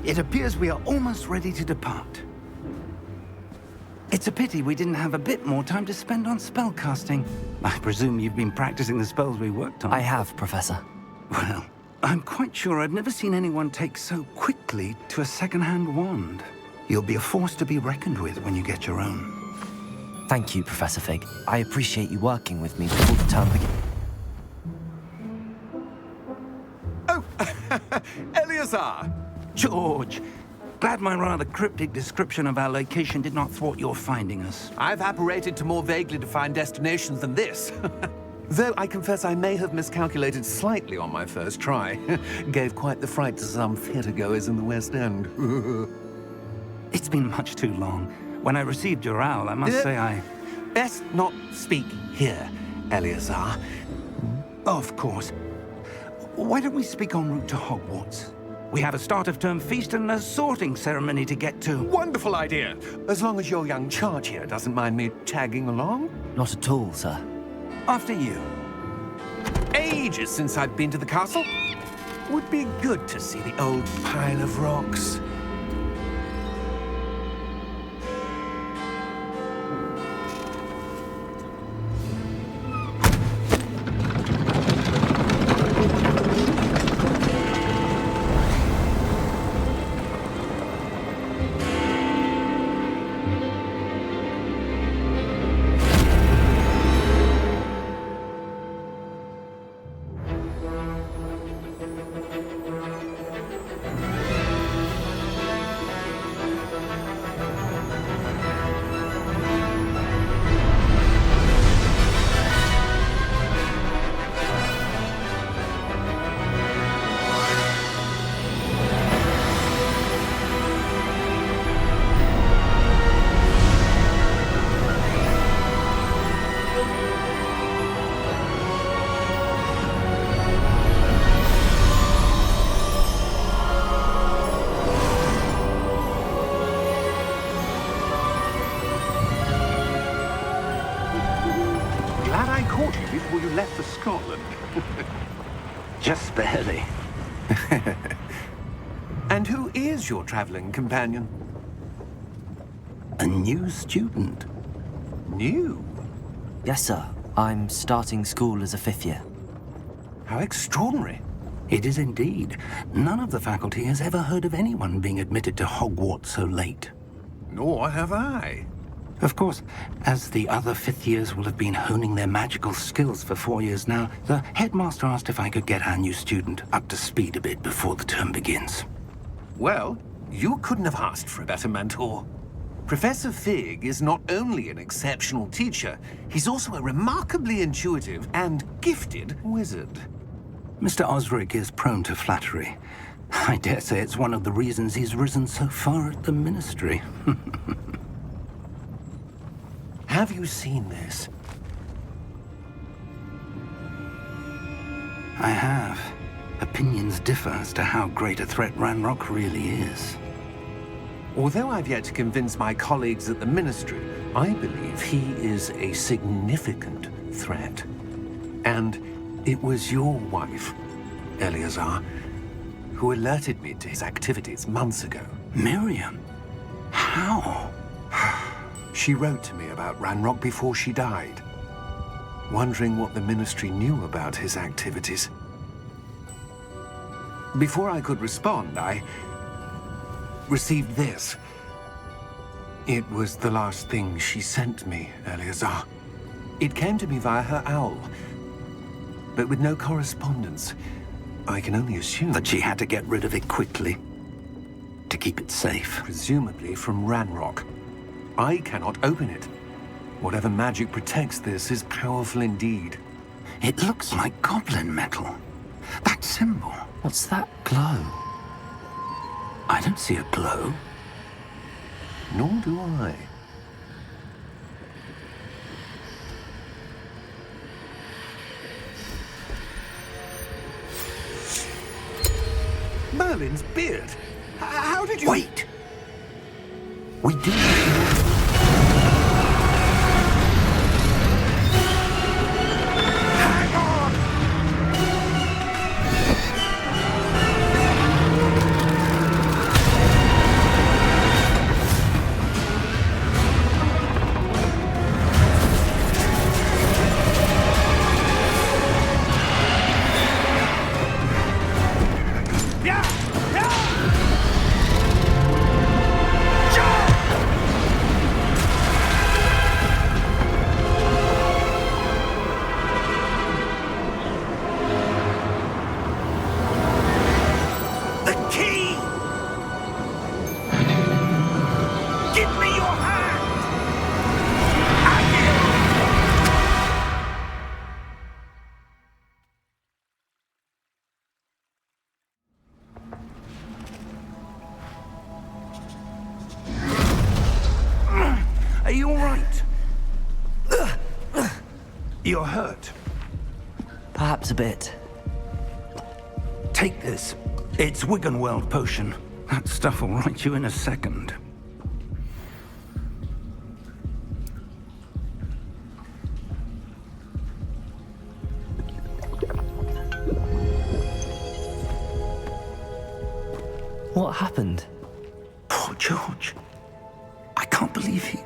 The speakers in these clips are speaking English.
It appears we are almost ready to depart. It's a pity we didn't have a bit more time to spend on spellcasting. I presume you've been practicing the spells we worked on. I have, Professor. Well, I'm quite sure I've never seen anyone take so quickly to a second-hand wand. You'll be a force to be reckoned with when you get your own. Thank you, Professor Fig. I appreciate you working with me before the term begins. Oh, Eleazar! George, glad my rather cryptic description of our location did not thwart your finding us. I've apparated to more vaguely defined destinations than this. Though I confess I may have miscalculated slightly on my first try. Gave quite the fright to some theatergoers in the West End. It's been much too long. When I received your owl, I must say I... Best not speak here, Eleazar. Of course. Why don't we speak en route to Hogwarts? We have a start-of-term feast and a sorting ceremony to get to. Wonderful idea! As long as your young charge here doesn't mind me tagging along. Not at all, sir. After you. Ages since I've been to the castle. Would be good to see the old pile of rocks. Glad I caught you before you left for Scotland. Just barely. And who is your traveling companion? A new student. New? Yes, sir. I'm starting school as a 5th year. How extraordinary. It is indeed. None of the faculty has ever heard of anyone being admitted to Hogwarts so late. Nor have I. Of course, as the other 5th years will have been honing their magical skills for 4 years now, the headmaster asked if I could get our new student up to speed a bit before the term begins. Well, you couldn't have asked for a better mentor. Professor Fig is not only an exceptional teacher, he's also a remarkably intuitive and gifted wizard. Mr. Osric is prone to flattery. I dare say it's one of the reasons he's risen so far at the ministry. Have you seen this? I have. Opinions differ as to how great a threat Ranrock really is. Although I've yet to convince my colleagues at the Ministry, I believe he is a significant threat. And it was your wife, Eleazar, who alerted me to his activities months ago. Miriam? How? She wrote to me about Ranrock before she died, wondering what the Ministry knew about his activities. Before I could respond, I received this. It was the last thing she sent me, Eleazar. It came to me via her owl, but with no correspondence. I can only assume That she had to get rid of it quickly to keep it safe. presumably from Ranrock. I cannot open it. Whatever magic protects this is powerful indeed. It looks like goblin metal. That symbol. What's that glow? I don't see a glow. Nor do I. Merlin's beard. How did you... Wait! We do. Hang on! You're hurt. Perhaps a bit. Take this. It's Wiggenweld potion. That stuff will right you in a second. What happened? Poor George. I can't believe he...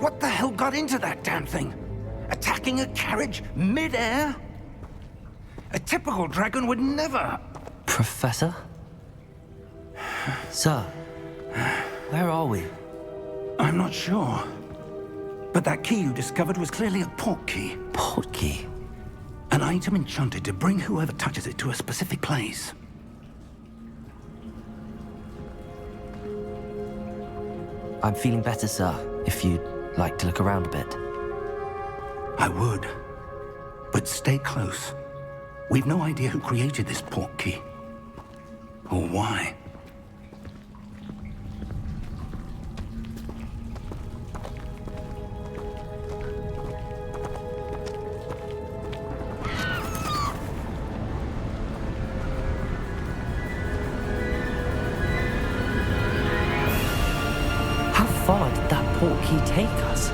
What the hell got into that damn thing? Attacking a carriage mid-air? A typical dragon would never... Professor? Sir, where are we? I'm not sure. But that key you discovered was clearly a port key. Port key? An item enchanted to bring whoever touches it to a specific place. I'm feeling better, sir, if you'd like to look around a bit. I would. But stay close. We've no idea who created this port key. Or why. How far did that port key take us?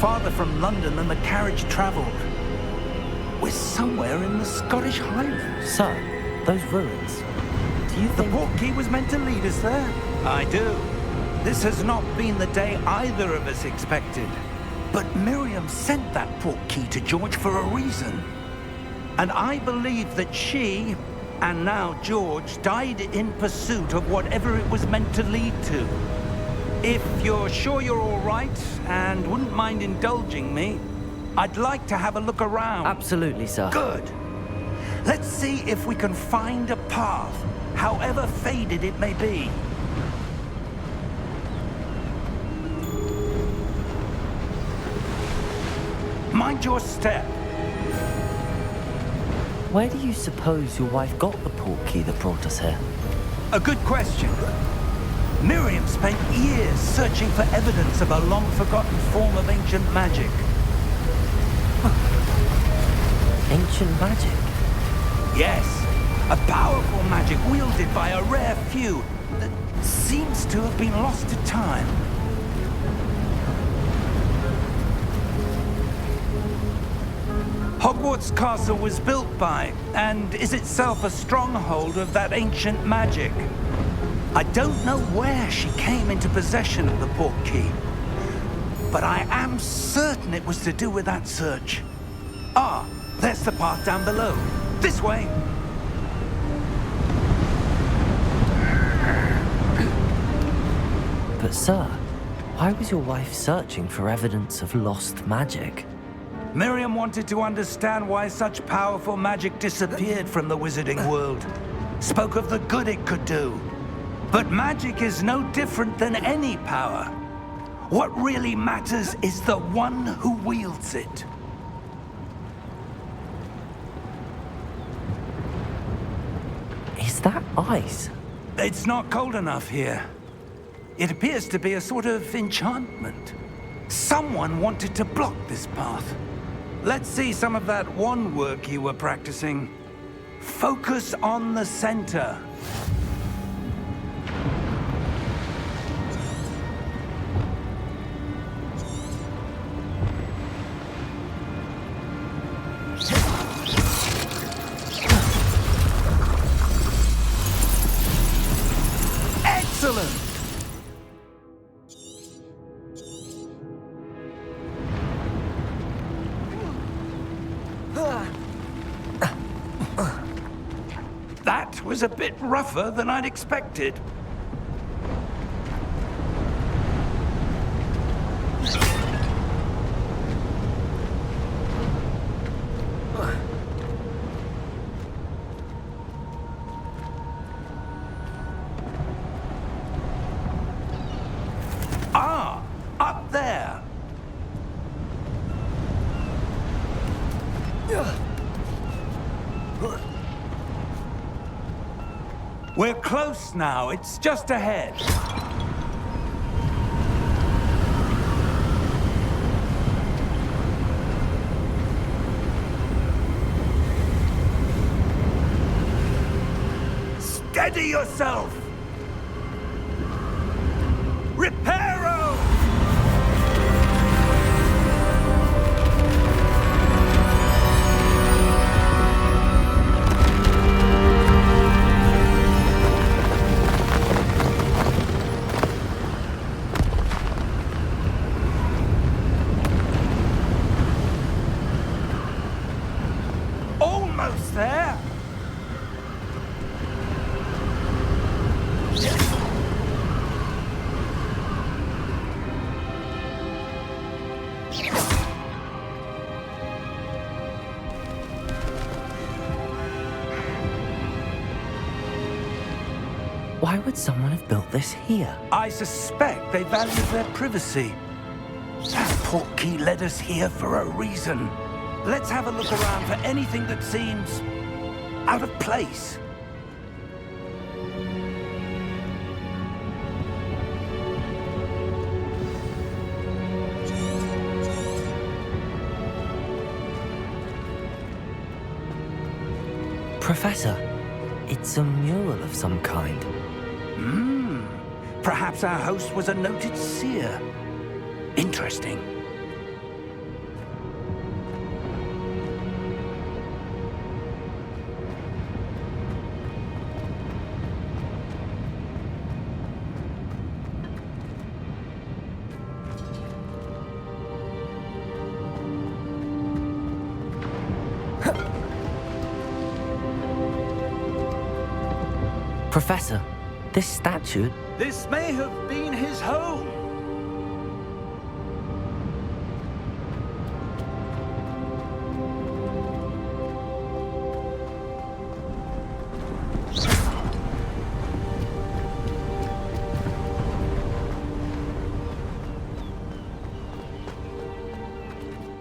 Farther from London than the carriage traveled. We're somewhere in the Scottish Highlands. Sir, those ruins. Do you The think... port key was meant to lead us there. I do. This has not been the day either of us expected. But Miriam sent that port key to George for a reason. And I believe that she, and now George, died in pursuit of whatever it was meant to lead to. If you're sure you're all right, and wouldn't mind indulging me, I'd like to have a look around. Absolutely, sir. Good. Let's see if we can find a path, however faded it may be. Mind your step. Where do you suppose your wife got the port key that brought us here? A good question. Miriam spent years searching for evidence of a long-forgotten form of ancient magic. Ancient magic? Yes, a powerful magic wielded by a rare few that seems to have been lost to time. Hogwarts Castle was built by, and is itself a stronghold of that ancient magic. I don't know where she came into possession of the port key, but I am certain it was to do with that search. Ah, there's the path down below. This way. But sir, why was your wife searching for evidence of lost magic? Miriam wanted to understand why such powerful magic disappeared from the wizarding world. Spoke of the good it could do. But magic is no different than any power. What really matters is the one who wields it. Is that ice? It's not cold enough here. It appears to be a sort of enchantment. Someone wanted to block this path. Let's see some of that wand work you were practicing. Focus on the center. Excellent! That was a bit rougher than I'd expected. Ah, up there. We're close now. It's just ahead. Steady yourself! Reparo! Almost there! Why would someone have built this here? I suspect they value their privacy. That portkey led us here for a reason. Let's have a look around for anything that seems out of place. Professor, it's a mural of some kind. Perhaps our host was a noted seer. Interesting. Professor, this statue... This may have been his home.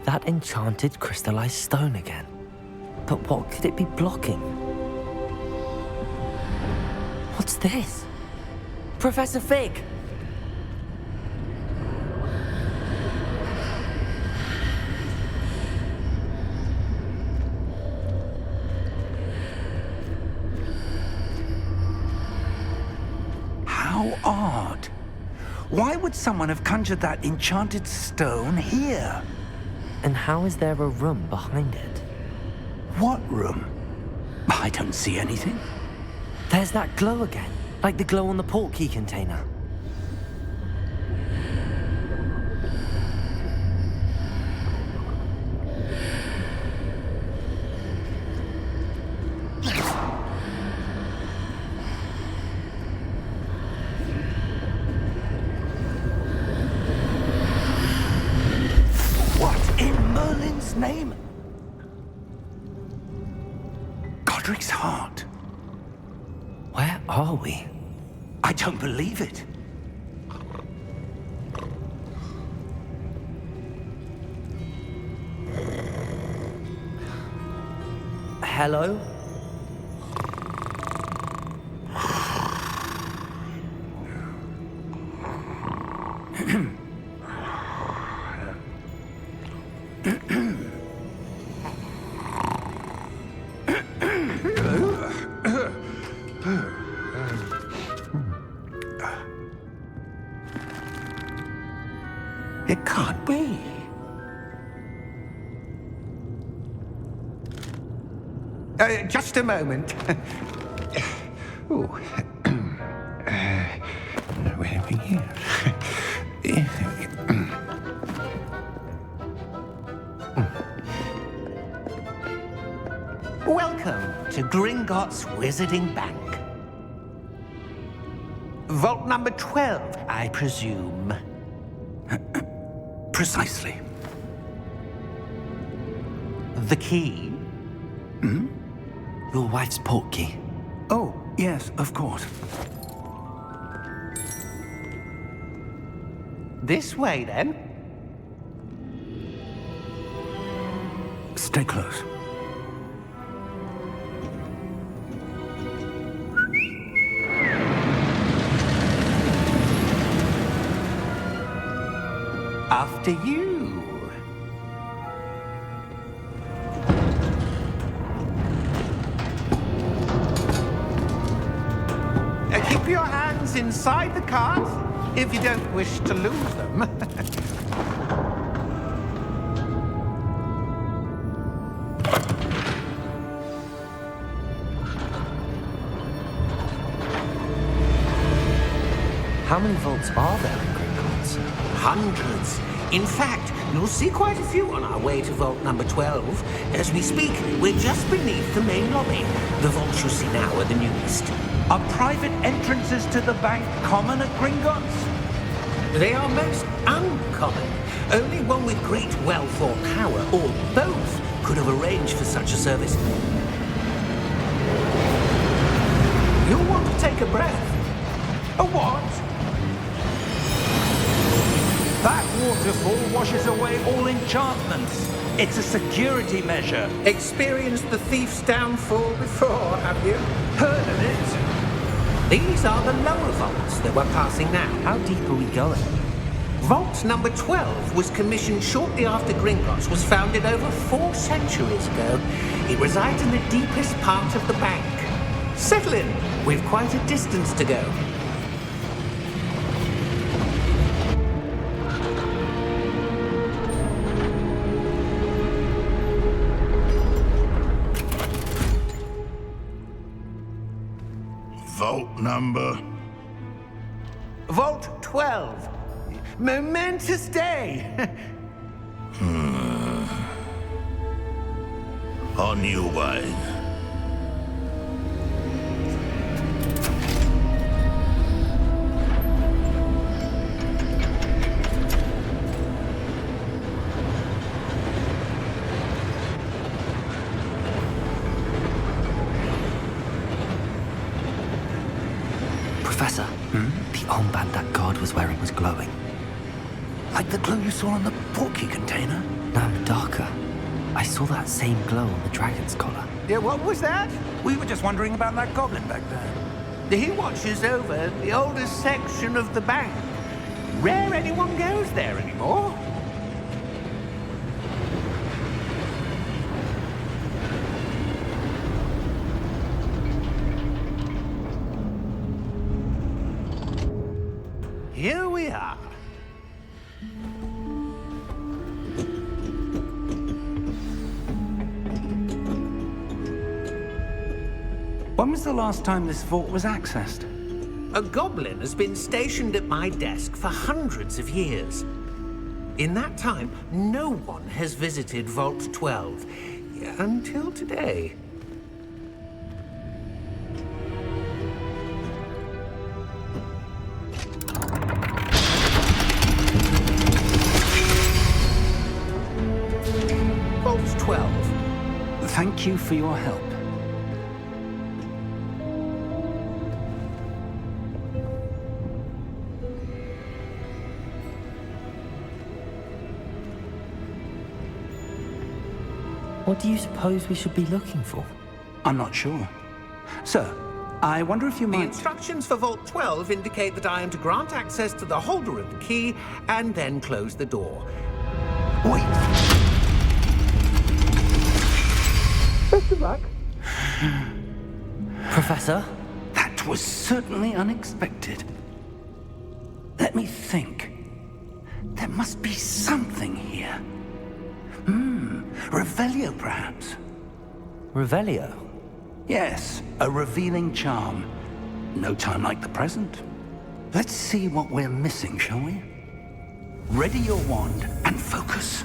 That enchanted crystallized stone again. But what could it be blocking? What's this? Professor Fig! How odd. Why would someone have conjured that enchanted stone here? And how is there a room behind it? What room? I don't see anything. There's that glow again, like the glow on the portkey container. What in Merlin's name? Godric's heart. Where are we? I don't believe it. Hello? It can't be. Just a moment. Ooh. Where are we here? Welcome to Gringotts Wizarding Bank. Vault number 12, I presume. Precisely. The key? Your wife's portkey. Oh, yes, of course. This way, then. Stay close. After you. numbers inside the cards, if you don't wish to lose them. How many vaults are there in Gringotts? Hundreds. In fact, you'll see quite a few on our way to vault number 12. As we speak, we're just beneath the main lobby. The vaults you see now are the newest. Are private entrances to the bank common at Gringotts? They are most uncommon. Only one with great wealth or power, or both, could have arranged for such a service. You'll want to take a breath. A what? That waterfall washes away all enchantments. It's a security measure. Experienced the thief's downfall before, have you? Heard of it? These are the lower vaults that we're passing now. How deep are we going? Vault number 12 was commissioned shortly after Gringotts was founded over 4 centuries ago. It resides in the deepest part of the bank. Settle in. We've quite a distance to go. Vault number? Vault 12. Momentous day. On your way. Professor, the armband that guard was wearing was glowing. Like the glow you saw on the portkey container? No, darker. I saw that same glow on the dragon's collar. Yeah, what was that? We were just wondering about that goblin back there. He watches over the oldest section of the bank. Rare anyone goes there anymore. Here we are. When was the last time this vault was accessed? A goblin has been stationed at my desk for hundreds of years. In that time, no one has visited Vault 12. Until today. Vault 12. Thank you for your help. What do you suppose we should be looking for? I'm not sure. Sir, I wonder if you The might... instructions for Vault 12 indicate that I am to grant access to the holder of the key and then close the door. Wait! Best of luck. Professor? That was certainly unexpected. Let me think. There must be something here. Revelio, perhaps? Revelio? Yes, a revealing charm. No time like the present. Let's see what we're missing, shall we? Ready your wand and focus.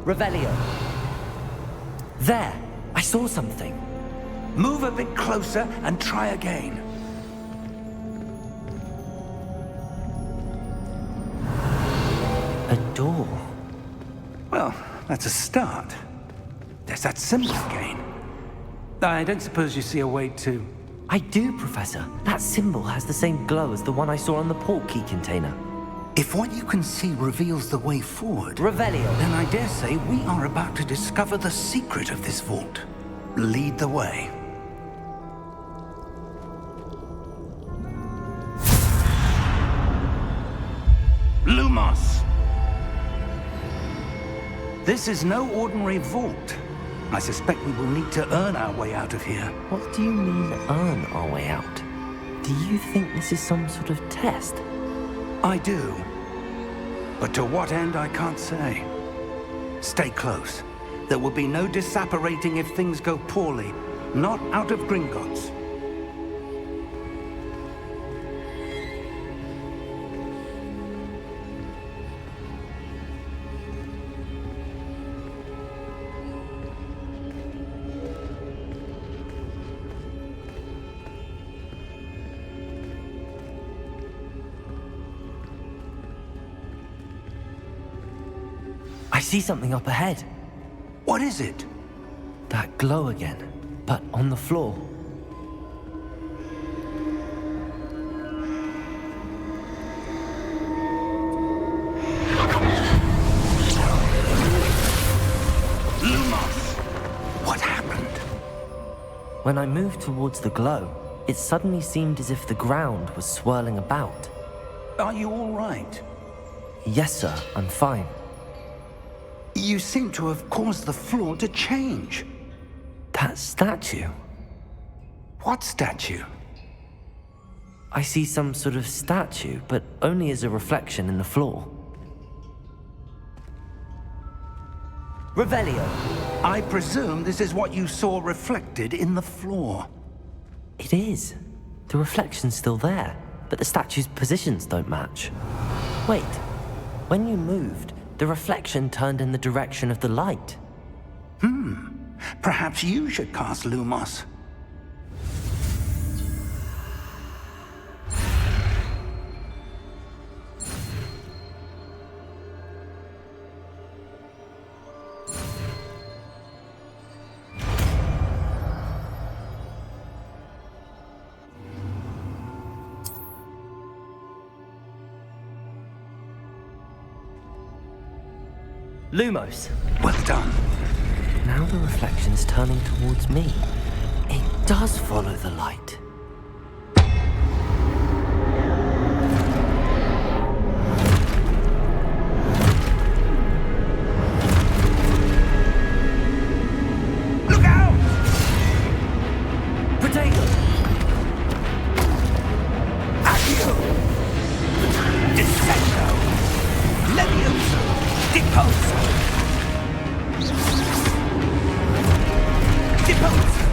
Revelio. There! I saw something. Move a bit closer and try again. A door. Well, that's a start. There's that symbol again. I don't suppose you see a way to... I do, Professor. That symbol has the same glow as the one I saw on the portkey container. If what you can see reveals the way forward... Revelio. Then I dare say we are about to discover the secret of this vault. Lead the way. This is no ordinary vault. I suspect we will need to earn our way out of here. What do you mean, earn our way out? Do you think this is some sort of test? I do. But to what end, I can't say. Stay close. There will be no disapparating if things go poorly. Not out of Gringotts. I see something up ahead. What is it? That glow again, but on the floor. Lumos! What happened? When I moved towards the glow, it suddenly seemed as if the ground was swirling about. Are you all right? Yes, sir, I'm fine. You seem to have caused the floor to change. That statue. What statue? I see some sort of statue, but only as a reflection in the floor. Revelio. I presume this is what you saw reflected in the floor. It is. The reflection's still there, but the statue's positions don't match. Wait, when you moved, the reflection turned in the direction of the light. Perhaps you should cast Lumos. Lumos. Well done. Now the reflection's turning towards me. It does follow the light. Look out! Potato! Accio! Descendo! Levioso! Deposo! Deposo!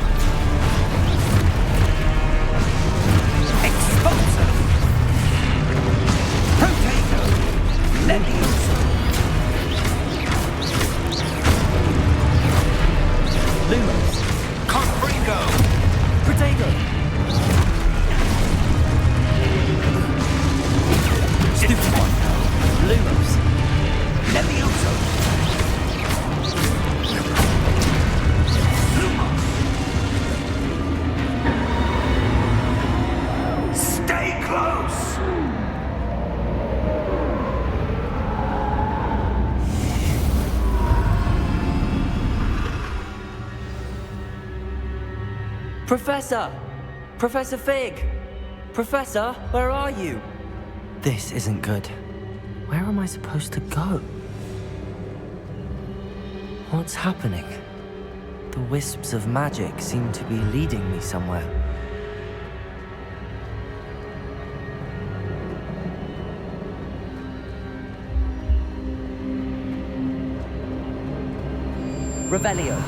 Exposo! Potato! Levioso! Lumos! Confringo! Potato! Stupid one! Lumos! Levioso! Lumos! Stay close! Professor! Professor Fig! Professor, where are you? This isn't good. Where am I supposed to go? What's happening? The wisps of magic seem to be leading me somewhere. Revelio.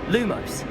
Lumos.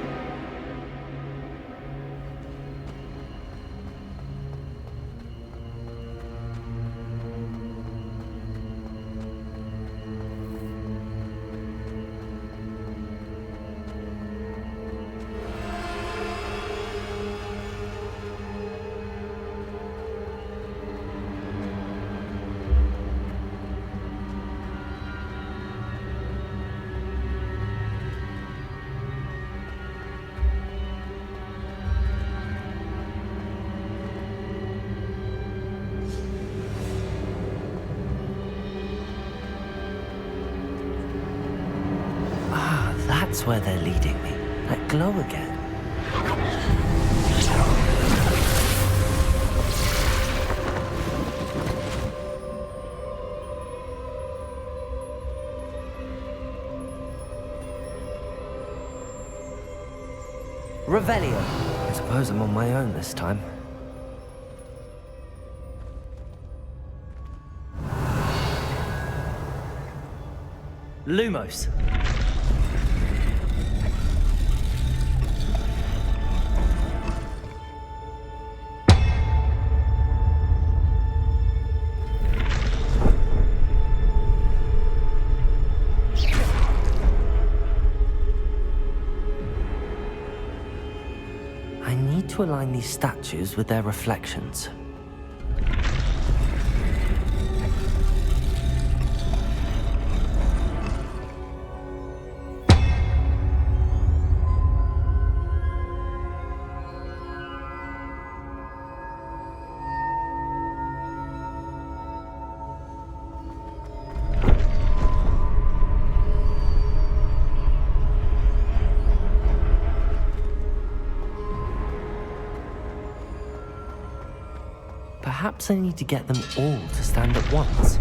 that's where they're leading me. That glow again. Revelio. I suppose I'm on my own this time. Lumos. I need to align these statues with their reflections. Perhaps I need to get them all to stand at once.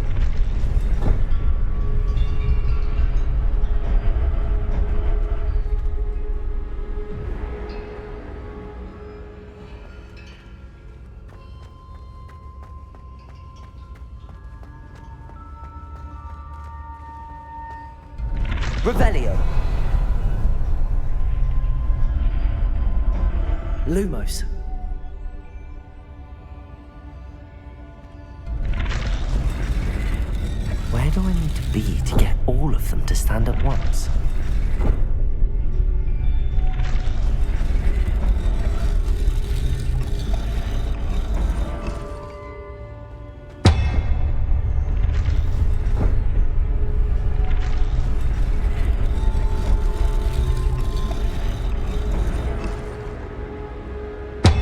Revelio. Lumos. Where do I need to be to get all of them to stand at once?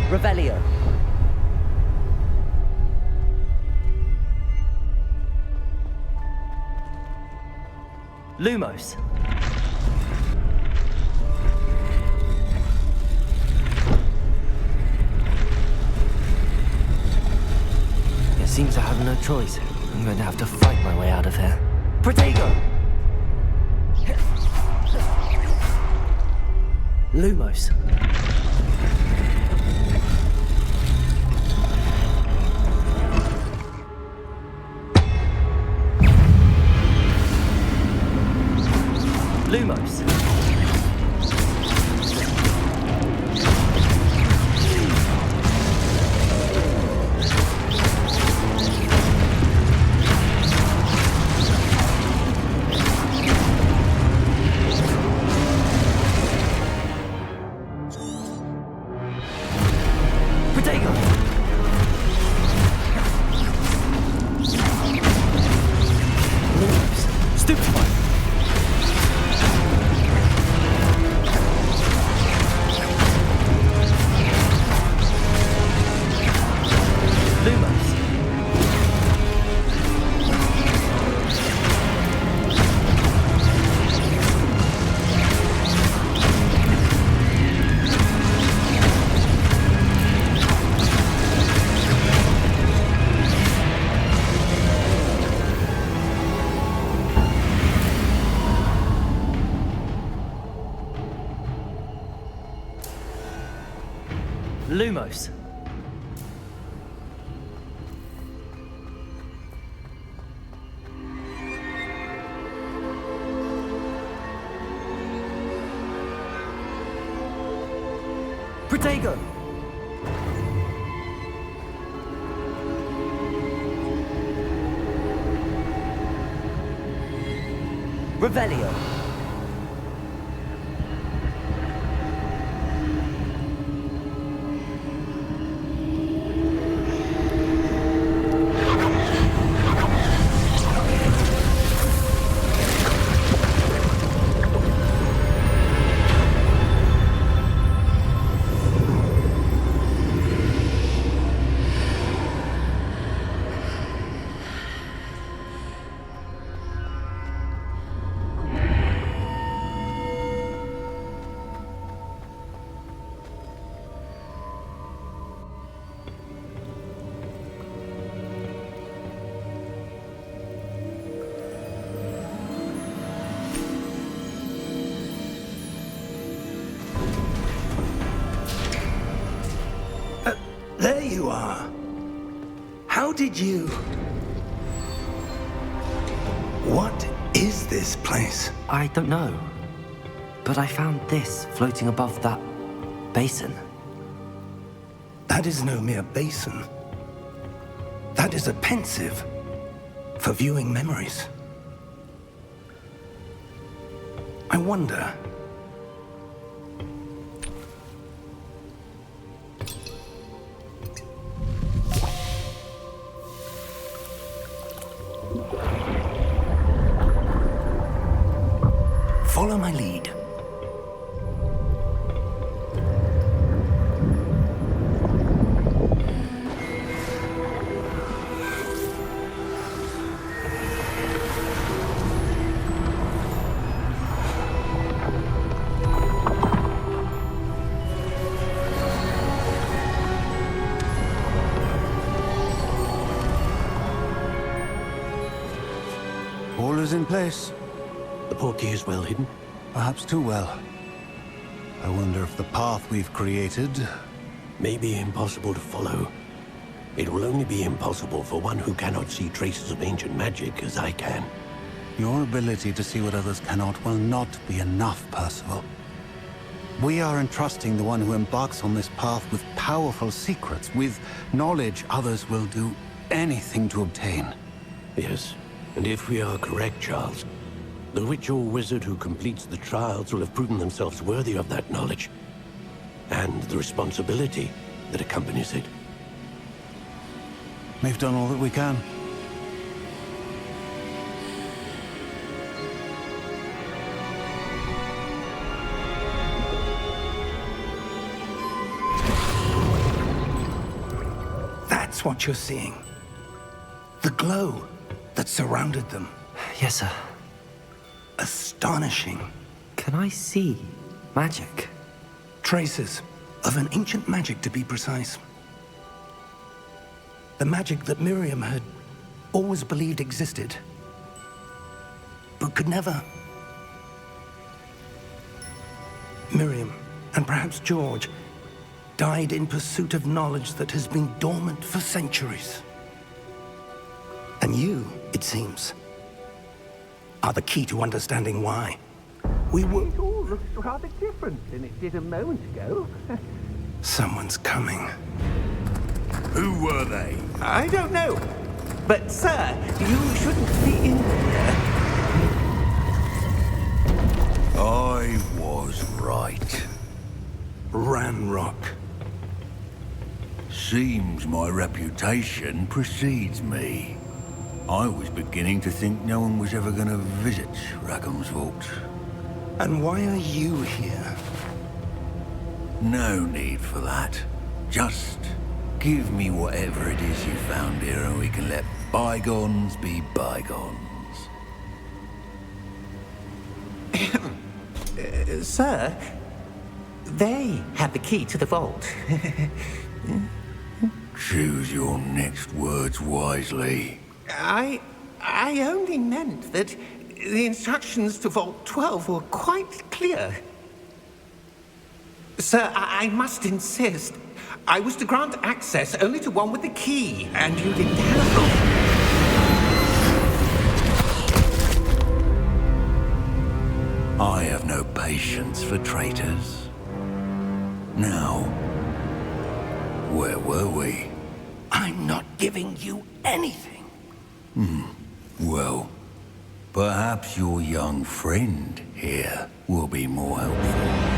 Revelio. Lumos. It seems I have no choice. I'm going to have to fight my way out of here. Protego! Lumos. Lumos. Protego! Lumos. Stupefy! Lumos. Protego. Revelio. you are. How did you... What is this place? I don't know. But I found this floating above that basin. That is no mere basin. That is a pensive for viewing memories. I wonder... Follow my lead. All is in place. The portkey is well hidden. Perhaps too well. I wonder if the path we've created... May be impossible to follow. It will only be impossible for one who cannot see traces of ancient magic as I can. Your ability to see what others cannot will not be enough, Percival. We are entrusting the one who embarks on this path with powerful secrets, with knowledge others will do anything to obtain. Yes, and if we are correct, Charles, the witch or wizard who completes the trials will have proven themselves worthy of that knowledge, and the responsibility that accompanies it. We've done all that we can. That's what you're seeing. The glow that surrounded them. Yes, sir. Astonishing. Can I see magic? Traces of an ancient magic, to be precise. The magic that Miriam had always believed existed, but could never. Miriam, and perhaps George, died in pursuit of knowledge that has been dormant for centuries. And you, it seems, are the key to understanding why. We were... It all looks rather different than it did a moment ago. Someone's coming. Who were they? I don't know. But, sir, you shouldn't be in here. I was right. Ranrock. Seems my reputation precedes me. I was beginning to think no one was ever going to visit Rackham's vault. And why are you here? No need for that. Just give me whatever it is you found here and we can let bygones be bygones. Sir, they have the key to the vault. Choose your next words wisely. I only meant that the instructions to Vault 12 were quite clear. Sir, I must insist. I was to grant access only to one with the key, and you didn't have I have no patience for traitors. Now, where were we? I'm not giving you anything. Well, perhaps your young friend here will be more helpful.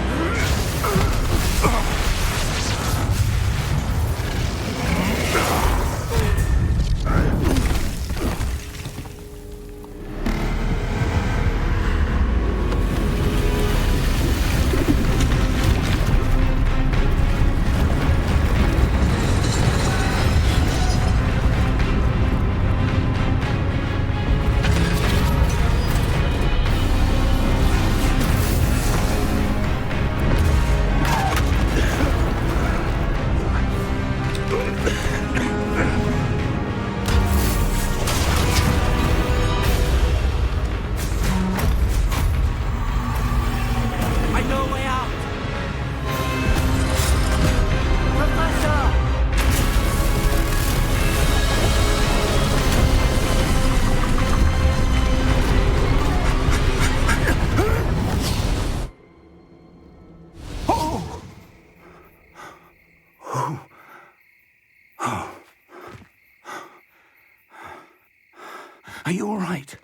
Are you all right?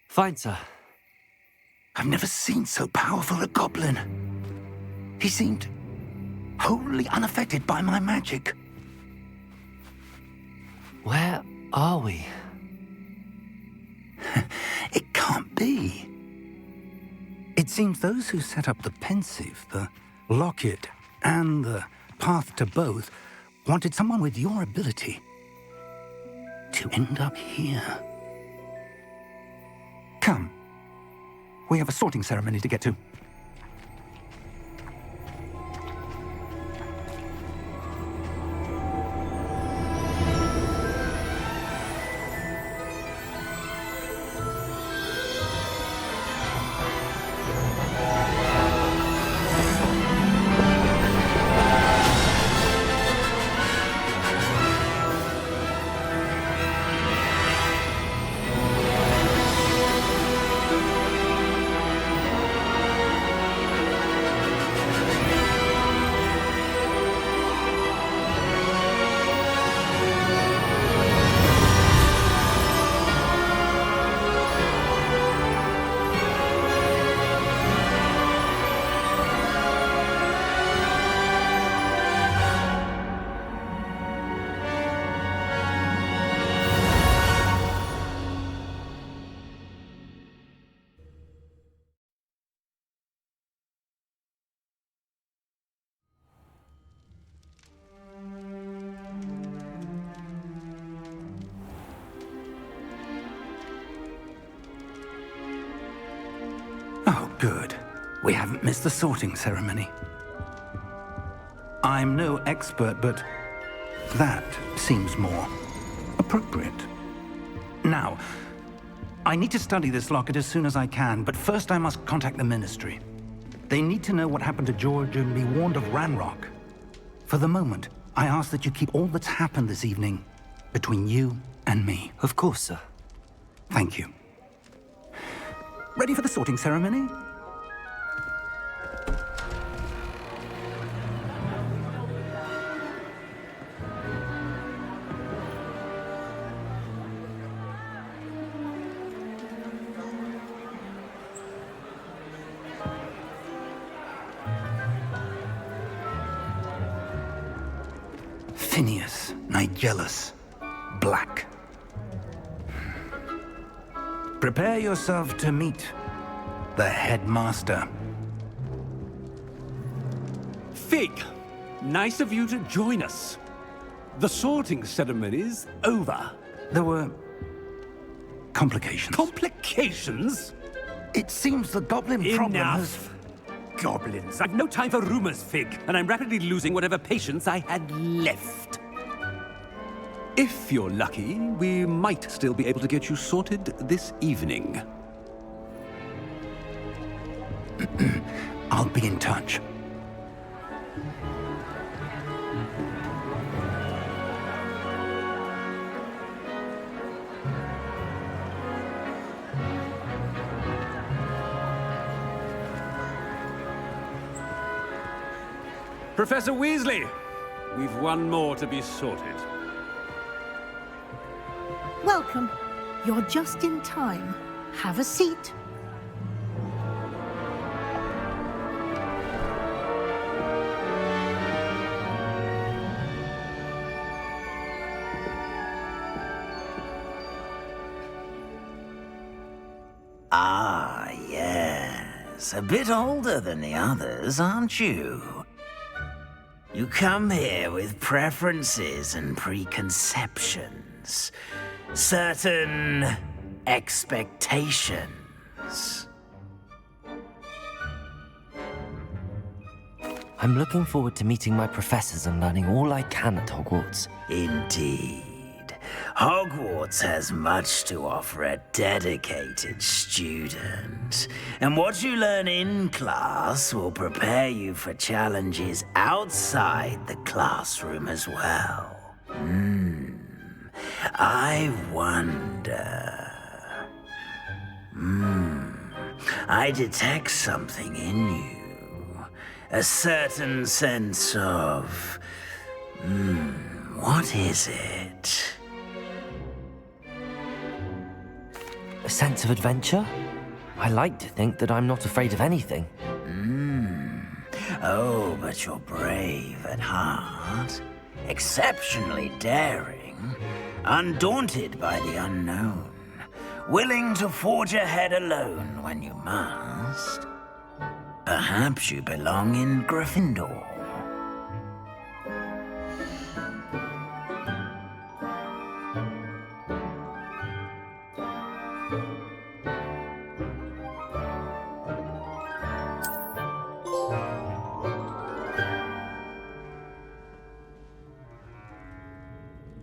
Fine, sir. I've never seen so powerful a goblin. He seemed wholly unaffected by my magic. Where are we? It can't be. It seems those who set up the pensive, the locket, and the path to both wanted someone with your ability to end up here. Come. We have a sorting ceremony to get to. Oh, good. We haven't missed the sorting ceremony. I'm no expert, but that seems more appropriate. Now, I need to study this locket as soon as I can, but first I must contact the Ministry. They need to know what happened to George and be warned of Ranrock. For the moment, I ask that you keep all that's happened this evening between you and me. Of course, sir. Thank you. Ready for the sorting ceremony? Phineas, Nigellus, Black. Prepare yourself to meet the headmaster. Fig, nice of you to join us. The sorting ceremony's over. There were complications. Complications? It seems the goblin problem has... Enough. Goblins. I've no time for rumors, Fig, and I'm rapidly losing whatever patience I had left. If you're lucky, we might still be able to get you sorted this evening. I'll be in touch. Professor Weasley, we've one more to be sorted. Welcome. You're just in time. Have a seat. Ah, yes. A bit older than the others, aren't you? You come here with preferences and preconceptions. Certain expectations. I'm looking forward to meeting my professors and learning all I can at Hogwarts. Indeed. Hogwarts has much to offer a dedicated student. And what you learn in class will prepare you for challenges outside the classroom as well. I wonder... I detect something in you. A certain sense of... what is it? A sense of adventure? I like to think that I'm not afraid of anything. Oh, but you're brave at heart, exceptionally daring, undaunted by the unknown, willing to forge ahead alone when you must. Perhaps you belong in Gryffindor.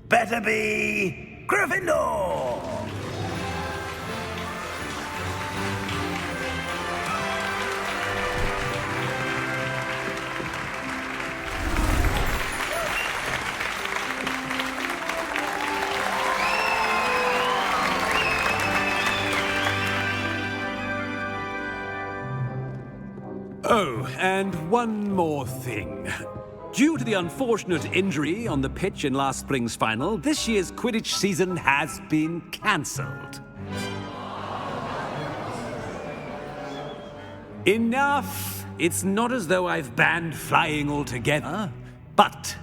Better be Gryffindor! Oh, and one more thing. Due to the unfortunate injury on the pitch in last spring's final, this year's Quidditch season has been cancelled. Enough! It's not as though I've banned flying altogether, but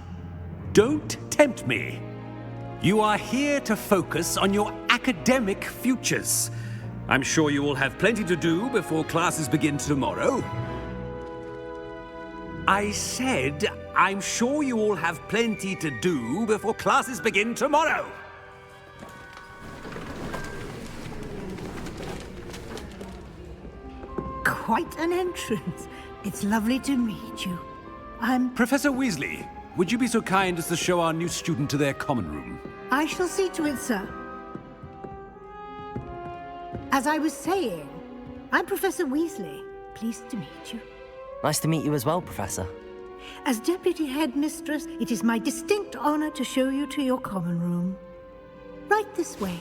don't tempt me. You are here to focus on your academic futures. I'm sure you will have plenty to do before classes begin tomorrow. I said, I'm sure you all have plenty to do before classes begin tomorrow. Quite an entrance. It's lovely to meet you. I'm... Professor Weasley, would you be so kind as to show our new student to their common room? I shall see to it, sir. As I was saying, I'm Professor Weasley. Pleased to meet you. Nice to meet you as well, Professor. As Deputy Headmistress, it is my distinct honor to show you to your common room. Right this way.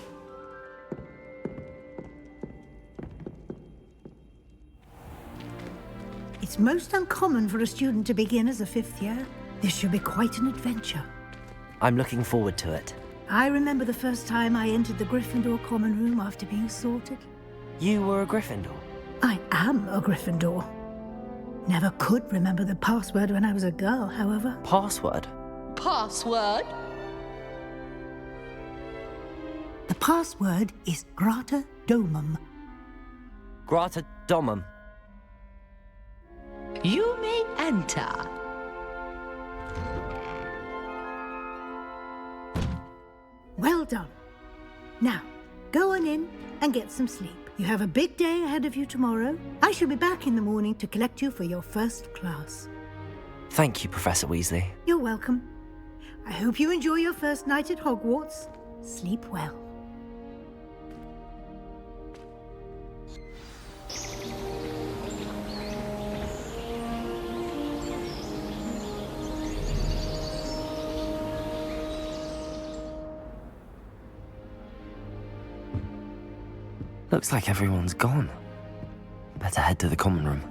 It's most uncommon for a student to begin as a fifth year. This should be quite an adventure. I'm looking forward to it. I remember the first time I entered the Gryffindor common room after being sorted. You were a Gryffindor? I am a Gryffindor. Never could remember the password when I was a girl, however. Password? Password? The password is Grata Domum. Grata Domum. You may enter. Well done. Now, go on in and get some sleep. You have a big day ahead of you tomorrow. I shall be back in the morning to collect you for your first class. Thank you, Professor Weasley. You're welcome. I hope you enjoy your first night at Hogwarts. Sleep well. Looks like everyone's gone. Better head to the common room.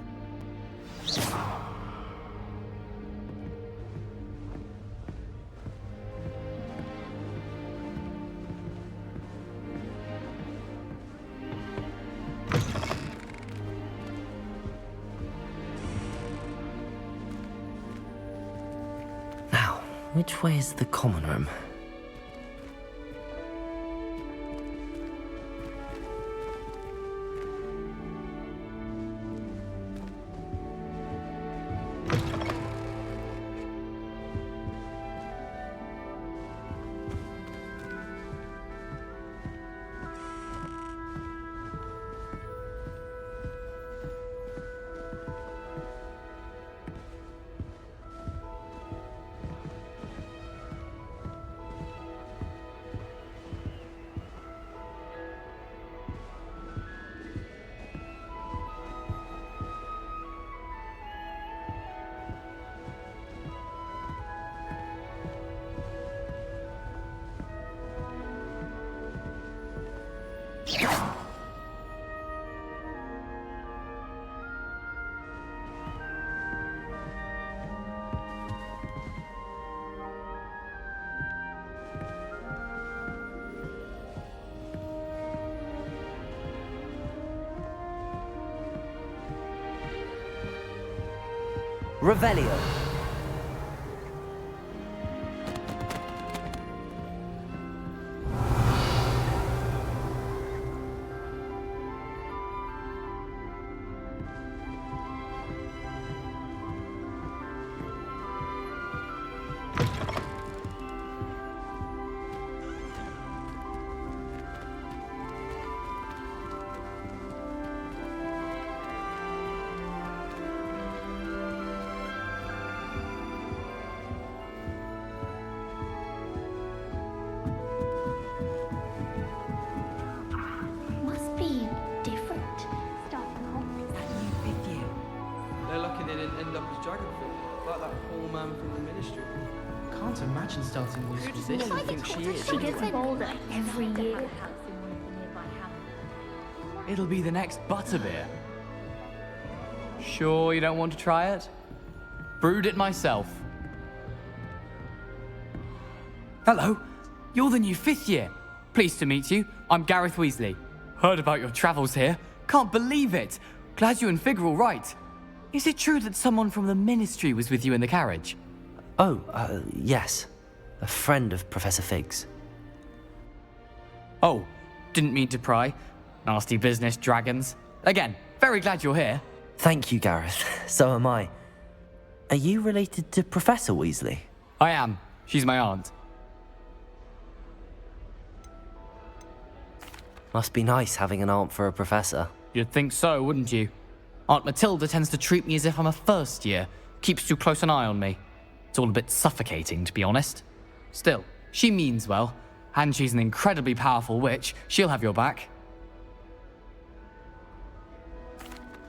Now, which way is the common room? Revelio. Must be different. Starting off. They're lucky they didn't end up as Dragonfly, like that poor man from the Ministry. Can't imagine starting with this position. I think she is. She gets bolder every year. It'll be the next butterbeer. Sure you don't want to try it? Brewed it myself. Hello, you're the new 5th year. Pleased to meet you. I'm Gareth Weasley. Heard about your travels here. Can't believe it. Glad you and Fig are all right. Is it true that someone from the Ministry was with you in the carriage? Oh, yes. A friend of Professor Fig's. Oh, didn't mean to pry. Nasty business, dragons. Again, very glad you're here. Thank you, Gareth. So am I. Are you related to Professor Weasley? I am. She's my aunt. Must be nice having an aunt for a professor. You'd think so, wouldn't you? Aunt Matilda tends to treat me as if I'm a first year. Keeps too close an eye on me. It's all a bit suffocating, to be honest. Still, she means well. And she's an incredibly powerful witch. She'll have your back.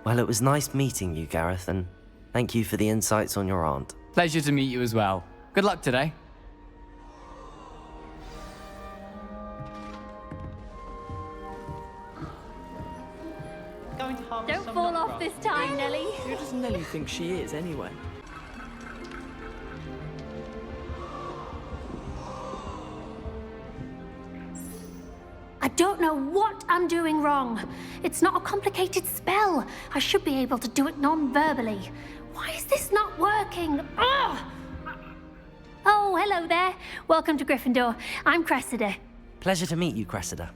Well, it was nice meeting you, Gareth, and thank you for the insights on your aunt. Pleasure to meet you as well. Good luck today. Don't fall off this time, Nelly. Who does Nelly think she is, anyway? I don't know what I'm doing wrong. It's not a complicated spell. I should be able to do it non-verbally. Why is this not working? Ugh! Oh, hello there. Welcome to Gryffindor. I'm Cressida. Pleasure to meet you, Cressida.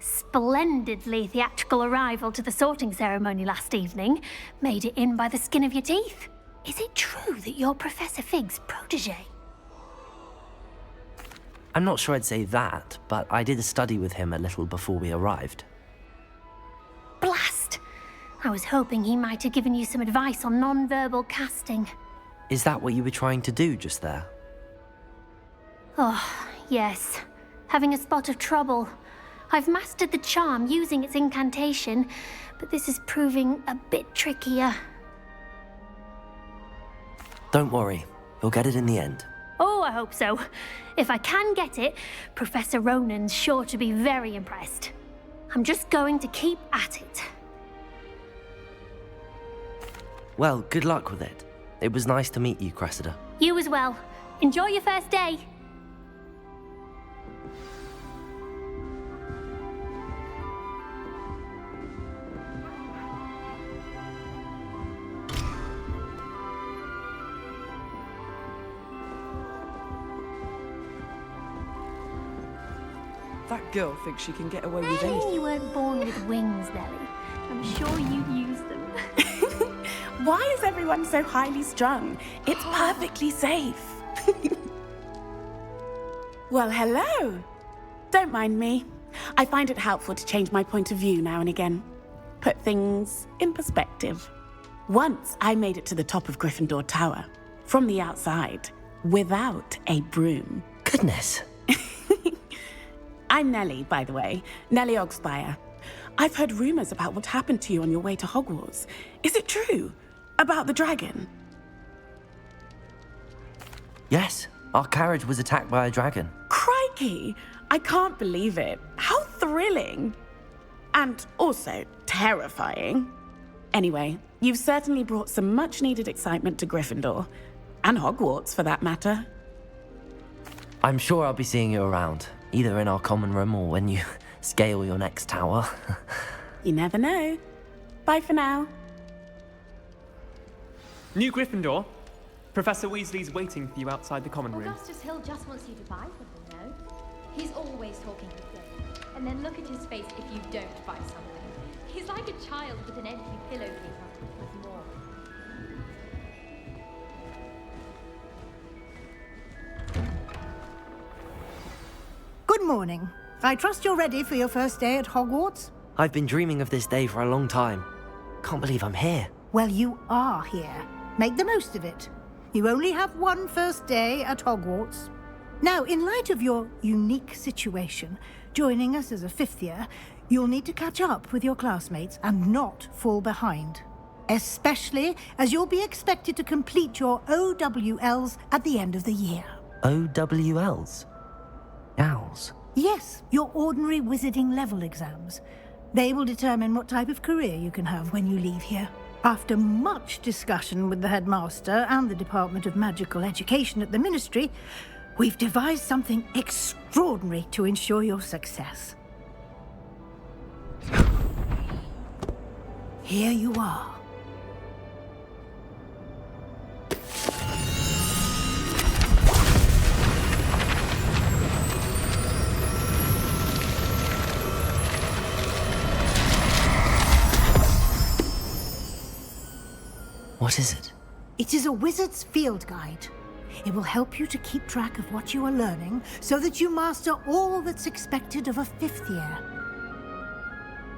Splendidly theatrical arrival to the sorting ceremony last evening. Made it in by the skin of your teeth. Is it true that you're Professor Fig's protege? I'm not sure I'd say that, but I did a study with him a little before we arrived. Blast! I was hoping he might have given you some advice on non-verbal casting. Is that what you were trying to do just there? Oh, yes. Having a spot of trouble. I've mastered the charm using its incantation, but this is proving a bit trickier. Don't worry, you'll get it in the end. Oh, I hope so. If I can get it, Professor Ronan's sure to be very impressed. I'm just going to keep at it. Well, good luck with it. It was nice to meet you, Cressida. You as well. Enjoy your first day. That girl thinks she can get away with You anything. weren't born with wings, Nelly. I'm sure you'd use them. Why is everyone so highly strung? It's perfectly safe. Well, hello. Don't mind me. I find it helpful to change my point of view now and again. Put things in perspective. Once I made it to the top of Gryffindor Tower, from the outside, without a broom. Goodness. I'm Nellie, by the way. Nellie Ogspire. I've heard rumors about what happened to you on your way to Hogwarts. Is it true? About the dragon? Yes, our carriage was attacked by a dragon. Crikey! I can't believe it. How thrilling! And also terrifying. Anyway, you've certainly brought some much-needed excitement to Gryffindor. And Hogwarts, for that matter. I'm sure I'll be seeing you around, either in our common room or when you scale your next tower. You never know. Bye for now. New Gryffindor. Professor Weasley's waiting for you outside the common room. Augustus Hill just wants you to buy something, no? He's always talking with Flame. And then look at his face if you don't buy something. He's like a child with an empty pillowcase on with more. Good morning. I trust you're ready for your first day at Hogwarts? I've been dreaming of this day for a long time. Can't believe I'm here. Well, you are here. Make the most of it. You only have one first day at Hogwarts. Now, in light of your unique situation, joining us as a fifth year, you'll need to catch up with your classmates and not fall behind. Especially as you'll be expected to complete your OWLs at the end of the year. OWLs? Owls? Yes, your ordinary wizarding level exams. They will determine what type of career you can have when you leave here. After much discussion with the headmaster and the Department of Magical Education at the Ministry, we've devised something extraordinary to ensure your success. Here you are. What is it? It is a wizard's field guide. It will help you to keep track of what you are learning so that you master all that's expected of a fifth year.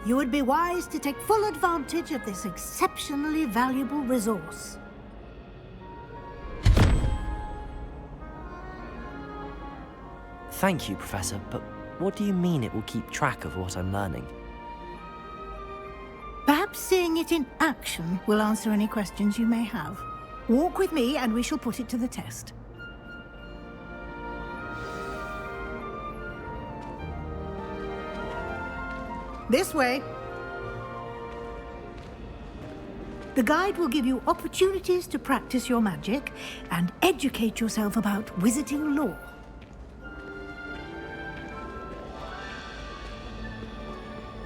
You would be wise to take full advantage of this exceptionally valuable resource. Thank you, Professor, but what do you mean it will keep track of what I'm learning? Perhaps seeing it in action will answer any questions you may have. Walk with me and we shall put it to the test. This way. The guide will give you opportunities to practice your magic and educate yourself about wizarding lore.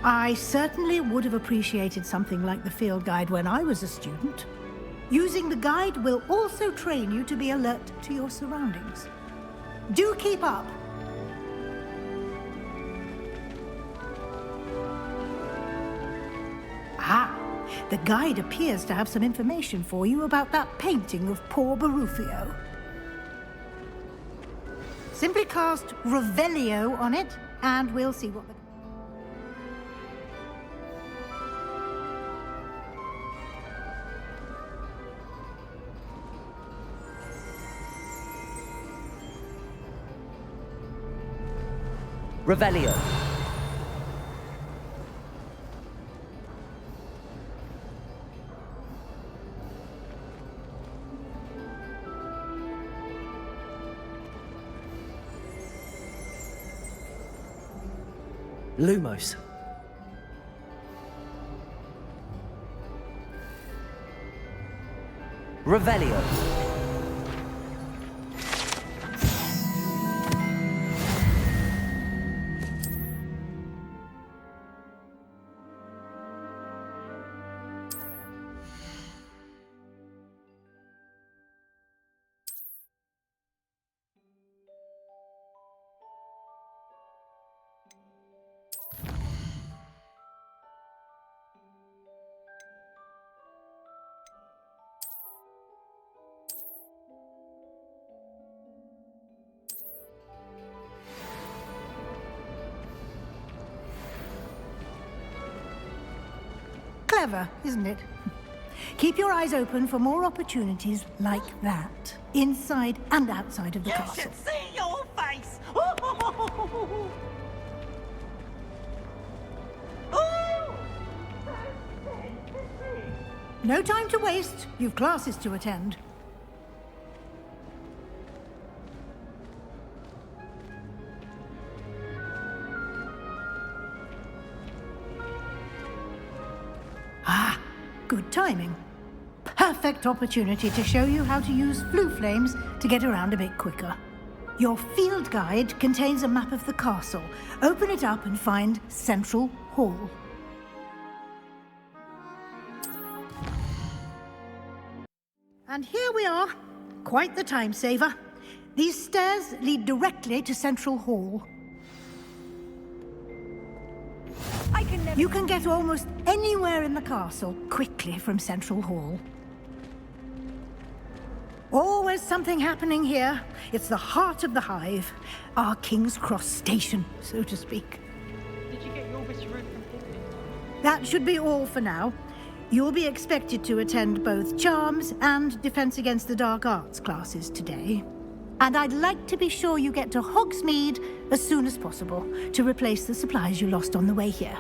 I certainly would have appreciated something like the field guide when I was a student. Using the guide will also train you to be alert to your surroundings. Do keep up. Ah, the guide appears to have some information for you about that painting of poor Barufio. Simply cast Revelio on it, and we'll see what the... Revelio. Lumos. Revelio. Clever, isn't it? Keep your eyes open for more opportunities like that, inside and outside of the castle. You should see your face! No time to waste. You've classes to attend. Ah, good timing. Perfect opportunity to show you how to use flue flames to get around a bit quicker. Your field guide contains a map of the castle. Open it up and find Central Hall. And here we are. Quite the time saver. These stairs lead directly to Central Hall. You can get almost anywhere in the castle quickly from Central Hall. Always something happening here. It's the heart of the Hive. Our King's Cross station, so to speak. Did you get your wish route completed? That should be all for now. You'll be expected to attend both Charms and Defense Against the Dark Arts classes today. And I'd like to be sure you get to Hogsmeade as soon as possible to replace the supplies you lost on the way here.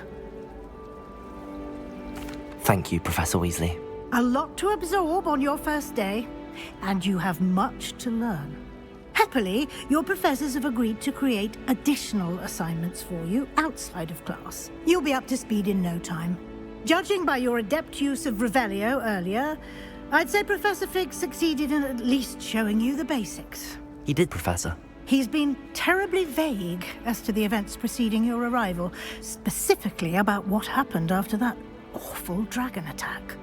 Thank you, Professor Weasley. A lot to absorb on your first day, and you have much to learn. Happily, your professors have agreed to create additional assignments for you outside of class. You'll be up to speed in no time. Judging by your adept use of Revelio earlier, I'd say Professor Fig succeeded in at least showing you the basics. He did, Professor. He's been terribly vague as to the events preceding your arrival, specifically about what happened after that awful dragon attack.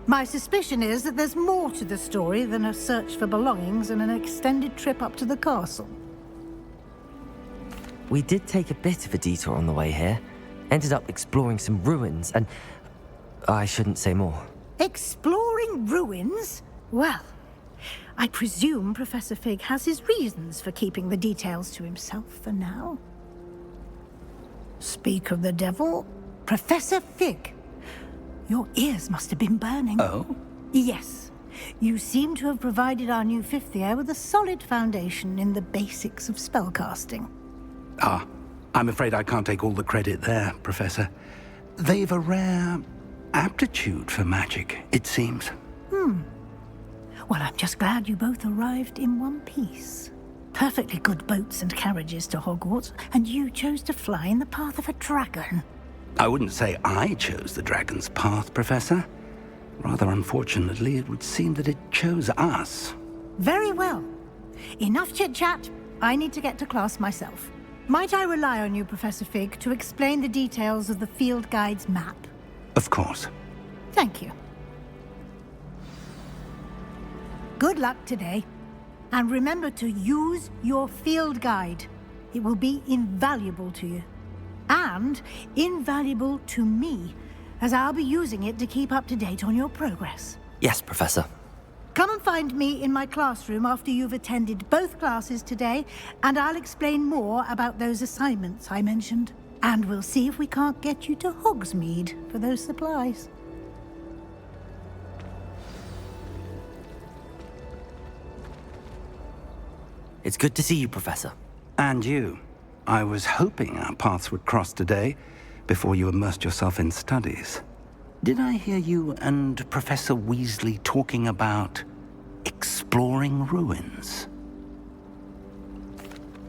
My suspicion is that there's more to the story than a search for belongings and an extended trip up to the castle. We did take a bit of a detour on the way here. Ended up exploring some ruins and... I shouldn't say more. Exploring ruins? Well, I presume Professor Fig has his reasons for keeping the details to himself for now. Speak of the devil, Professor Fig. Your ears must have been burning. Oh? Yes. You seem to have provided our new fifth year with a solid foundation in the basics of spellcasting. Ah, I'm afraid I can't take all the credit there, Professor. They've a rare aptitude for magic, it seems. Well, I'm just glad you both arrived in one piece. Perfectly good boats and carriages to Hogwarts, and you chose to fly in the path of a dragon. I wouldn't say I chose the dragon's path, Professor. Rather unfortunately, it would seem that it chose us. Very well. Enough chit-chat. I need to get to class myself. Might I rely on you, Professor Fig, to explain the details of the field guide's map? Of course. Thank you. Good luck today. And remember to use your field guide. It will be invaluable to you. And invaluable to me, as I'll be using it to keep up to date on your progress. Yes, Professor. Come and find me in my classroom after you've attended both classes today, and I'll explain more about those assignments I mentioned. And we'll see if we can't get you to Hogsmeade for those supplies. It's good to see you, Professor. And you. I was hoping our paths would cross today, before you immersed yourself in studies. Did I hear you and Professor Weasley talking about exploring ruins?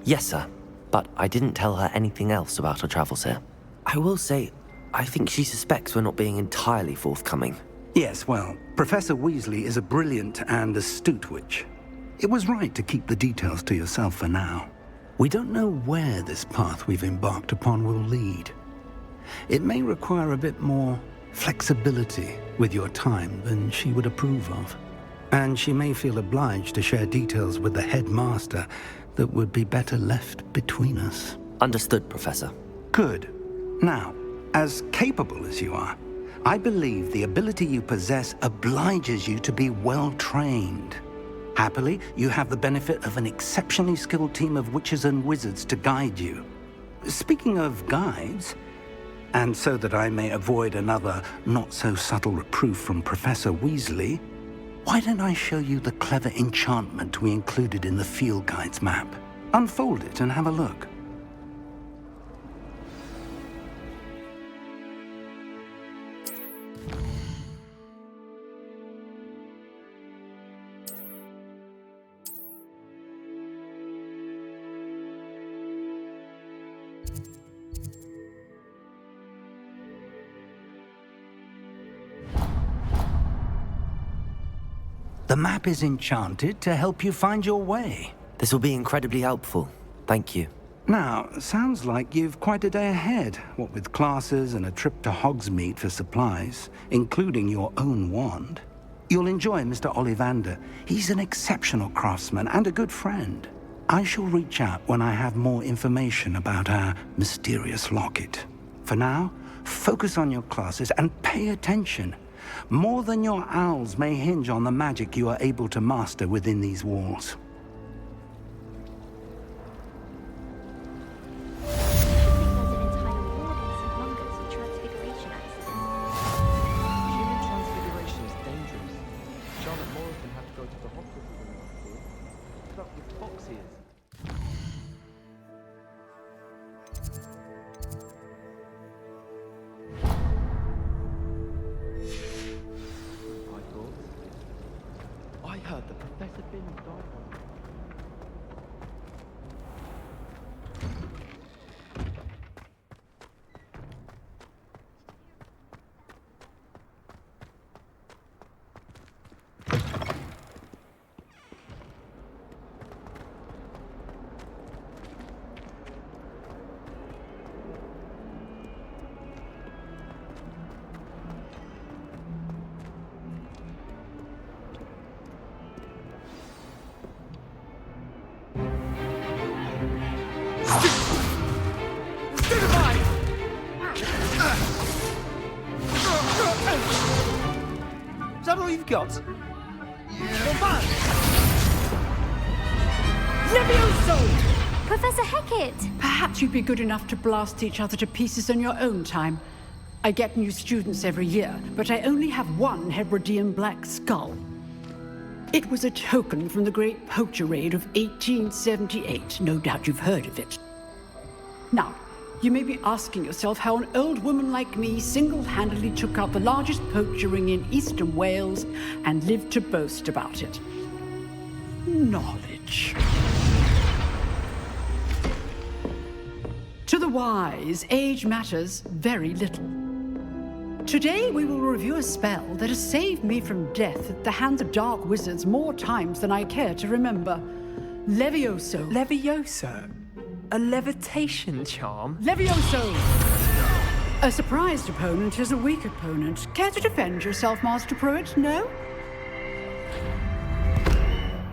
Yes, sir. But I didn't tell her anything else about our travels here. I will say, I think she suspects we're not being entirely forthcoming. Yes, well, Professor Weasley is a brilliant and astute witch. It was right to keep the details to yourself for now. We don't know where this path we've embarked upon will lead. It may require a bit more flexibility with your time than she would approve of. And she may feel obliged to share details with the headmaster that would be better left between us. Understood, Professor. Good. Now, as capable as you are, I believe the ability you possess obliges you to be well-trained. Happily, you have the benefit of an exceptionally skilled team of witches and wizards to guide you. Speaking of guides, and so that I may avoid another not-so-subtle reproof from Professor Weasley, why don't I show you the clever enchantment we included in the field guide's map? Unfold it and have a look. The map is enchanted to help you find your way. This will be incredibly helpful. Thank you. Now, sounds like you've quite a day ahead, what with classes and a trip to Hogsmeade for supplies, including your own wand. You'll enjoy Mr. Ollivander. He's an exceptional craftsman and a good friend. I shall reach out when I have more information about our mysterious locket. For now, focus on your classes and pay attention. More than your owls may hinge on the magic you are able to master within these walls. Human transfiguration is dangerous. Charlotte Morrison had to go to the hospital when I was born. Put up with fox ears. My thoughts. I heard that Professor Bin died one night. Is that all you've got? You're bad! Levioso! Professor Hecat! Perhaps you'd be good enough to blast each other to pieces in your own time. I get new students every year, but I only have one Hebridean black skull. It was a token from the Great Poacher Raid of 1878. No doubt you've heard of it. Now, you may be asking yourself how an old woman like me single-handedly took out the largest poacher ring in eastern Wales and lived to boast about it. Knowledge. To the wise, age matters very little. Today we will review a spell that has saved me from death at the hands of dark wizards more times than I care to remember. Levioso. Levioso? A levitation charm? Levioso! A surprised opponent is a weak opponent. Care to defend yourself, Master Pruitt? No?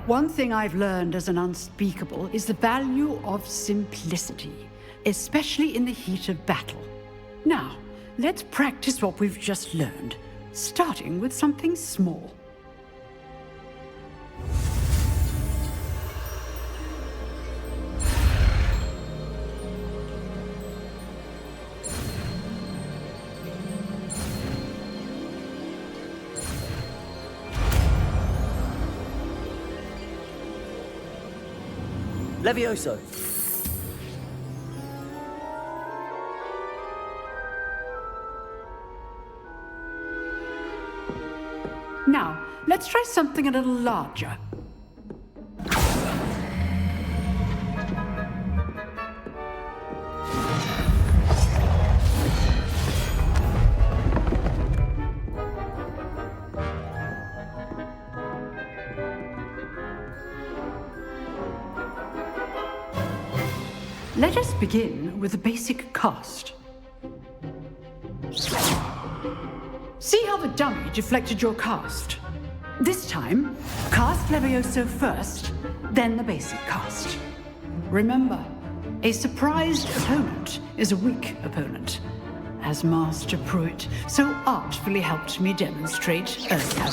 One thing I've learned as an unspeakable is the value of simplicity, especially in the heat of battle. Now, let's practice what we've just learned, starting with something small. Levioso. Now, let's try something a little larger. Let us begin with the basic cast. See how the dummy deflected your cast? This time, cast Levioso first, then the basic cast. Remember, a surprised opponent is a weak opponent, as Master Pruitt so artfully helped me demonstrate earlier.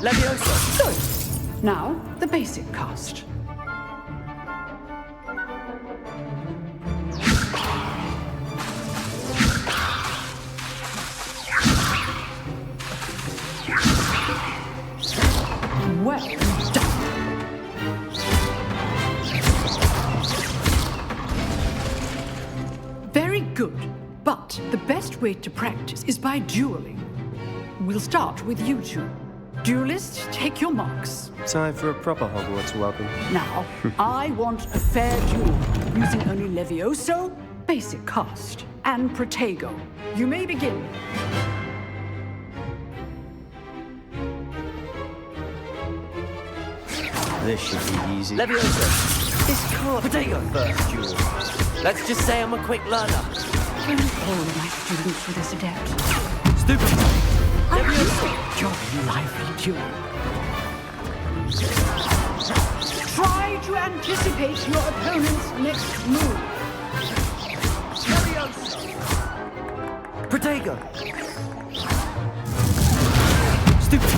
Levioso. Good. Now, the basic cast. Well done. Very good. But the best way to practice is by dueling. We'll start with you two. Duelists, take your marks. Time for a proper Hogwarts welcome. Now, I want a fair duel, using only Levioso basic cast, and Protego. You may begin. This should be easy. Leviosa! This can't Protego! be the first duel. Let's just say I'm a quick learner. Don't all my students with this adept. Stupid! I respect your lively duel. Try to anticipate your opponent's next move. Protego! Stupid!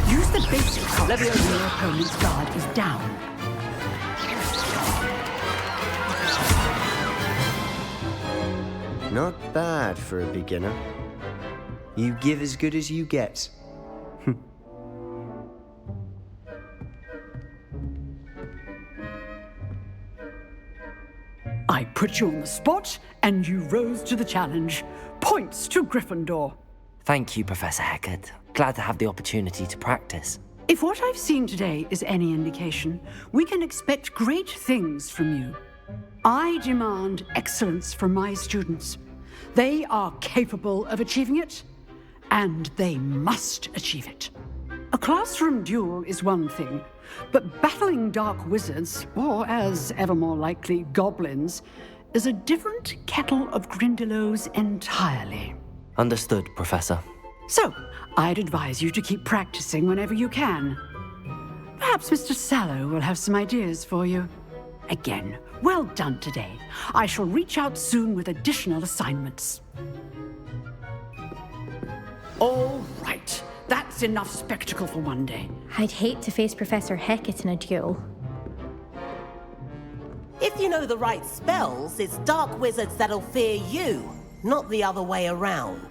Use the basic card when your opponent's guard is down. Not bad for a beginner. You give as good as you get. I put you on the spot, and you rose to the challenge. Points to Gryffindor. Thank you, Professor Hecat. Glad to have the opportunity to practice. If what I've seen today is any indication, we can expect great things from you. I demand excellence from my students. They are capable of achieving it, and they must achieve it. A classroom duel is one thing, but battling dark wizards, or as ever more likely, goblins, is a different kettle of Grindylows entirely. Understood, Professor. So, I'd advise you to keep practicing whenever you can. Perhaps Mr. Sallow will have some ideas for you. Again, well done today. I shall reach out soon with additional assignments. All right. That's enough spectacle for one day. I'd hate to face Professor Hecat in a duel. If you know the right spells, it's dark wizards that'll fear you, not the other way around.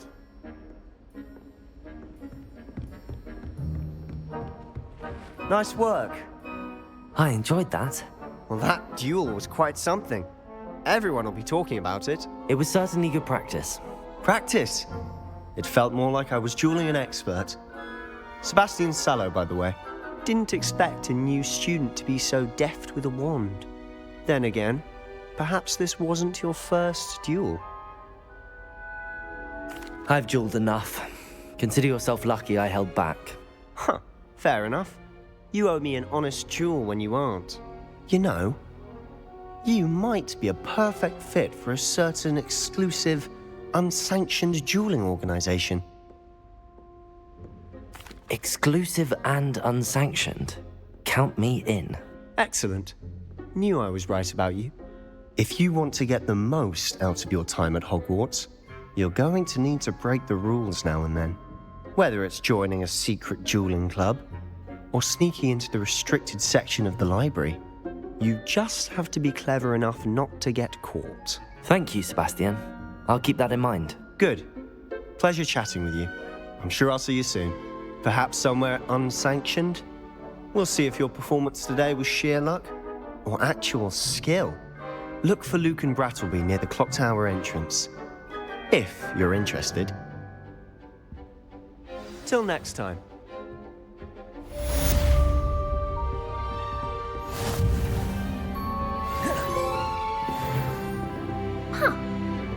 Nice work. I enjoyed that. Well, that duel was quite something. Everyone will be talking about it. It was certainly good practice. Practice? It felt more like I was dueling an expert. Sebastian Sallow, by the way. Didn't expect a new student to be so deft with a wand. Then again, perhaps this wasn't your first duel. I've dueled enough. Consider yourself lucky I held back. Huh, fair enough. You owe me an honest duel when you aren't. You know, you might be a perfect fit for a certain exclusive, unsanctioned dueling organization. Exclusive and unsanctioned? Count me in. Excellent. Knew I was right about you. If you want to get the most out of your time at Hogwarts, you're going to need to break the rules now and then. Whether it's joining a secret dueling club, or sneaking into the restricted section of the library, you just have to be clever enough not to get caught. Thank you, Sebastian. I'll keep that in mind. Good. Pleasure chatting with you. I'm sure I'll see you soon. Perhaps somewhere unsanctioned? We'll see if your performance today was sheer luck or actual skill. Look for Luke and Brattleby near the clock tower entrance, if you're interested. Till next time. Huh.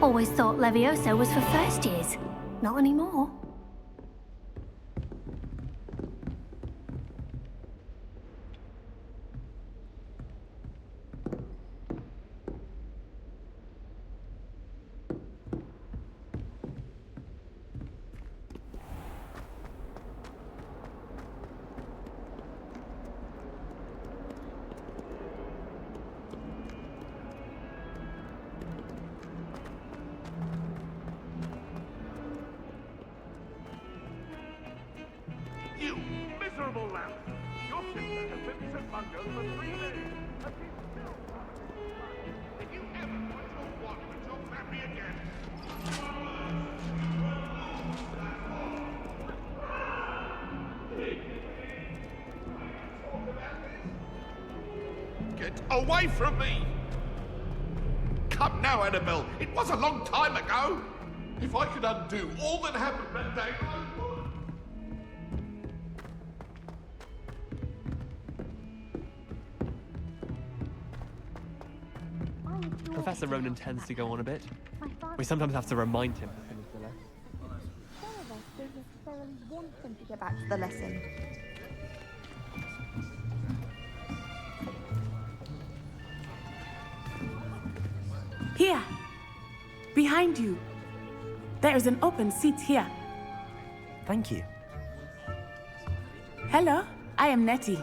Always thought Leviosa was for first years. Not anymore. You miserable lamb! Your sister has been sent under for 3 days, and she's still not. If you ever put your wand with your family again, get away from me! Come now, Annabelle. It was a long time ago. If I could undo all that happened that day, I would. I Professor Ronan tends to go on a bit. We sometimes have to remind him to finish the lesson. Some of us don't necessarily want him to get back to the lesson. Here! Behind you! There is an open seat here. Thank you. Hello, I am Nettie.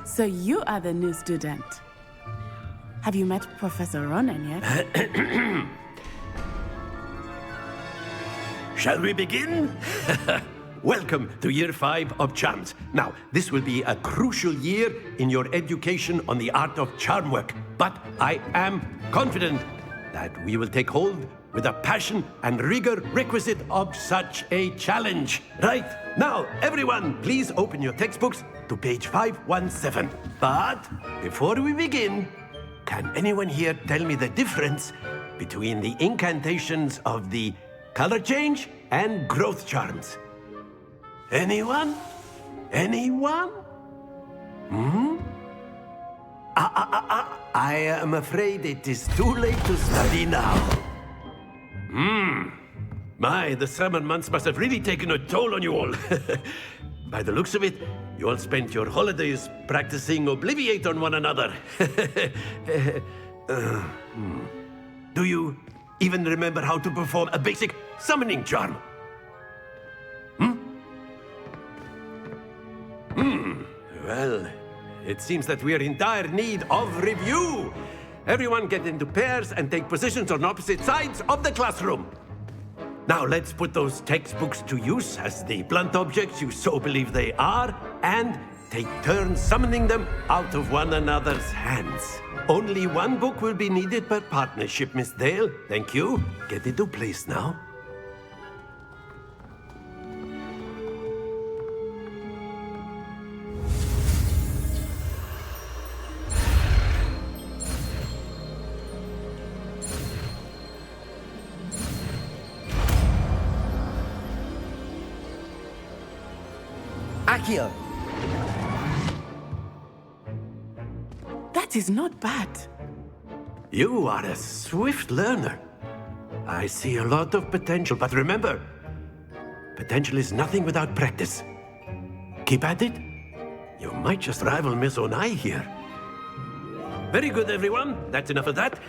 So you are the new student. Have you met Professor Ronan yet? Shall we begin? Welcome to Year 5 of Charms. Now, this will be a crucial year in your education on the art of charm work. But I am confident that we will take hold with the passion and rigor requisite of such a challenge. Right, now, everyone, please open your textbooks to page 517. But before we begin, can anyone here tell me the difference between the incantations of the color change and growth charms? Anyone? Anyone? I am afraid it is too late to study now. My, the summer months must have really taken a toll on you all. By the looks of it, you all spent your holidays practicing Obliviate on one another. Do you even remember how to perform a basic summoning charm? Well, it seems that we are in dire need of review. Everyone get into pairs and take positions on opposite sides of the classroom. Now let's put those textbooks to use as the blunt objects you so believe they are, and take turns summoning them out of one another's hands. Only one book will be needed per partnership, Miss Dale. Thank you. Get into place now. Accio! That is not bad. You are a swift learner. I see a lot of potential, but remember, potential is nothing without practice. Keep at it. You might just rival Miss Onai here. Very good, everyone. That's enough of that.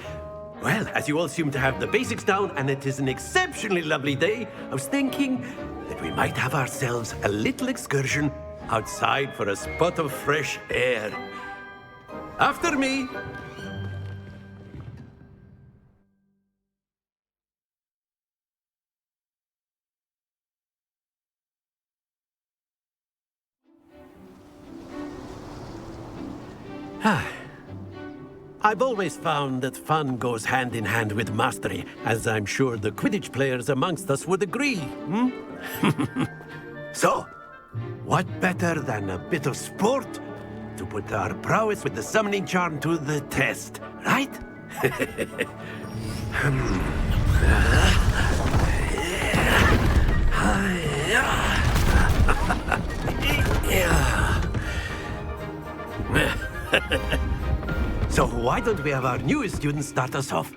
Well, as you all seem to have the basics down, and it is an exceptionally lovely day, I was thinking that we might have ourselves a little excursion outside for a spot of fresh air. After me. I've always found that fun goes hand in hand with mastery, as I'm sure the Quidditch players amongst us would agree. So, what better than a bit of sport to put our prowess with the summoning charm to the test, right? So why don't we have our newest student start us off?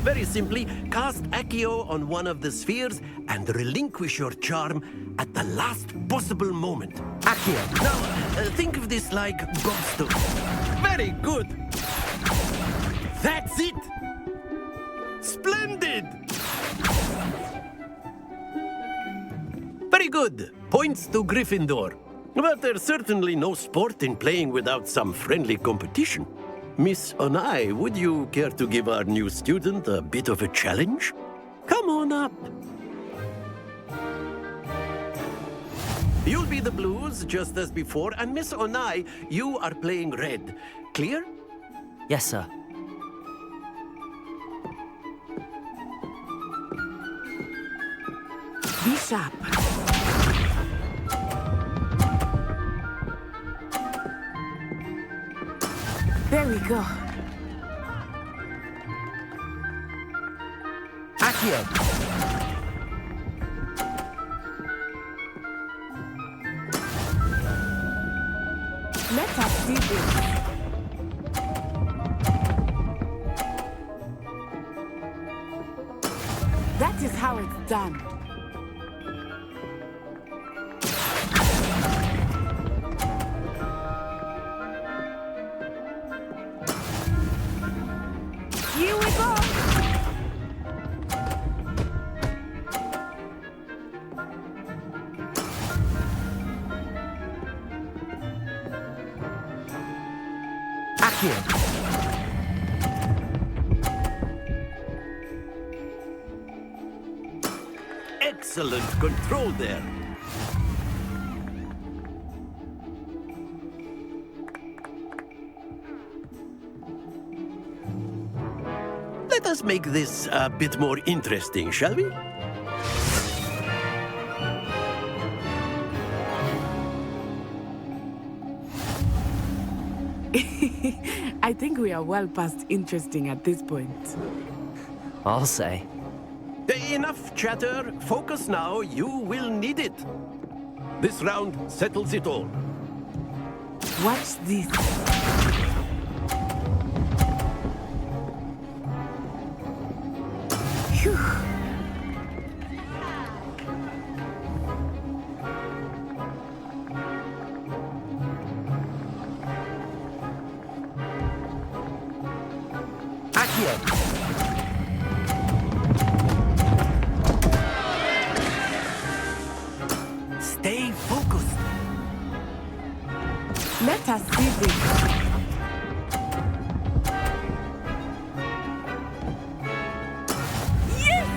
Very simply, cast Accio on one of the spheres and relinquish your charm at the last possible moment. Accio. Now, think of this like gobstone. Very good. That's it. Splendid. Very good. Points to Gryffindor. But there's certainly no sport in playing without some friendly competition. Miss Onai, would you care to give our new student a bit of a challenge? Come on up. You'll be the blues, just as before, and Miss Onai, you are playing red. Clear? Yes, sir. Be sharp. There we go. Accio! Let us see this. That is how it's done. Here we go. Accio. Excellent control there. Let us make this a bit more interesting, shall we? I think we are well past interesting at this point. I'll say. Enough chatter. Focus now. You will need it. This round settles it all. Watch this. Phew. Stay focused. Let us see this. Yes!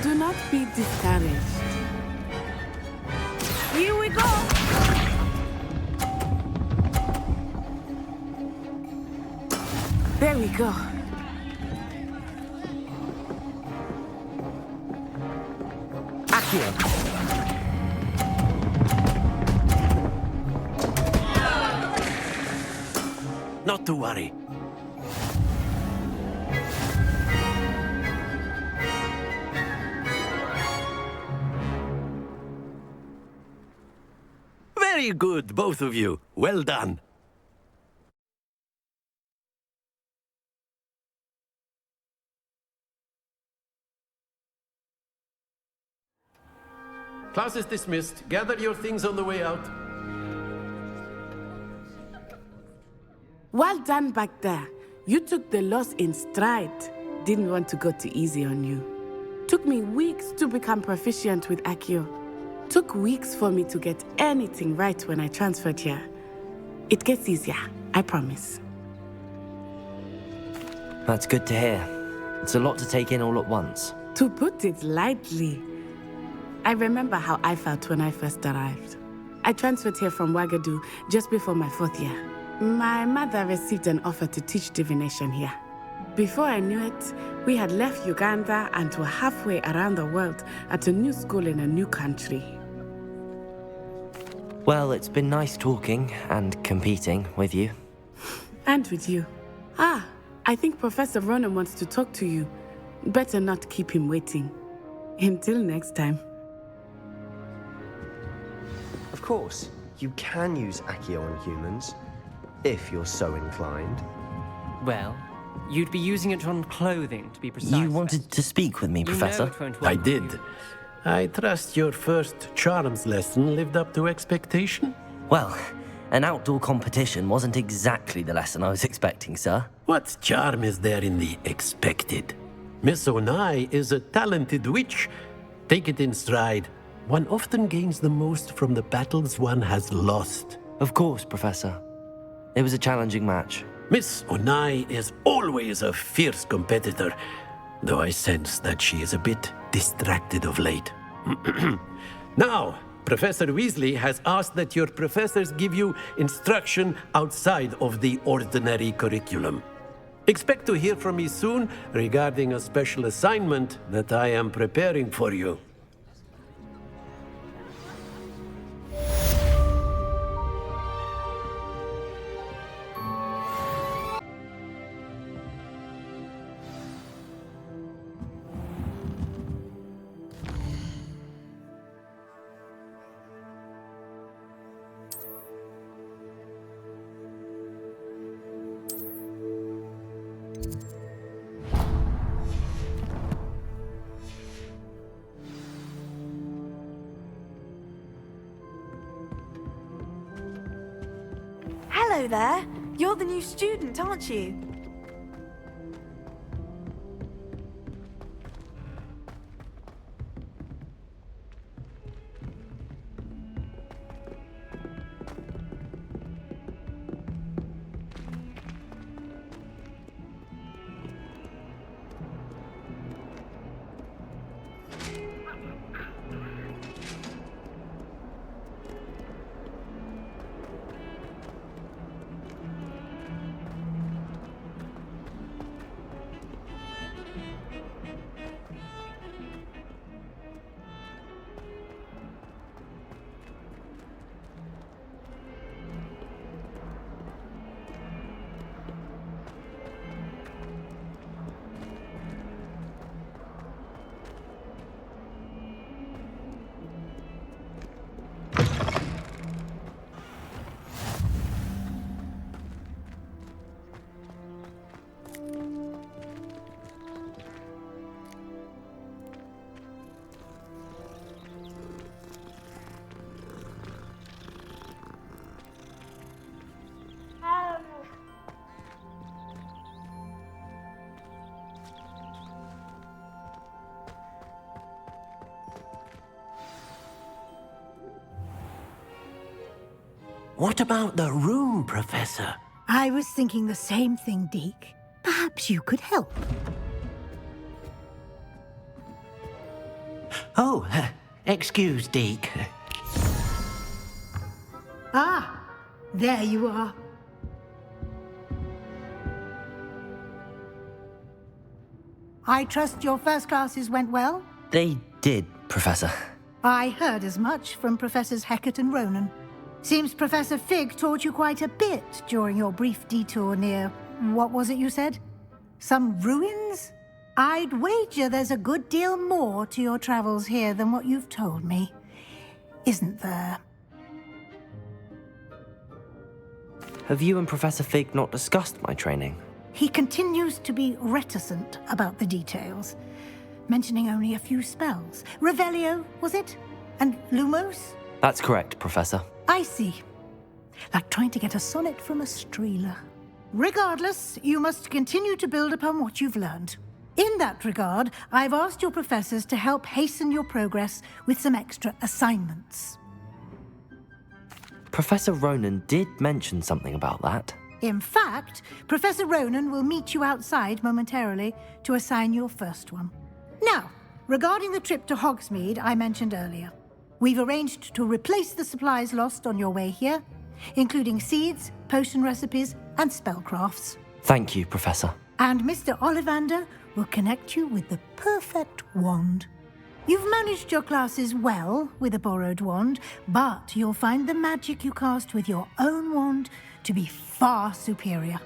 Do not be discouraged. Here we go! There we go. Accio. Not to worry. Very good, both of you. Well done. Class is dismissed. Gather your things on the way out. Well done back there. You took the loss in stride. Didn't want to go too easy on you. Took me weeks to become proficient with Accio. Took weeks for me to get anything right when I transferred here. It gets easier, I promise. That's good to hear. It's a lot to take in all at once. To put it lightly, I remember how I felt when I first arrived. I transferred here from Wagadu just before my 4th year. My mother received an offer to teach divination here. Before I knew it, we had left Uganda and were halfway around the world at a new school in a new country. Well, it's been nice talking and competing with you. And with you. Ah, I think Professor Ronan wants to talk to you. Better not keep him waiting. Until next time. Of course, you can use Accio on humans, if you're so inclined. Well, you'd be using it on clothing, to be precise. You wanted to speak with me, You know Professor? it won't work I with did. you. I trust your first charms lesson lived up to expectation? Well, an outdoor competition wasn't exactly the lesson I was expecting, sir. What charm is there in the expected? Miss Onai is a talented witch. Take it in stride. One often gains the most from the battles one has lost. Of course, Professor. It was a challenging match. Miss Onai is always a fierce competitor, though I sense that she is a bit distracted of late. Now, Professor Weasley has asked that your professors give you instruction outside of the ordinary curriculum. Expect to hear from me soon regarding a special assignment that I am preparing for you. Hello there. You're the new student, aren't you? What about the room, Professor? I was thinking the same thing, Deke. Perhaps you could help. Oh, excuse, Deke. Ah, there you are. I trust your first classes went well? They did, Professor. I heard as much from Professors Hecat and Ronan. Seems Professor Fig taught you quite a bit during your brief detour near... what was it you said? Some ruins? I'd wager there's a good deal more to your travels here than what you've told me. Isn't there? Have you and Professor Fig not discussed my training? He continues to be reticent about the details, mentioning only a few spells. Revelio, was it? And Lumos? That's correct, Professor. I see. Like trying to get a sonnet from a streeler. Regardless, you must continue to build upon what you've learned. In that regard, I've asked your professors to help hasten your progress with some extra assignments. Professor Ronan did mention something about that. In fact, Professor Ronan will meet you outside momentarily to assign your first one. Now, regarding the trip to Hogsmeade I mentioned earlier, we've arranged to replace the supplies lost on your way here, including seeds, potion recipes, and spellcrafts. Thank you, Professor. And Mr. Ollivander will connect you with the perfect wand. You've managed your classes well with a borrowed wand, but you'll find the magic you cast with your own wand to be far superior.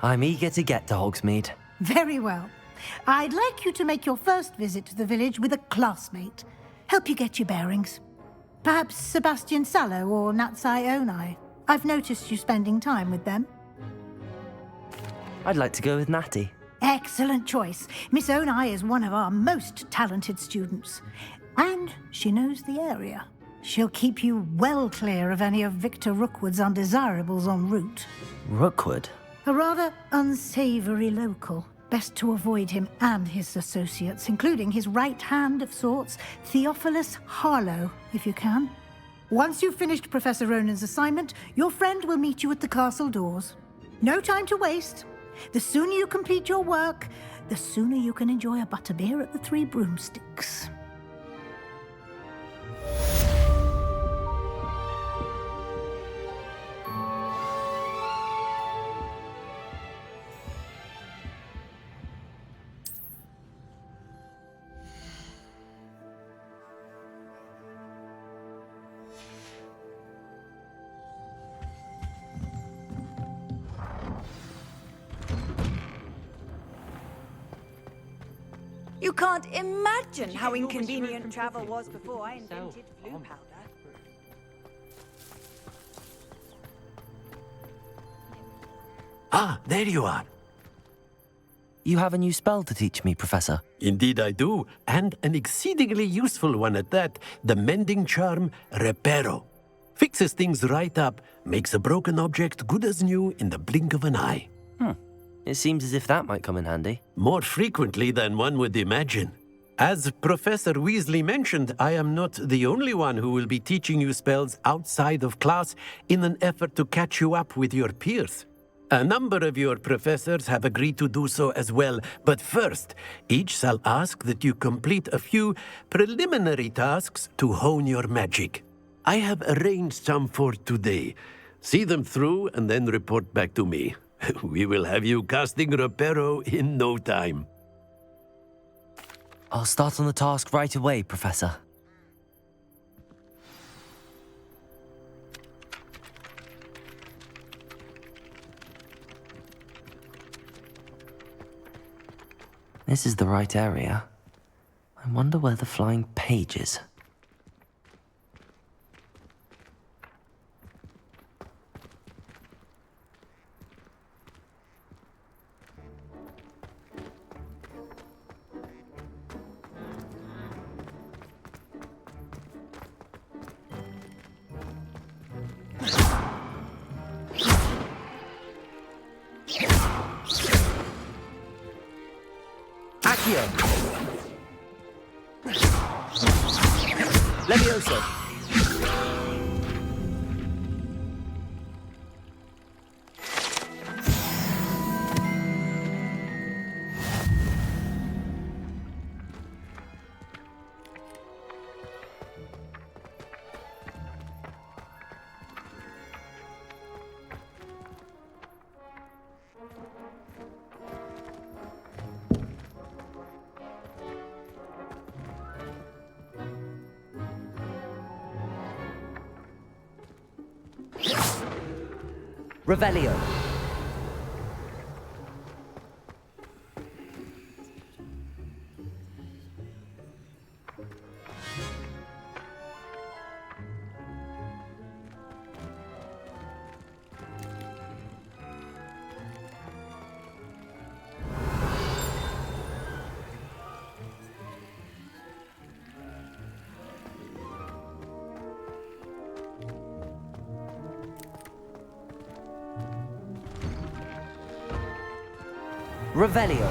I'm eager to get to Hogsmeade. Very well. I'd like you to make your first visit to the village with a classmate. Help you get your bearings. Perhaps Sebastian Sallow or Natsai Onai. I've noticed you spending time with them. I'd like to go with Natty. Excellent choice. Miss Onai is one of our most talented students. And she knows the area. She'll keep you well clear of any of Victor Rookwood's undesirables en route. Rookwood? A rather unsavory local. Best to avoid him and his associates, including his right hand of sorts, Theophilus Harlow, if you can. Once you've finished Professor Ronan's assignment, your friend will meet you at the castle doors. No time to waste. The sooner you complete your work, the sooner you can enjoy a butterbeer at the Three Broomsticks. You can't imagine how inconvenient travel was before I invented blue powder. Ah, there you are. You have a new spell to teach me, Professor. Indeed I do, and an exceedingly useful one at that, the mending charm Reparo. fixes things right up, makes a broken object good as new in the blink of an eye. It seems as if that might come in handy. More frequently than one would imagine. As Professor Weasley mentioned, I am not the only one who will be teaching you spells outside of class in an effort to catch you up with your peers. A number of your professors have agreed to do so as well, but first, each shall ask that you complete a few preliminary tasks to hone your magic. I have arranged some for today. See them through and then report back to me. We will have you casting Reparo in no time. I'll start on the task right away, Professor. This is the right area. I wonder where the flying page is. Levioso. Revelio. Revelio.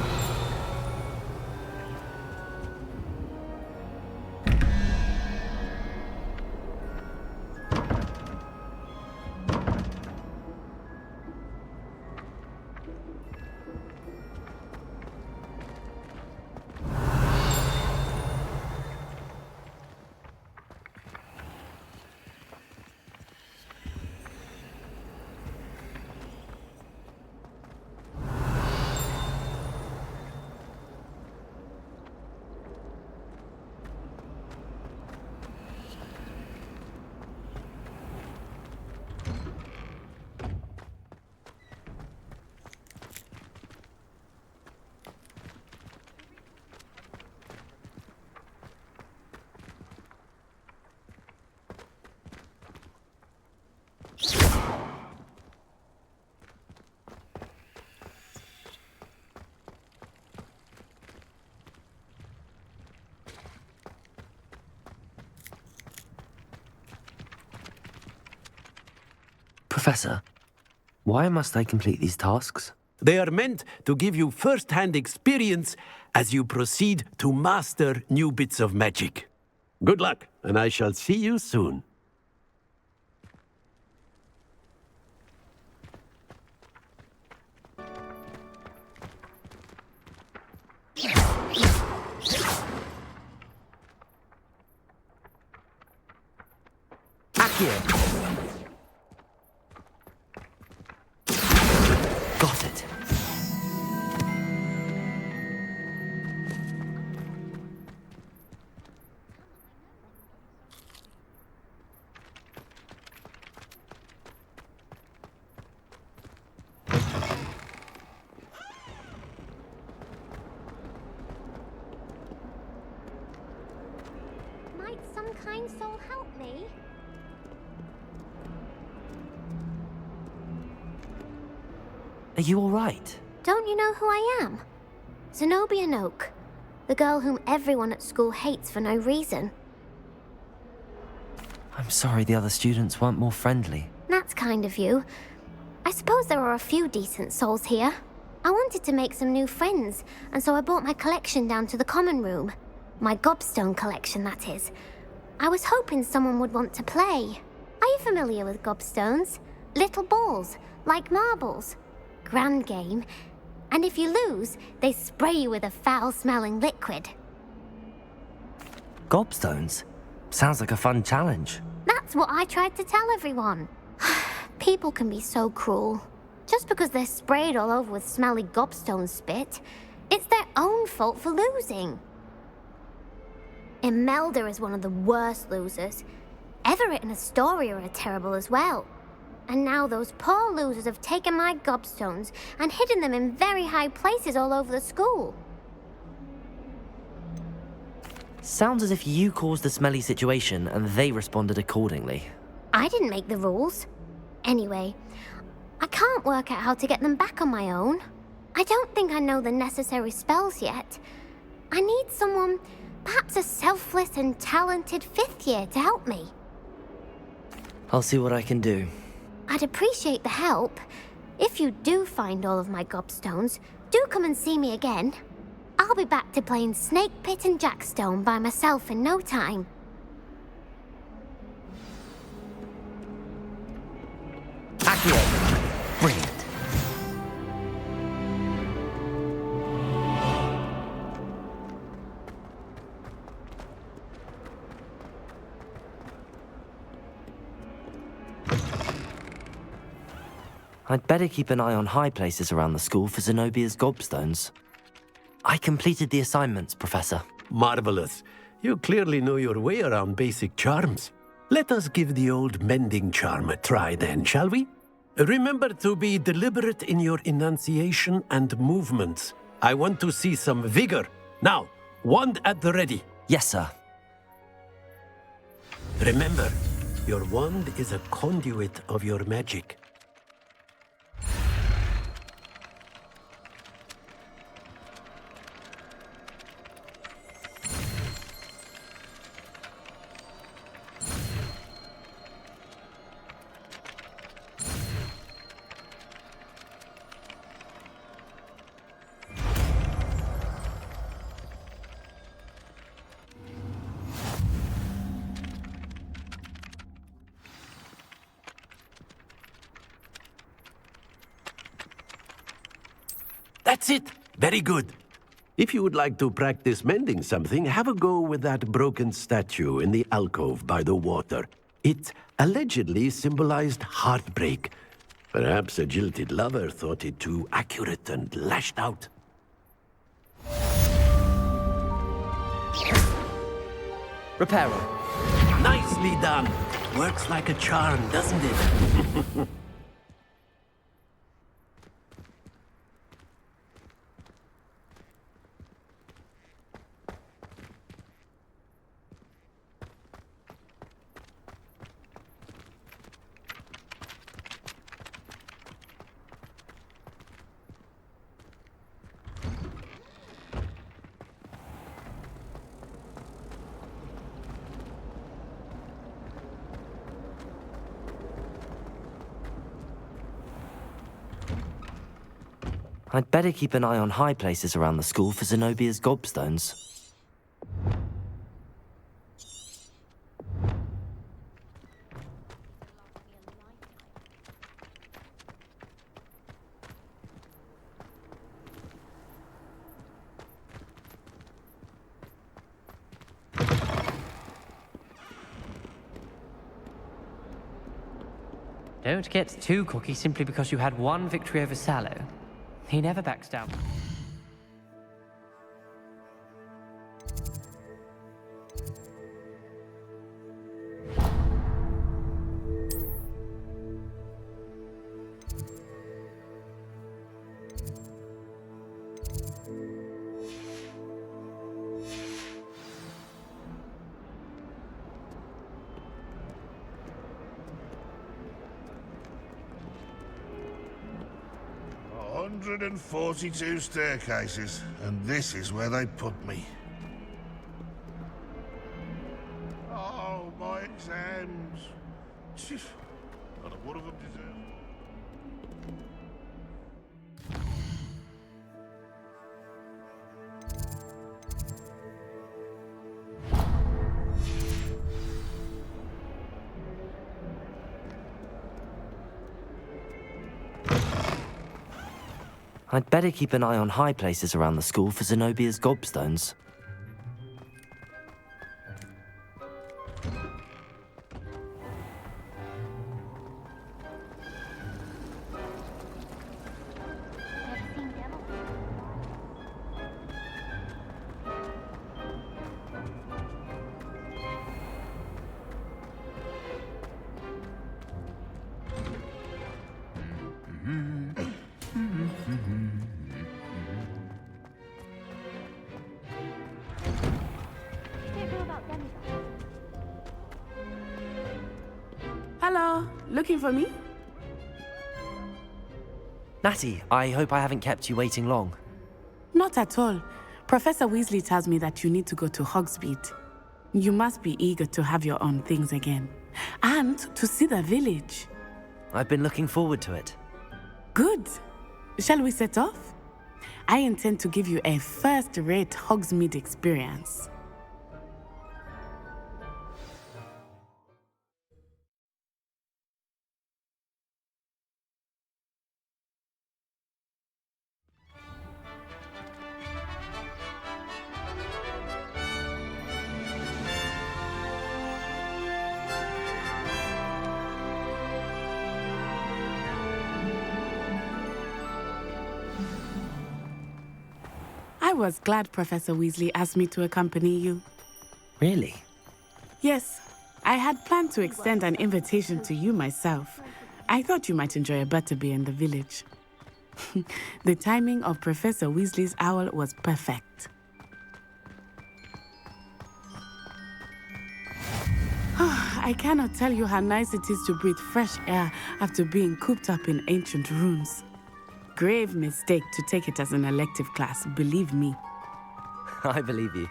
Professor, why must I complete these tasks? They are meant to give you first-hand experience as you proceed to master new bits of magic. Good luck, and I shall see you soon. Accio. Got it. Might some kind soul help me? Are you all right? Don't you know who I am? Zenobia Noak, the girl whom everyone at school hates for no reason. I'm sorry the other students weren't more friendly. That's kind of you. I suppose there are a few decent souls here. I wanted to make some new friends, and so I brought my collection down to the common room. My gobstone collection, that is. I was hoping someone would want to play. Are you familiar with gobstones? Little balls, like marbles. Grand game. And if you lose, they spray you with a foul-smelling liquid. Gobstones? Sounds like a fun challenge. That's what I tried to tell everyone. People can be so cruel. Just because they're sprayed all over with smelly gobstone spit, it's their own fault for losing. Imelda is one of the worst losers. Everett and Astoria are terrible as well. And now those poor losers have taken my gobstones and hidden them in very high places all over the school. Sounds as if you caused the smelly situation and they responded accordingly. I didn't make the rules. Anyway, I can't work out how to get them back on my own. I don't think I know the necessary spells yet. I need someone, perhaps a selfless and talented 5th year to help me. I'll see what I can do. I'd appreciate the help. If you do find all of my gobstones, do come and see me again. I'll be back to playing Snake Pit and Jackstone by myself in no time. Accio! Brilliant. I'd better keep an eye on high places around the school for Zenobia's gobstones. I completed the assignments, Professor. Marvelous. You clearly know your way around basic charms. Let us give the old mending charm a try then, shall we? Remember to be deliberate in your enunciation and movements. I want to see some vigor. Now, wand at the ready. Yes, sir. Remember, your wand is a conduit of your magic. That's it. Very good. If you would like to practice mending something, have a go with that broken statue in the alcove by the water. It allegedly symbolized heartbreak. Perhaps a jilted lover thought it too accurate and lashed out. Reparo. Nicely done. Works like a charm, doesn't it? I'd better keep an eye on high places around the school for Zenobia's gobstones. Don't get too cocky simply because you had one victory over Sallow. He never backs down. A 142 staircases, and this is where they put me. Oh, my exams. friends. Not a one of them deserves. I'd better keep an eye on high places around the school for Zenobia's gobstones. Hello, looking for me? Natty, I hope I haven't kept you waiting long. Not at all. Professor Weasley tells me that you need to go to Hogsmeade. You must be eager to have your own things again. And to see the village. I've been looking forward to it. Good. Shall we set off? I intend to give you a first-rate Hogsmeade experience. I was glad Professor Weasley asked me to accompany you. Really? Yes, I had planned to extend an invitation to you myself. I thought you might enjoy a butterbeer in the village. The timing of Professor Weasley's owl was perfect. I cannot tell you how nice it is to breathe fresh air after being cooped up in ancient rooms. Grave mistake to take it as an elective class, believe me. I believe you.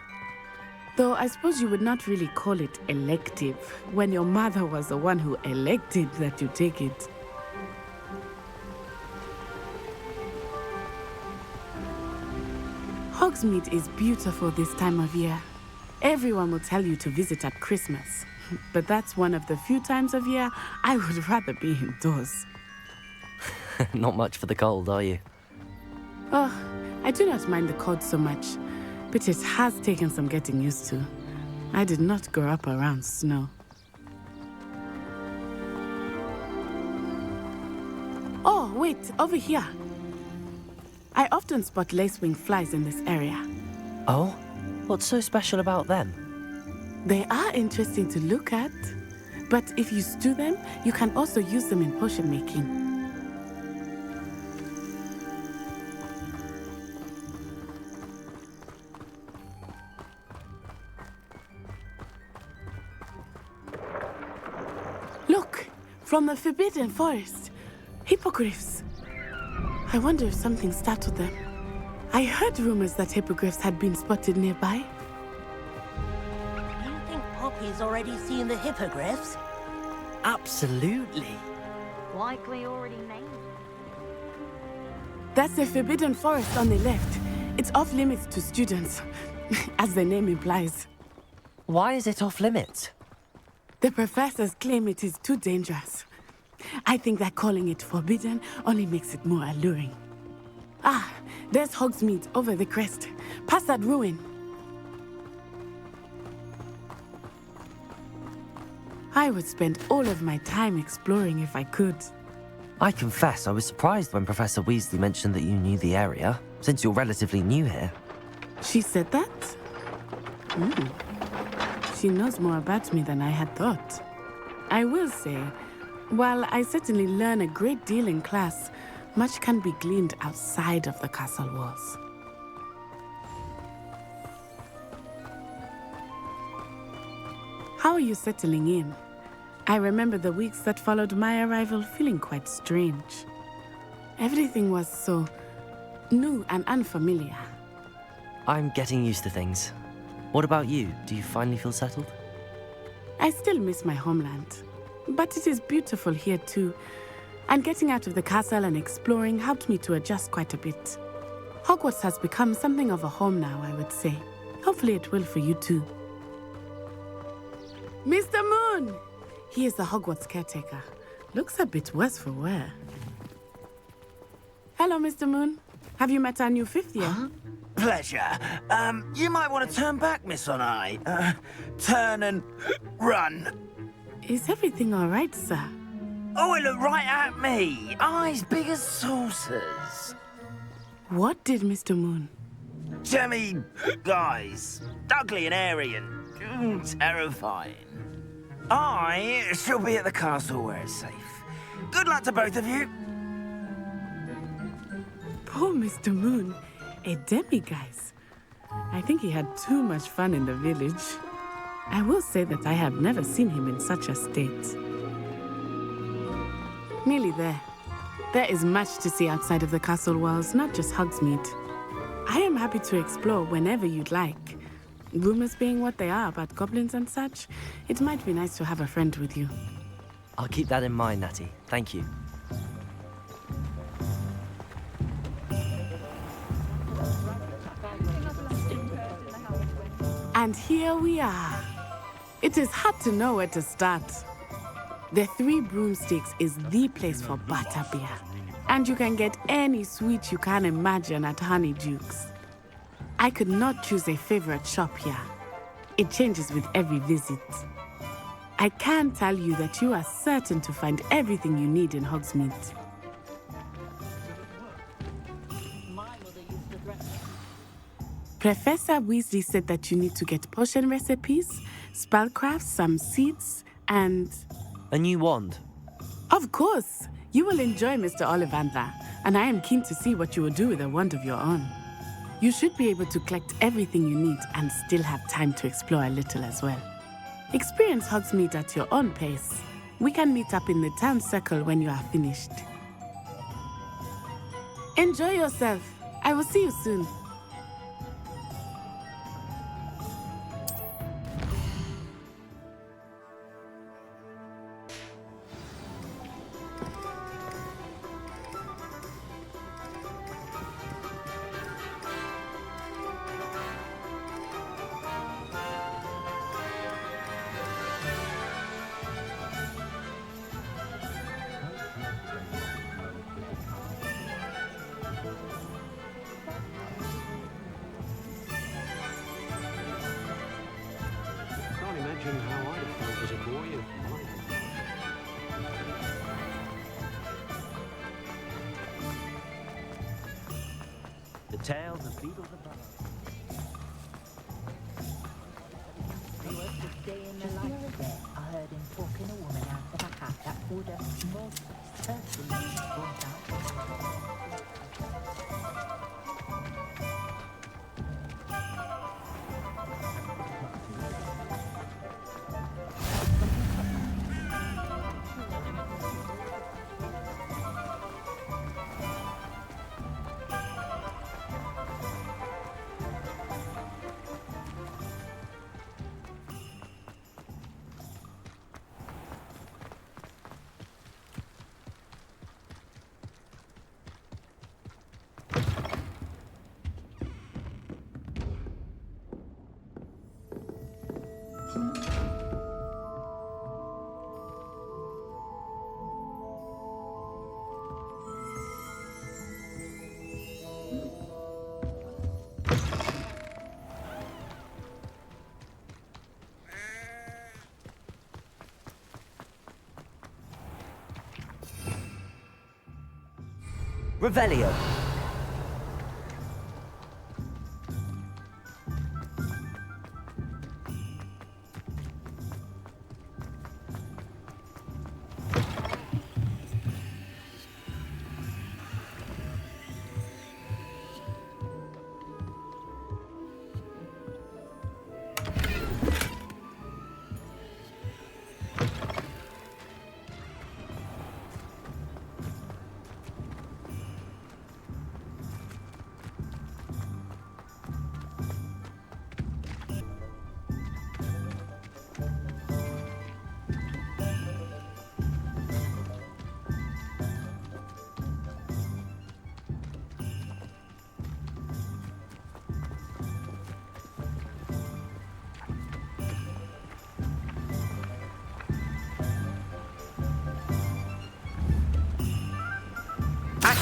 Though I suppose you would not really call it elective when your mother was the one who elected that you take it. Hogsmeade is beautiful this time of year. Everyone will tell you to visit at Christmas, but that's one of the few times of year I would rather be indoors. Not much for the cold, are you? Oh, I do not mind the cold so much, but it has taken some getting used to. I did not grow up around snow. Oh, wait, over here. I often spot lacewing flies in this area. Oh? What's so special about them? They are interesting to look at, but if you stew them, you can also use them in potion making. Look, from the Forbidden Forest, hippogriffs. I wonder if something startled them. I heard rumors that hippogriffs had been spotted nearby. You think Poppy's already seen the hippogriffs? Absolutely. Likely already named. That's the Forbidden Forest on the left. It's off limits to students, as the name implies. Why is it off limits? The professors claim it is too dangerous. I think that calling it forbidden only makes it more alluring. Ah, there's Hogsmeade over the crest, past that ruin. I would spend all of my time exploring if I could. I confess I was surprised when Professor Weasley mentioned that you knew the area, since you're relatively new here. She said that? She knows more about me than I had thought. I will say, while I certainly learn a great deal in class, much can be gleaned outside of the castle walls. How are you settling in? I remember the weeks that followed my arrival feeling quite strange. Everything was so new and unfamiliar. I'm getting used to things. What about you? Do you finally feel settled? I still miss my homeland. But it is beautiful here too. And getting out of the castle and exploring helped me to adjust quite a bit. Hogwarts has become something of a home now, I would say. Hopefully it will for you too. Mr. Moon! He is the Hogwarts caretaker. Looks a bit worse for wear. Hello, Mr. Moon. Have you met our new fifth year? Huh? Pleasure. You might want to turn back, Miss On-Eye. Turn and run. Is everything all right, sir? Oh, it looked right at me. Eyes big as saucers. What did Mr. Moon? Jemmy guys. Ugly and airy and terrifying. I shall be at the castle where it's safe. Good luck to both of you. Poor Mr. Moon. A demiguise. I think he had too much fun in the village. I will say that I have never seen him in such a state. Nearly there. There is much to see outside of the castle walls, not just Hogsmeade. I am happy to explore whenever you'd like. Rumors being what they are about goblins and such, it might be nice to have a friend with you. I'll keep that in mind, Natty. Thank you. And here we are. It is hard to know where to start. The Three Broomsticks is the place for butterbeer. And you can get any sweet you can imagine at Honeyduke's. I could not choose a favorite shop here. It changes with every visit. I can tell you that you are certain to find everything you need in Hogsmeade. Professor Weasley said that you need to get potion recipes, spellcrafts, some seeds, and... A new wand. Of course! You will enjoy Mr. Ollivander, and I am keen to see what you will do with a wand of your own. You should be able to collect everything you need and still have time to explore a little as well. Experience Hogsmeade at your own pace. We can meet up in the town circle when you are finished. Enjoy yourself. I will see you soon. Can't imagine how I felt as a boy. The tales of Beedle the Bard. He was the day in the life there. I heard him talking a woman out of a hat that would have most certainly brought out. Revelio.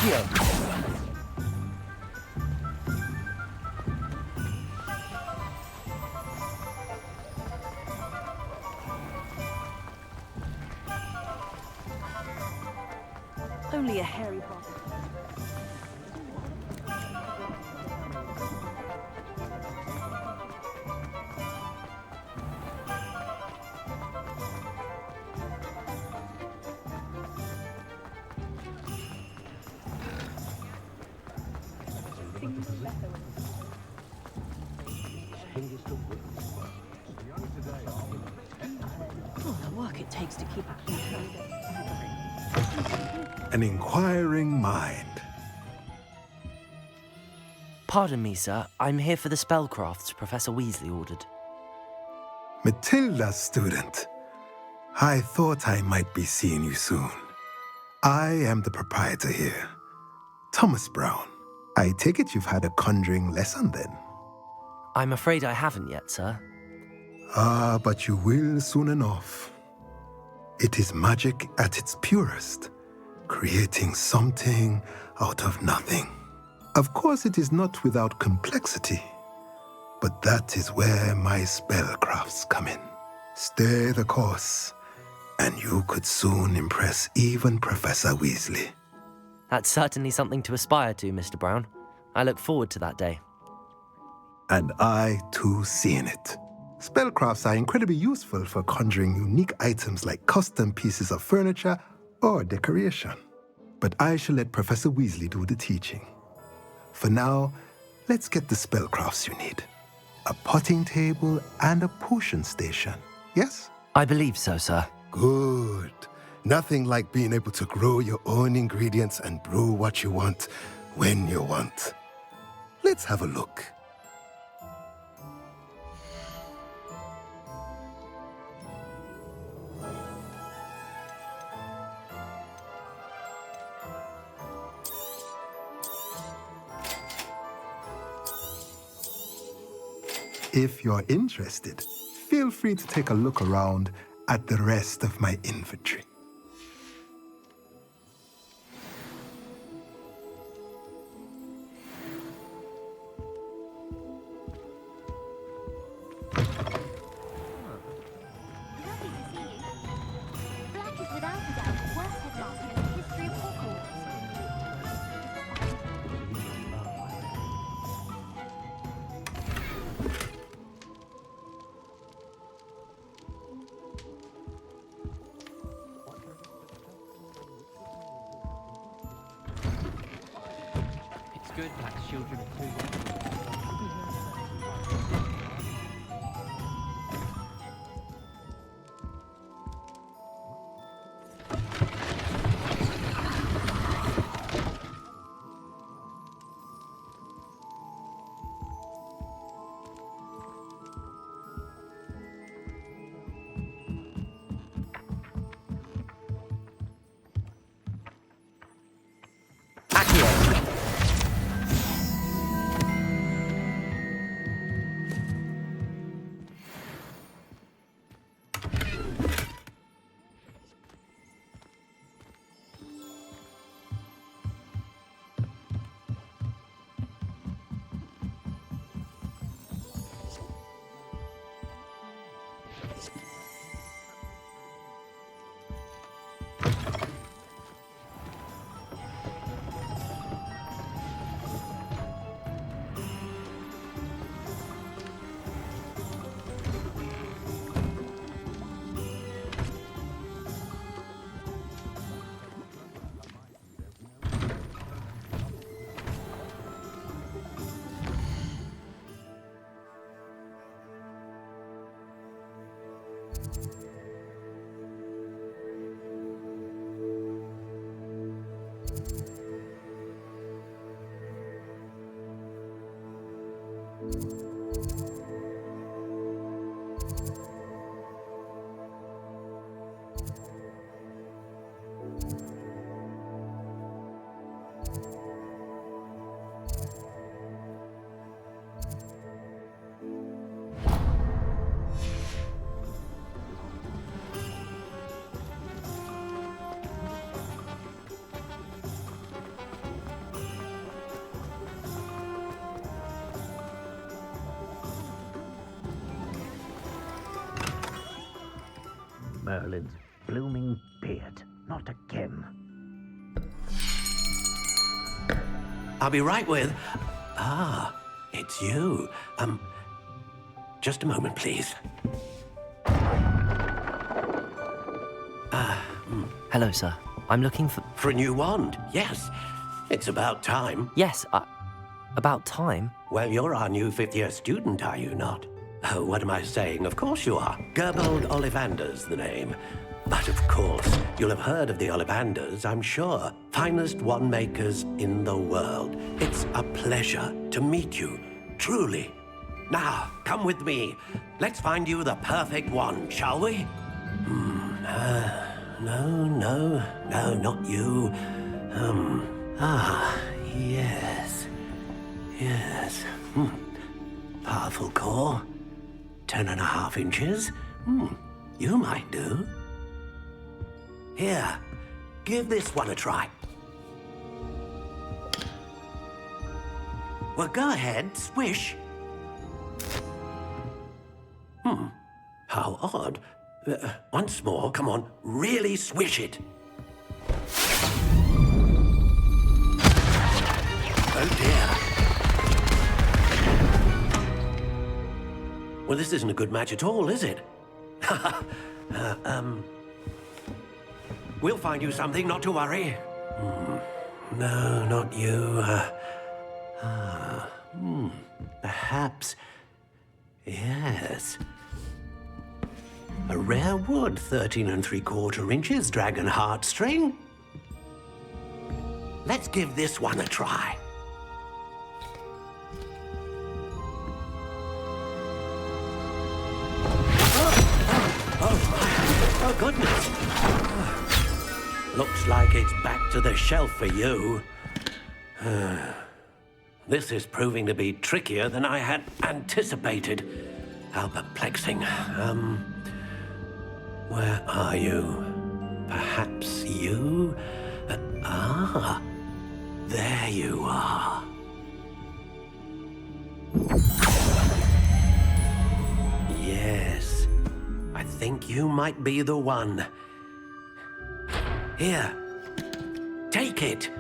Accio! Only a hairy bottle. Oh, the work it takes to keep up. An inquiring mind. Pardon me, sir. I'm here for the spellcrafts Professor Weasley ordered. Matilda's student. I thought I might be seeing you soon. I am the proprietor here, Thomas Brown. I take it you've had a conjuring lesson then? I'm afraid I haven't yet, sir. Ah, but you will soon enough. It is magic at its purest, creating something out of nothing. Of course, it is not without complexity, but that is where my spellcrafts come in. Stay the course, and you could soon impress even Professor Weasley. That's certainly something to aspire to, Mr. Brown. I look forward to that day. And I, too, seeing it. Spellcrafts are incredibly useful for conjuring unique items like custom pieces of furniture or decoration. But I shall let Professor Weasley do the teaching. For now, let's get the spellcrafts you need. A potting table and a potion station, yes? I believe so, sir. Good. Nothing like being able to grow your own ingredients and brew what you want when you want. Let's have a look. If you're interested, feel free to take a look around at the rest of my inventory. Black is without a doubt the worst headmaster in the history of Hogwarts. It's good Black's children are too young. Merlin's blooming beard. Not again. I'll be right with... Ah, it's you. Just a moment, please. Hello, sir. I'm looking for... For a new wand, yes. It's about time. Yes, about time? Well, you're our new fifth-year student, are you not? Oh, what am I saying? Of course you are. Gerbold Ollivander's the name. But of course, you'll have heard of the Ollivanders, I'm sure. Finest wand makers in the world. It's a pleasure to meet you, truly. Now, come with me. Let's find you the perfect wand, shall we? No, not you. Yes. Powerful core. 10.5 inches. You might do. Here, give this one a try. Well, go ahead, swish. How odd. Once more, come on, really swish it. Oh dear. Well, this isn't a good match at all, is it? We'll find you something, not to worry. No, not you. Perhaps. Yes. A rare wood, 13 3/4 inches, dragon heartstring. Let's give this one a try. Oh, goodness. Looks like it's back to the shelf for you. This is proving to be trickier than I had anticipated. How perplexing. Where are you? Perhaps you? There you are. Yes, I think you might be the one. Here, take it.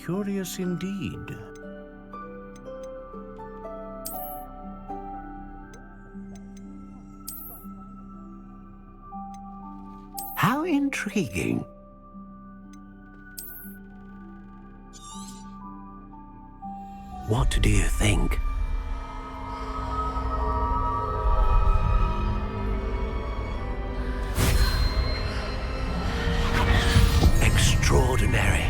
Curious indeed. How intriguing. What do you think? Extraordinary.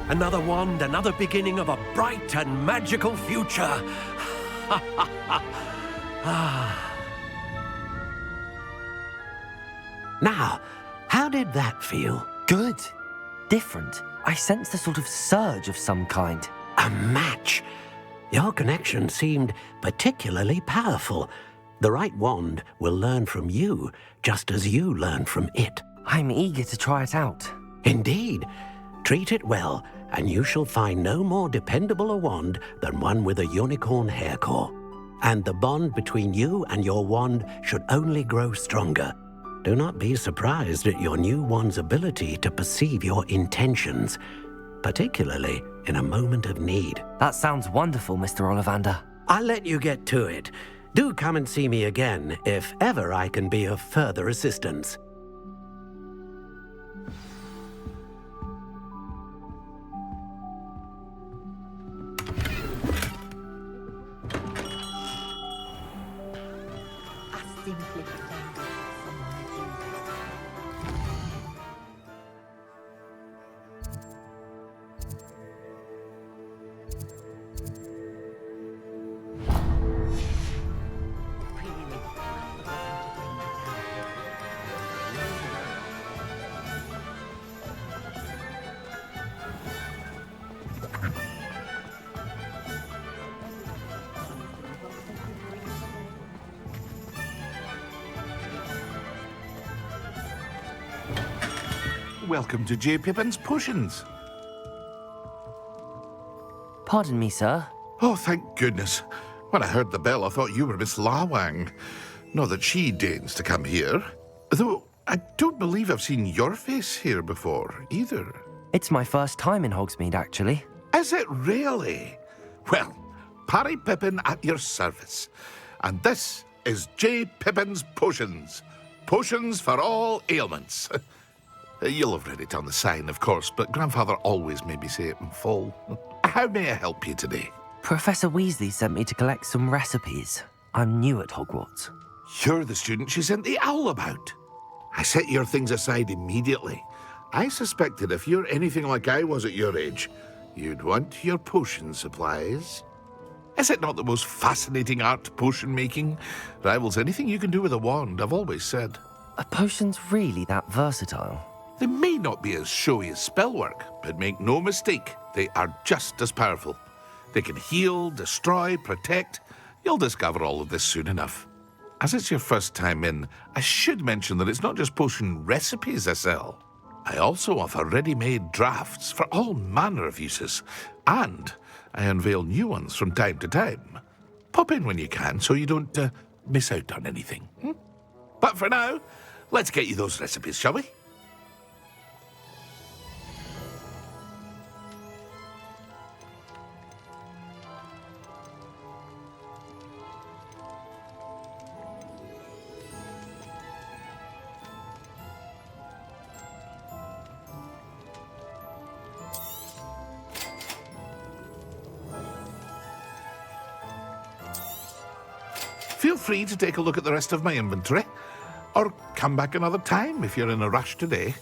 Another wand, another beginning of a bright and magical future. Now, how did that feel? Good. Different. I sensed a sort of surge of some kind. A match. Your connection seemed particularly powerful. The right wand will learn from you, just as you learn from it. I'm eager to try it out. Indeed. Treat it well, and you shall find no more dependable a wand than one with a unicorn hair core. And the bond between you and your wand should only grow stronger. Do not be surprised at your new wand's ability to perceive your intentions, particularly in a moment of need. That sounds wonderful, Mr. Ollivander. I'll let you get to it. Do come and see me again if ever I can be of further assistance. welcome to J. Pippin's Potions. Pardon me, sir. Oh, thank goodness. When I heard the bell, I thought you were Miss Lawang. Not that she deigns to come here. Though, I don't believe I've seen your face here before, either. It's my first time in Hogsmeade, actually. Is it really? Well, Parry Pippin at your service. And this is J. Pippin's Potions. Potions for all ailments. You'll have read it on the sign, of course, but Grandfather always made me say it in full. How may I help you today? Professor Weasley sent me to collect some recipes. I'm new at Hogwarts. You're the student she sent the owl about. I set your things aside immediately. I suspected if you're anything like I was at your age, you'd want your potion supplies. Is it not the most fascinating art, potion making? Rivals anything you can do with a wand, I've always said. Are potions really that versatile? They may not be as showy as spellwork, but make no mistake, they are just as powerful. They can heal, destroy, protect. You'll discover all of this soon enough. As it's your first time in, I should mention that it's not just potion recipes I sell. I also offer ready-made drafts for all manner of uses, and I unveil new ones from time to time. Pop in when you can so you don't miss out on anything. But for now, let's get you those recipes, shall we? Feel free to take a look at the rest of my inventory, or come back another time if you're in a rush today.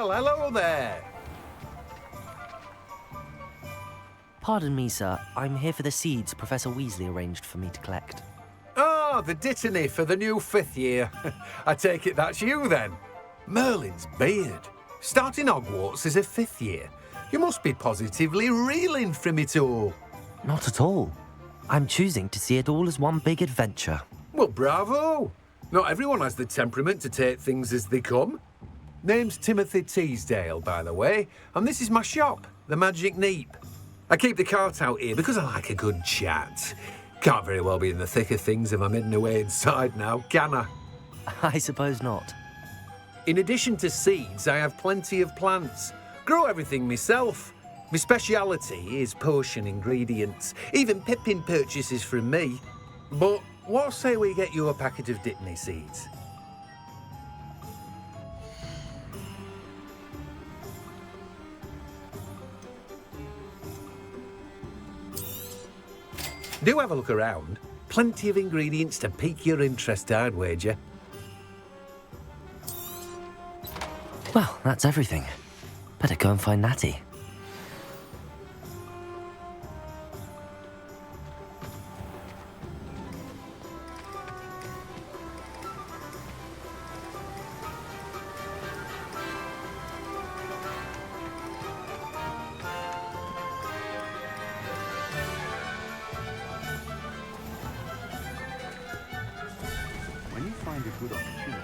Well, hello there. Pardon me, sir. I'm here for the seeds Professor Weasley arranged for me to collect. Oh, the dittany for the new 5th year. I take it that's you, then. Merlin's beard. Starting Hogwarts as a 5th year. You must be positively reeling from it all. Not at all. I'm choosing to see it all as one big adventure. Well, bravo. Not everyone has the temperament to take things as they come. Name's Timothy Teasdale, by the way, and this is my shop, the Magic Neep. I keep the cart out here because I like a good chat. Can't very well be in the thick of things if I'm hidden away inside now, can I? I suppose not. In addition to seeds, I have plenty of plants. Grow everything myself. My speciality is potion ingredients. Even Pippin purchases from me. But what say we get you a packet of Dittany seeds? Do have a look around. Plenty of ingredients to pique your interest, I'd wager. Well, that's everything. Better go and find Natty. When you find a good opportunity,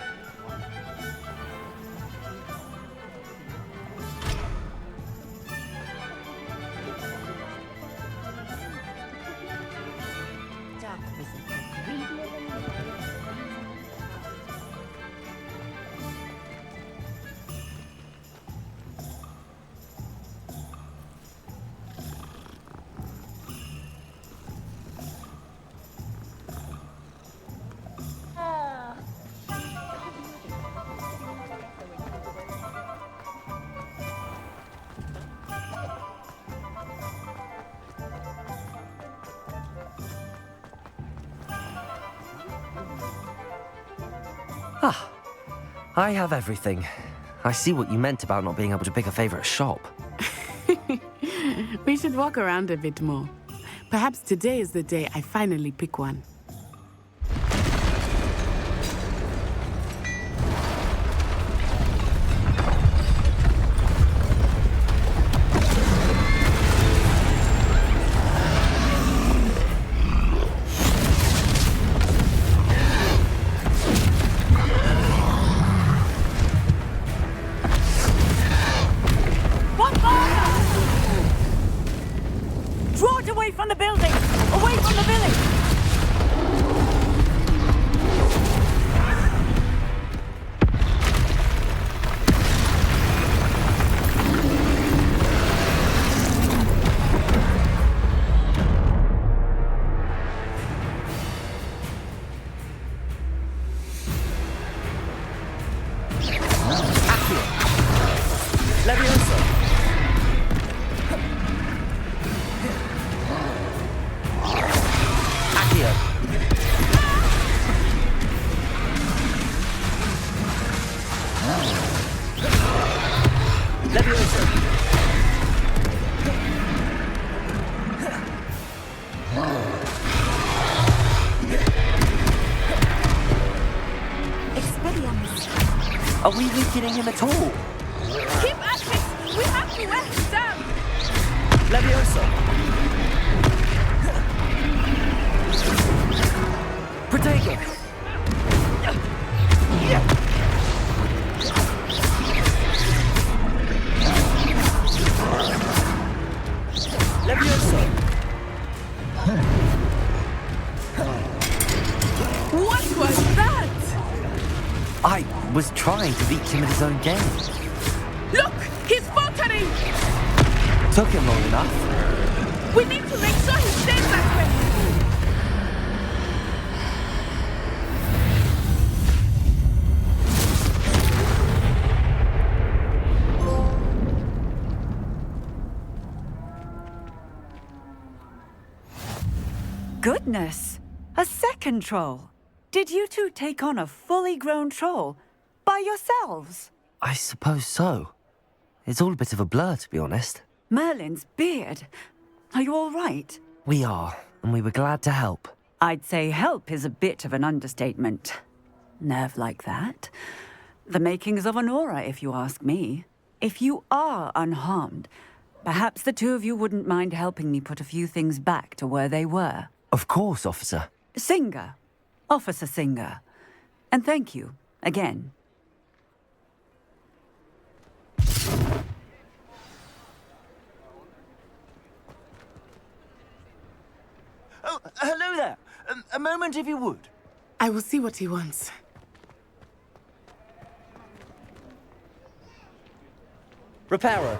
I have everything. I see what you meant about not being able to pick a favorite shop. We should walk around a bit more. Perhaps today is the day I finally pick one. Draw it away from the building! Away from the village! Are we weakening him at all? Keep at it! We have to wear him down! Levioso! Protego! Levioso! What was that? I was trying to beat him at his own game. Look! He's faltering! Took him long enough. We need to make sure he stays that way! Goodness! A second troll! Did you two take on a fully grown troll? By yourselves? I suppose so. It's all a bit of a blur, to be honest. Merlin's beard. Are you all right? We are, and we were glad to help. I'd say help is a bit of an understatement. Nerve like that. The makings of an aura, if you ask me. If you are unharmed, perhaps the two of you wouldn't mind helping me put a few things back to where they were. Of course, officer. Singer. Officer Singer. And thank you, again. Oh, hello there. A moment if you would. I will see what he wants. Reparo.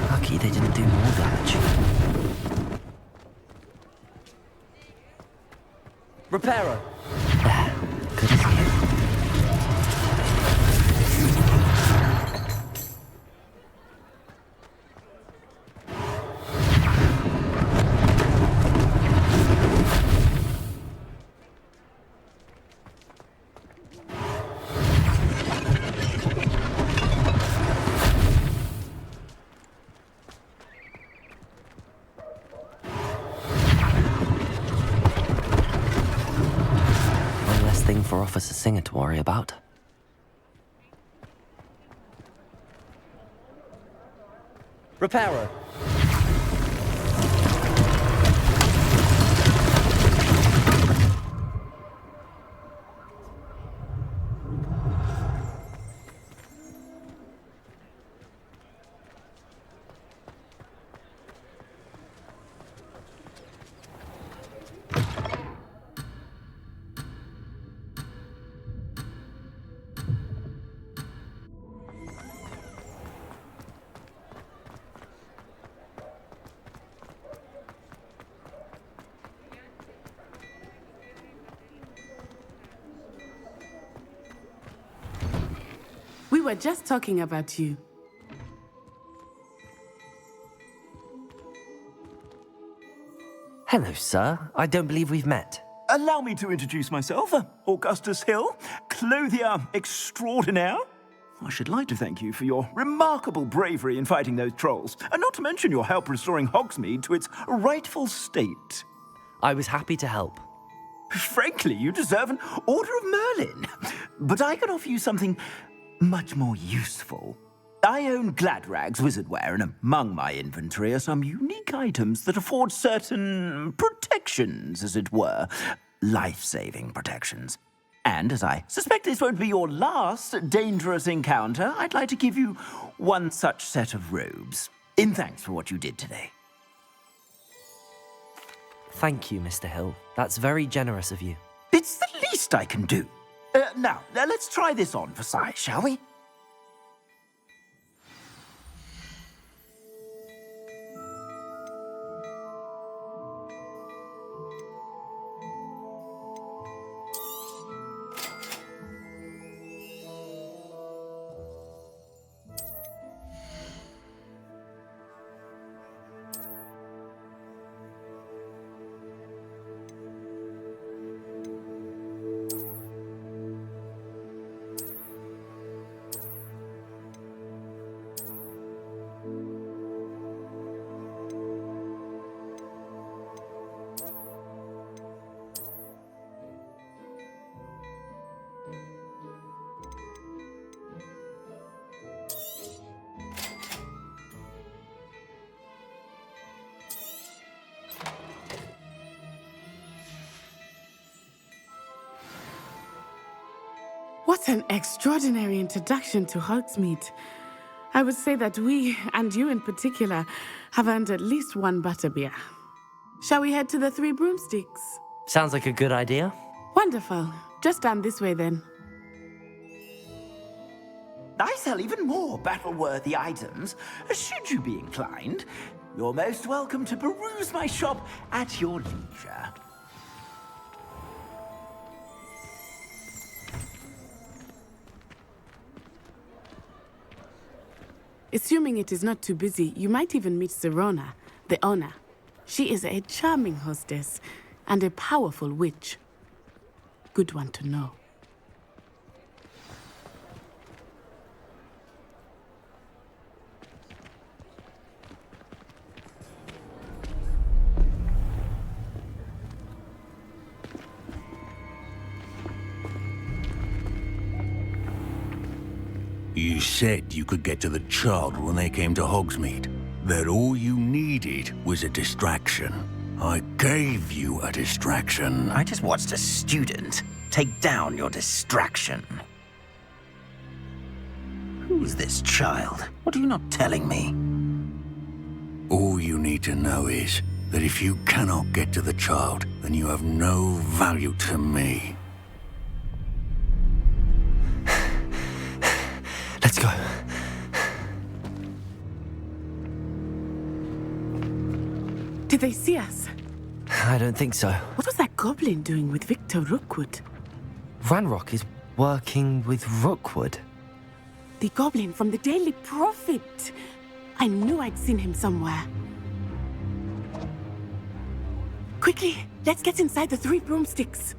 Lucky they didn't do more damage. Reparo. There. Good as new. For Officer Singer to worry about. Reparo. We were just talking about you. Hello, sir. I don't believe we've met. Allow me to introduce myself, Augustus Hill, clothier extraordinaire. I should like to thank you for your remarkable bravery in fighting those trolls, and not to mention your help restoring Hogsmeade to its rightful state. I was happy to help. Frankly, you deserve an Order of Merlin. But I can offer you something much more useful. I own Gladrag's wizardware, and among my inventory are some unique items that afford certain protections, as it were. Life-saving protections. And as I suspect this won't be your last dangerous encounter, I'd like to give you one such set of robes, in thanks for what you did today. Thank you, Mr. Hill. That's very generous of you. It's the least I can do. Now, let's try this on for size, shall we? What an extraordinary introduction to Hogsmeade. I would say that we, and you in particular, have earned at least one butterbeer. Shall we head to the Three Broomsticks? Sounds like a good idea. Wonderful. Just down this way then. I sell even more battle-worthy items. Should you be inclined, you're most welcome to peruse my shop at your leisure. Assuming it is not too busy, you might even meet Serona, the owner. She is a charming hostess and a powerful witch. Good one to know. You said you could get to the child when they came to Hogsmeade. That all you needed was a distraction. I gave you a distraction. I just watched a student take down your distraction. Who's this child? What are you not telling me? All you need to know is that if you cannot get to the child, then you have no value to me. Let's go. Did they see us? I don't think so. What was that goblin doing with Victor Rookwood? Ranrock is working with Rookwood. The goblin from the Daily Prophet. I knew I'd seen him somewhere. Quickly, let's get inside the Three Broomsticks.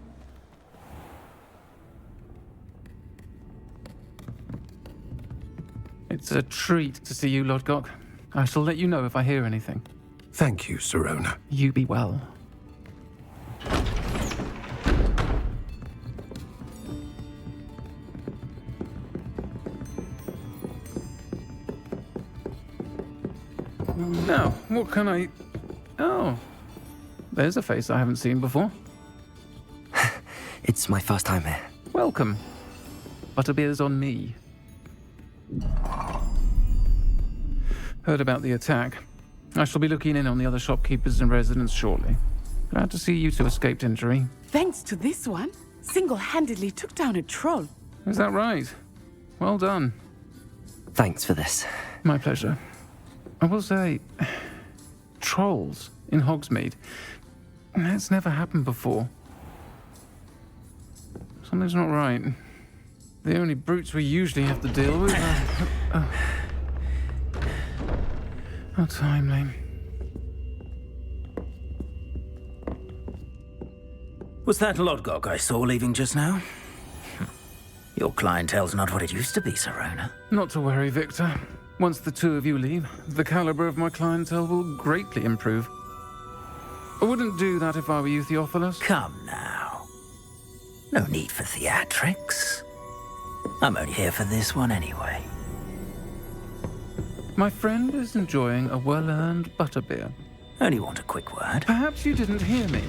It's a treat to see you, Lodgok. I shall let you know if I hear anything. Thank you, Serona. You be well. Now, what can I... Oh, there's a face I haven't seen before. It's my first time here. Welcome. Butterbeer's on me. Heard about the attack. I shall be looking in on the other shopkeepers and residents shortly. Glad to see you two escaped injury. Thanks to this one, single-handedly took down a troll. Is that right? Well done. Thanks for this. My pleasure. I will say, trolls in Hogsmeade. That's never happened before. Something's not right. The only brutes we usually have to deal with are... How timely. Was that Lodgok I saw leaving just now? Your clientele's not what it used to be, Serona. Not to worry, Victor. Once the two of you leave, the caliber of my clientele will greatly improve. I wouldn't do that if I were you, Theophilus. Come now. No need for theatrics. I'm only here for this one anyway. My friend is enjoying a well-earned butterbeer. Only want a quick word. Perhaps you didn't hear me.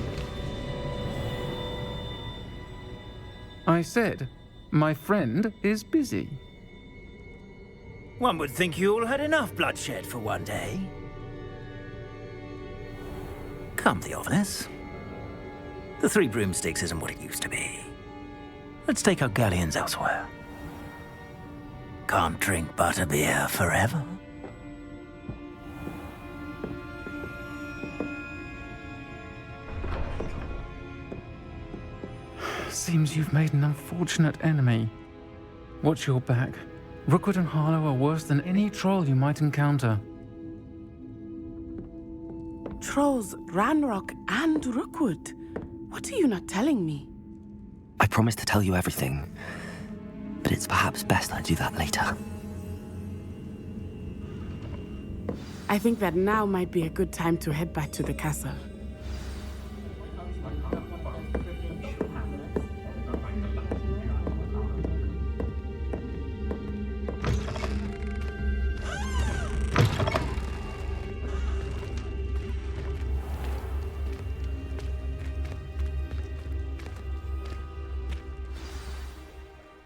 I said, my friend is busy. One would think you all had enough bloodshed for one day. Come, Theophilus. The Three Broomsticks isn't what it used to be. Let's take our galleons elsewhere. Can't drink butterbeer forever. Seems you've made an unfortunate enemy. Watch your back. Rookwood and Harlow are worse than any troll you might encounter. Trolls, Ranrock, and Rookwood. What are you not telling me? I promised to tell you everything, but it's perhaps best I do that later. I think that now might be a good time to head back to the castle.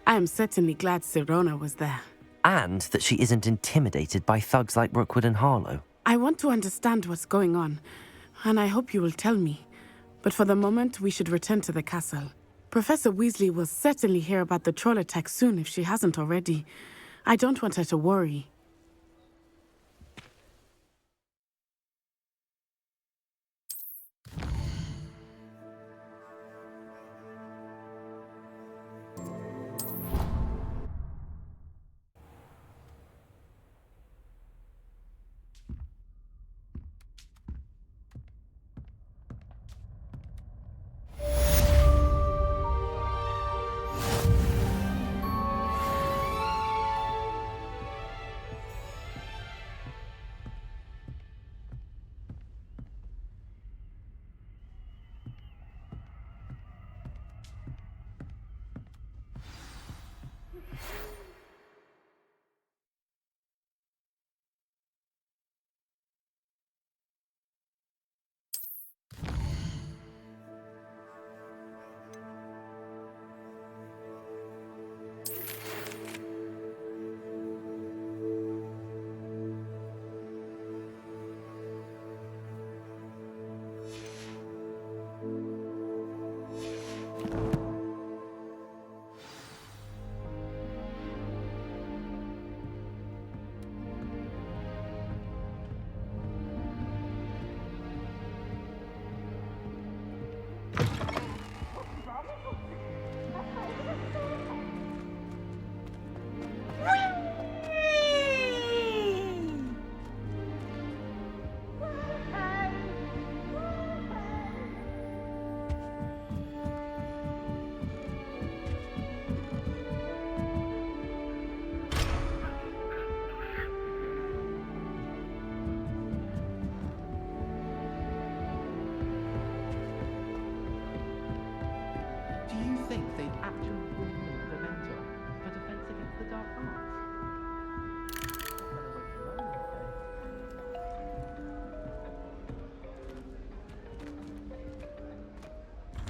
I am certainly glad Serona was there. And that she isn't intimidated by thugs like Rookwood and Harlow. I want to understand what's going on, and I hope you will tell me. But for the moment, we should return to the castle. Professor Weasley will certainly hear about the troll attack soon if she hasn't already. I don't want her to worry.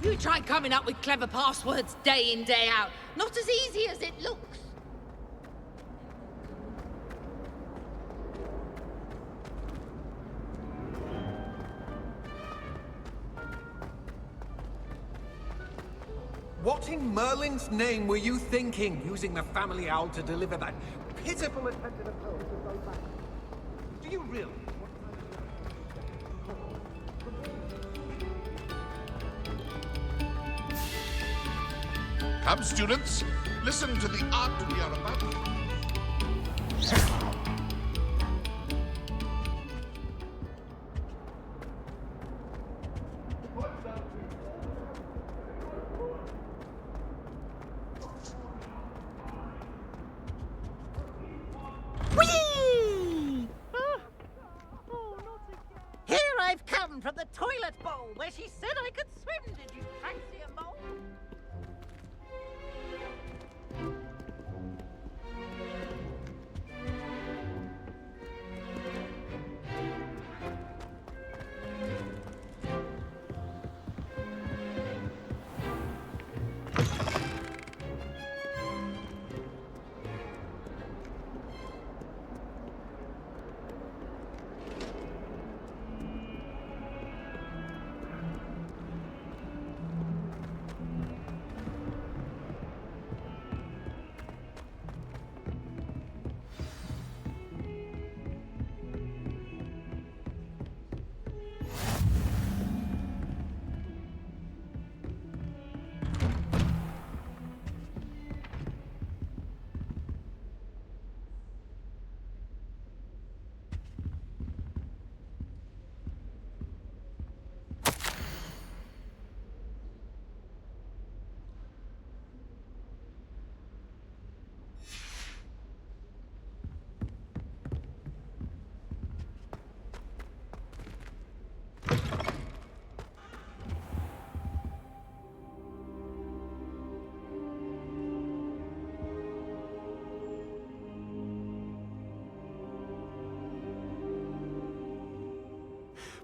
You try coming up with clever passwords day in, day out. Not as easy as it looks. What in Merlin's name were you thinking, using the family owl to deliver that pitiful attempt at a poem to go back? Do you really? Come, students. Listen to the art we are about to use. Whee! Here I've come from the toilet bowl where she said I could swim. Did you fancy a mole?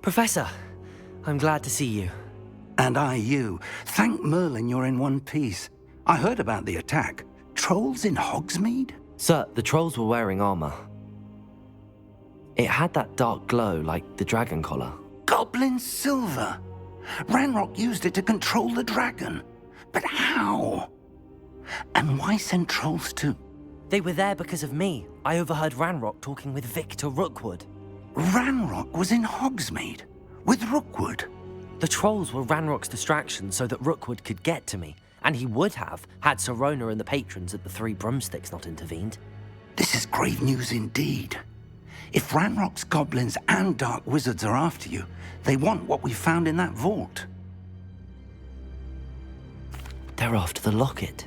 Professor, I'm glad to see you. And I you. Thank Merlin you're in one piece. I heard about the attack. Trolls in Hogsmeade? Sir, the trolls were wearing armor. It had that dark glow like the dragon collar. Goblin silver! Ranrock used it to control the dragon. But how? And why send trolls too? They were there because of me. I overheard Ranrock talking with Victor Rookwood. Ranrock was in Hogsmeade? With Rookwood? The trolls were Ranrock's distraction so that Rookwood could get to me. And he would have, had Sirona and the patrons at the Three Broomsticks not intervened. This is grave news indeed. If Ranrock's goblins and dark wizards are after you, they want what we found in that vault. They're after the locket.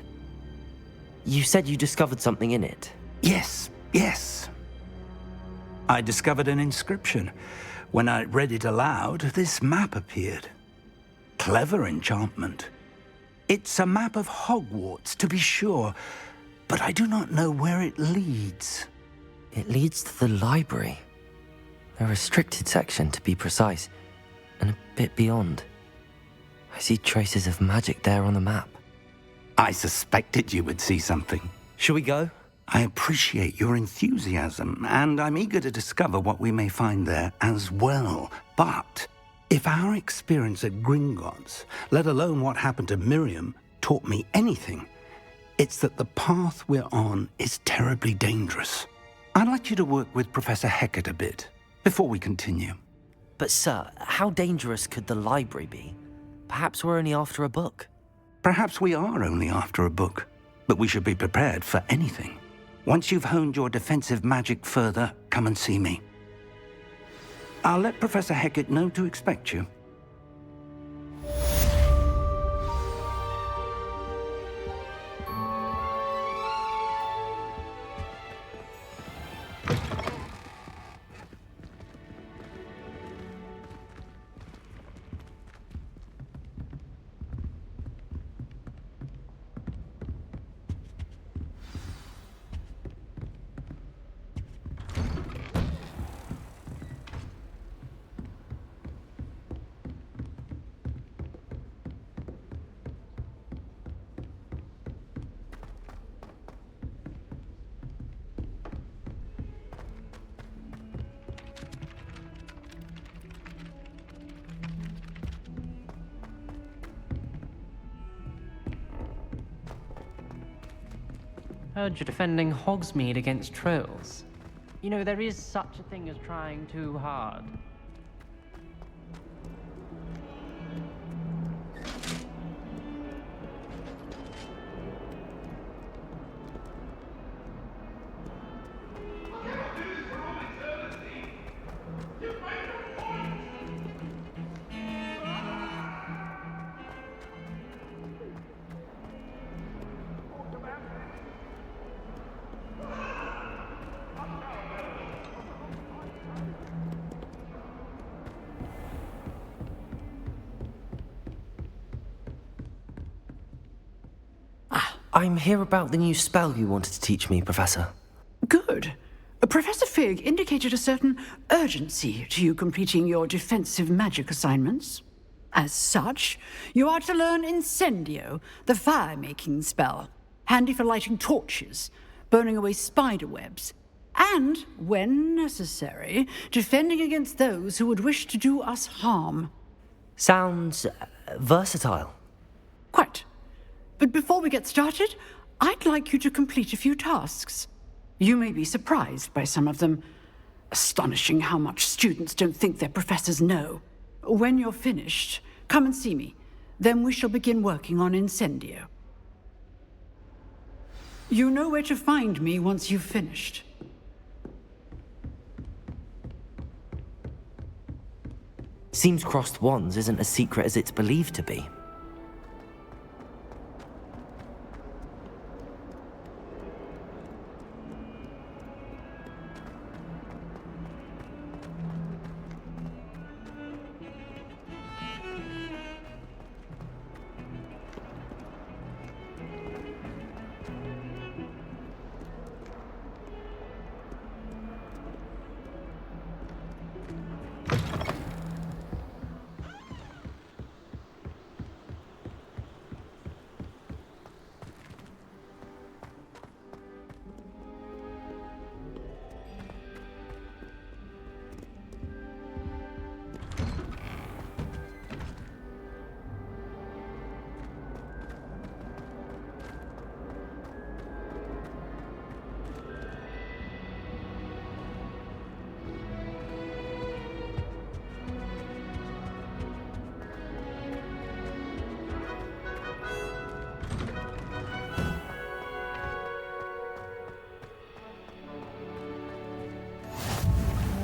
You said you discovered something in it. Yes. I discovered an inscription. When I read it aloud, this map appeared. Clever enchantment. It's a map of Hogwarts, to be sure, but I do not know where it leads. It leads to the library. A restricted section, to be precise, and a bit beyond. I see traces of magic there on the map. I suspected you would see something. Shall we go? I appreciate your enthusiasm, and I'm eager to discover what we may find there as well. But if our experience at Gringotts, let alone what happened to Miriam, taught me anything, it's that the path we're on is terribly dangerous. I'd like you to work with Professor Hecat a bit before we continue. But sir, how dangerous could the library be? Perhaps we're only after a book. Perhaps we are only after a book, but we should be prepared for anything. Once you've honed your defensive magic further, come and see me. I'll let Professor Hecat know to expect you. Heard you're defending Hogsmeade against trolls. You know, there is such a thing as trying too hard. I'm here about the new spell you wanted to teach me, Professor. Good. Professor Fig indicated a certain urgency to you completing your defensive magic assignments. As such, you are to learn Incendio, the fire-making spell, handy for lighting torches, burning away spider webs, and, when necessary, defending against those who would wish to do us harm. Sounds versatile. Quite. But before we get started, I'd like you to complete a few tasks. You may be surprised by some of them. Astonishing how much students don't think their professors know. When you're finished, come and see me. Then we shall begin working on Incendio. You know where to find me once you've finished. Seems crossed wands isn't as secret as it's believed to be.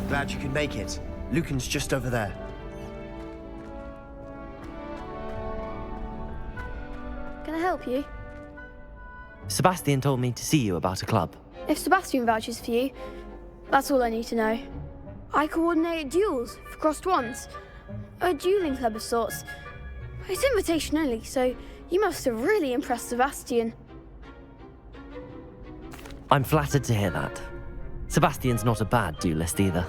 Glad you could make it. Lucan's just over there. Can I help you? Sebastian told me to see you about a club. If Sebastian vouches for you, that's all I need to know. I coordinate duels for crossed wands. A dueling club of sorts. It's invitation only, so you must have really impressed Sebastian. I'm flattered to hear that. Sebastian's not a bad duelist either.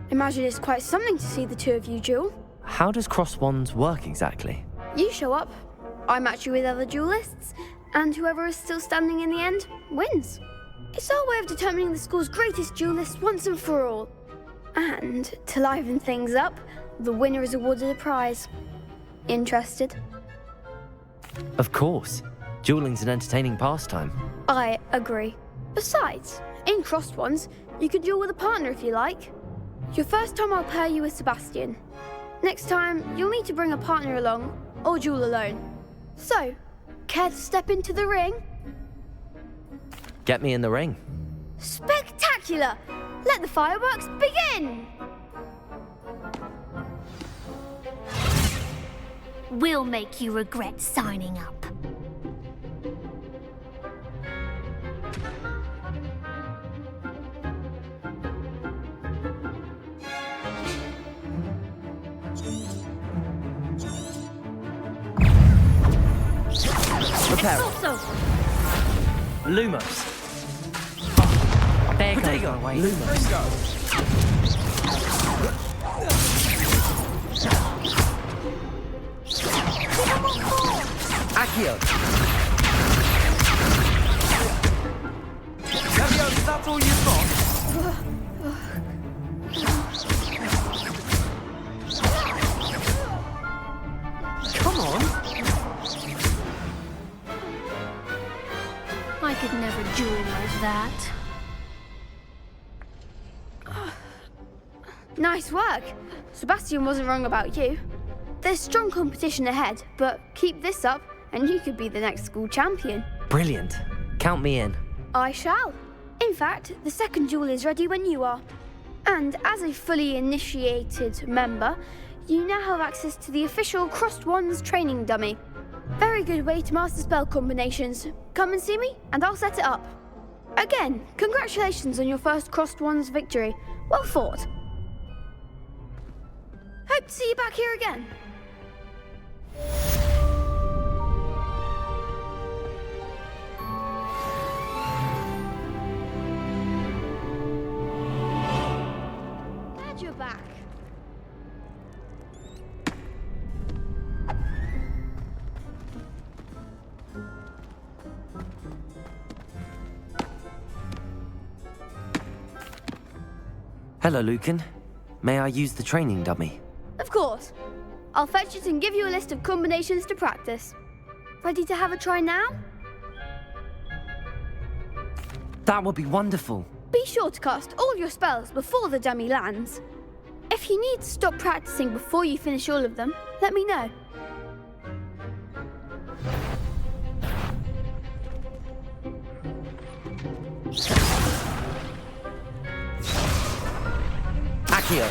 Imagine it's quite something to see the two of you duel. How does cross wands work exactly? You show up, I match you with other duelists, and whoever is still standing in the end wins. It's our way of determining the school's greatest duelist once and for all. And to liven things up, the winner is awarded a prize. Interested? Of course. Dueling's an entertaining pastime. I agree. Besides, in crossed wands, you can duel with a partner if you like. Your first time I'll pair you with Sebastian. Next time, you'll need to bring a partner along, or duel alone. So, care to step into the ring? Get me in the ring. Spectacular! Let the fireworks begin! We'll make you regret signing up. Prepare. Also, Lumos. There goes my way. Lumos. Accio. Levio, that's all you've got? Come on. I could never duel like that. Nice work. Sebastian wasn't wrong about you. There's strong competition ahead, but keep this up and you could be the next school champion. Brilliant. Count me in. I shall. In fact, the second duel is ready when you are. And as a fully initiated member, you now have access to the official Crossed Wands training dummy. Very good way to master spell combinations. Come and see me, and I'll set it up. Again, congratulations on your first Crossed Wands victory. Well fought. Hope to see you back here again. Hello, Lucan. May I use the training dummy? Of course. I'll fetch it and give you a list of combinations to practice. Ready to have a try now? That would be wonderful. Be sure to cast all your spells before the dummy lands. If you need to stop practicing before you finish all of them, let me know. Accio.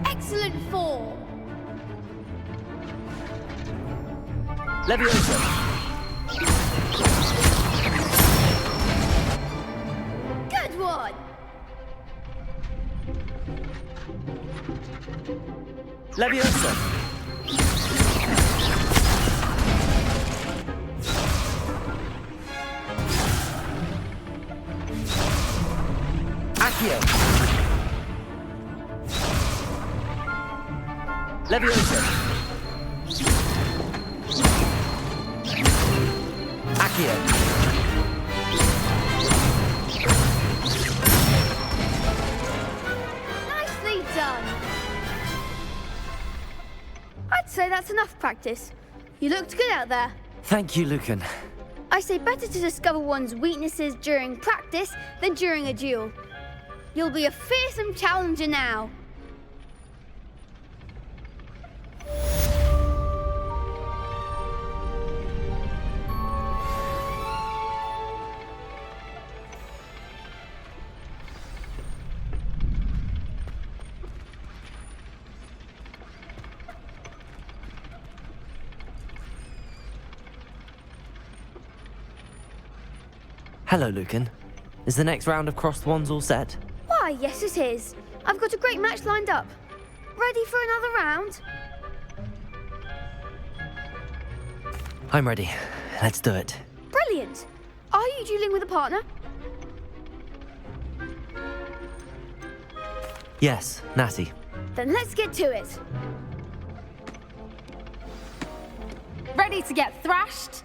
Excellent form. Leviosa. Good one. Leviosa. Accio. Leviosa. Accio. Nicely done. I'd say that's enough practice. You looked good out there. Thank you, Lucan. I say better to discover one's weaknesses during practice than during a duel. You'll be a fearsome challenger now. Hello, Lucan. Is the next round of crossed wands all set? Why, yes it is. I've got a great match lined up. Ready for another round? I'm ready. Let's do it. Brilliant. Are you dueling with a partner? Yes, Natty. Then let's get to it. Ready to get thrashed?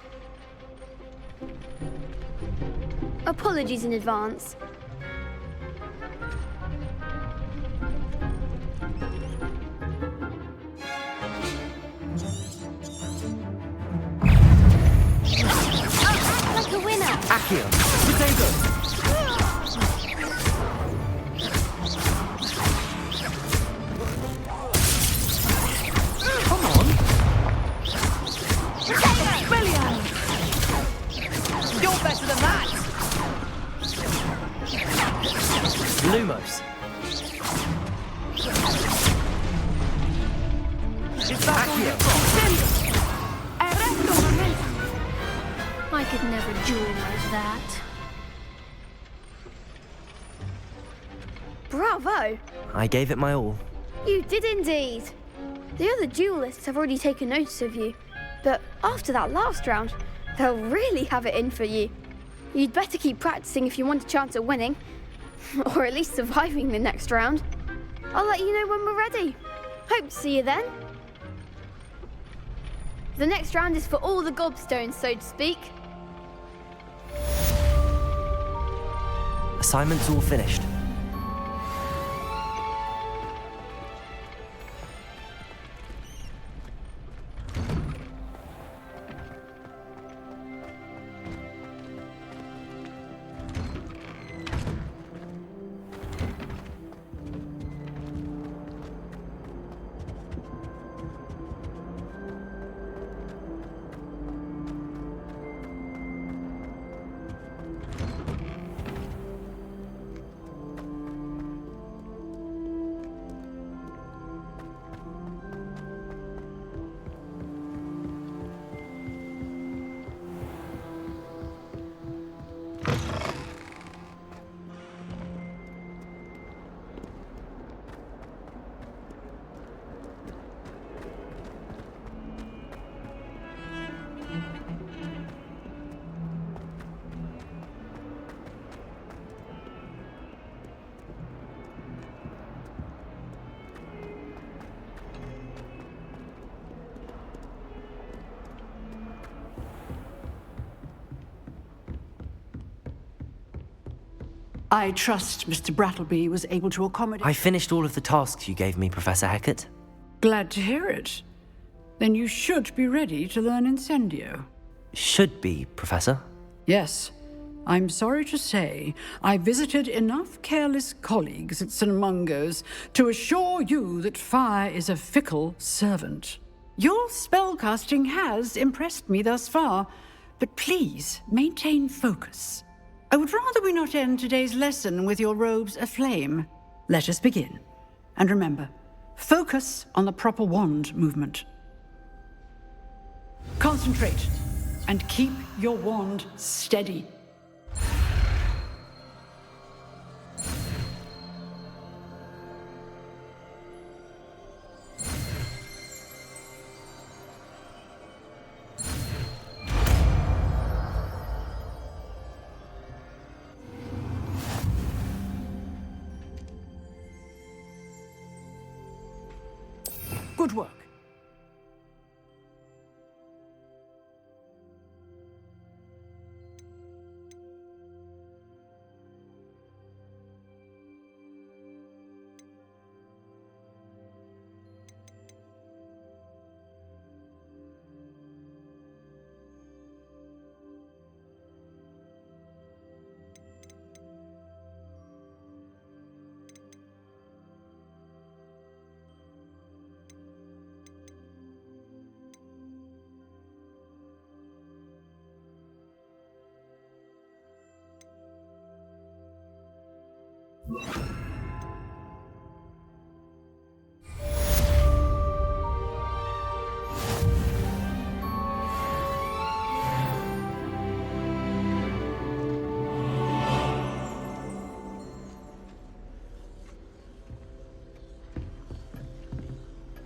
Apologies in advance. Act like a winner. Accio. Potato. Come on. Brilliant. You're better than that! Lumos. Is that all you've got? I could never duel like that. Bravo! I gave it my all. You did indeed. The other duelists have already taken notice of you, but after that last round, they'll really have it in for you. You'd better keep practicing if you want a chance at winning, or at least surviving the next round. I'll let you know when we're ready. Hope to see you then. The next round is for all the gobstones, so to speak. Assignment's all finished. I trust Mr. Brattleby was able to accommodate... I finished all of the tasks you gave me, Professor Hecat. Glad to hear it. Then you should be ready to learn Incendio. Should be, Professor. Yes. I'm sorry to say, I visited enough careless colleagues at St. Mungo's to assure you that fire is a fickle servant. Your spellcasting has impressed me thus far, but please maintain focus. I would rather we not end today's lesson with your robes aflame. Let us begin. And remember, focus on the proper wand movement. Concentrate, and keep your wand steady. Good work.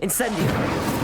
Incendio!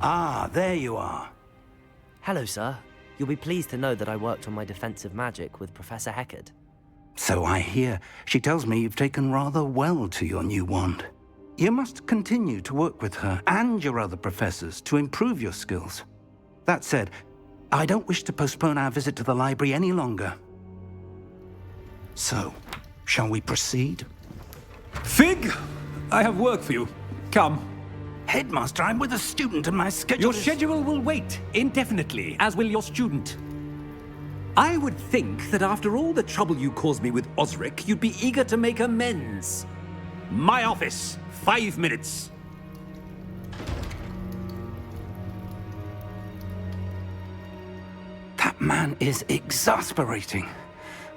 Ah, there you are. Hello, sir. You'll be pleased to know that I worked on my defensive magic with Professor Hecat. So I hear. She tells me you've taken rather well to your new wand. You must continue to work with her and your other professors to improve your skills. That said, I don't wish to postpone our visit to the library any longer. So, shall we proceed? Fig! I have work for you. Come. Headmaster, I'm with a student and my schedule Your schedule will wait indefinitely, as will your student. I would think that after all the trouble you caused me with Osric, you'd be eager to make amends. My office, 5 minutes. That man is exasperating.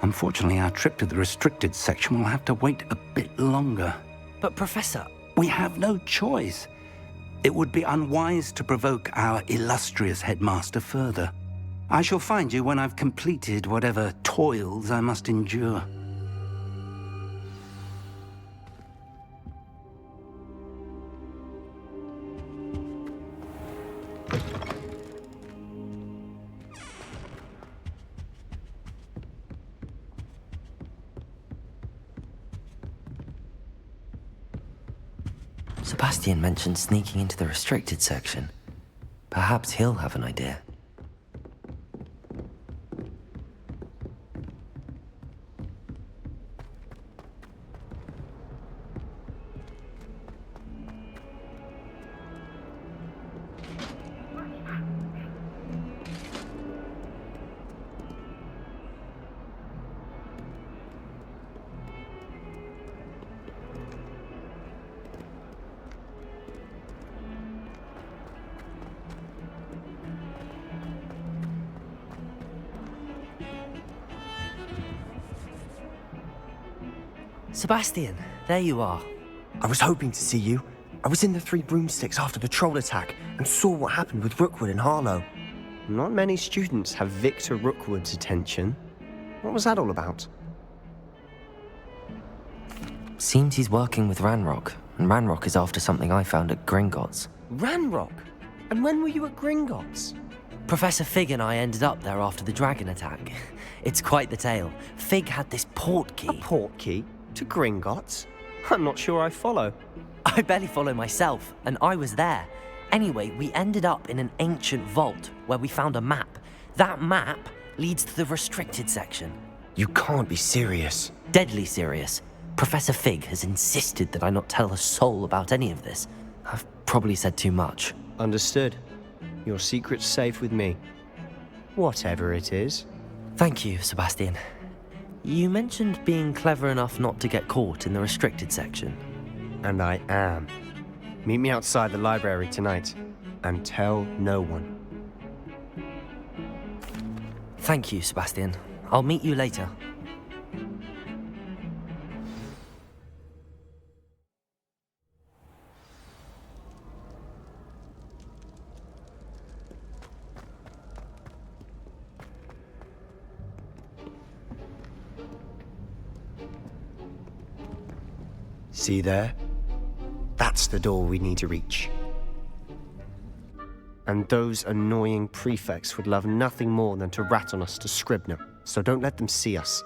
Unfortunately, our trip to the restricted section will have to wait a bit longer. But, Professor... We have no choice. It would be unwise to provoke our illustrious headmaster further. I shall find you when I've completed whatever toils I must endure. Sebastian mentioned sneaking into the restricted section. Perhaps he'll have an idea. Sebastian, there you are. I was hoping to see you. I was in the Three Broomsticks after the troll attack and saw what happened with Rookwood and Harlow. Not many students have Victor Rookwood's attention. What was that all about? Seems he's working with Ranrock, and Ranrock is after something I found at Gringotts. Ranrock? And when were you at Gringotts? Professor Fig and I ended up there after the dragon attack. It's quite the tale. Fig had this port key. A port key? To Gringotts? I'm not sure I follow. I barely follow myself, and I was there. Anyway, we ended up in an ancient vault where we found a map. That map leads to the restricted section. You can't be serious. Deadly serious. Professor Fig has insisted that I not tell a soul about any of this. I've probably said too much. Understood. Your secret's safe with me. Whatever it is. Thank you, Sebastian. You mentioned being clever enough not to get caught in the restricted section. And I am. Meet me outside the library tonight, and tell no one. Thank you, Sebastian. I'll meet you later. See there? That's the door we need to reach. And those annoying prefects would love nothing more than to rat on us to Scribner, so don't let them see us.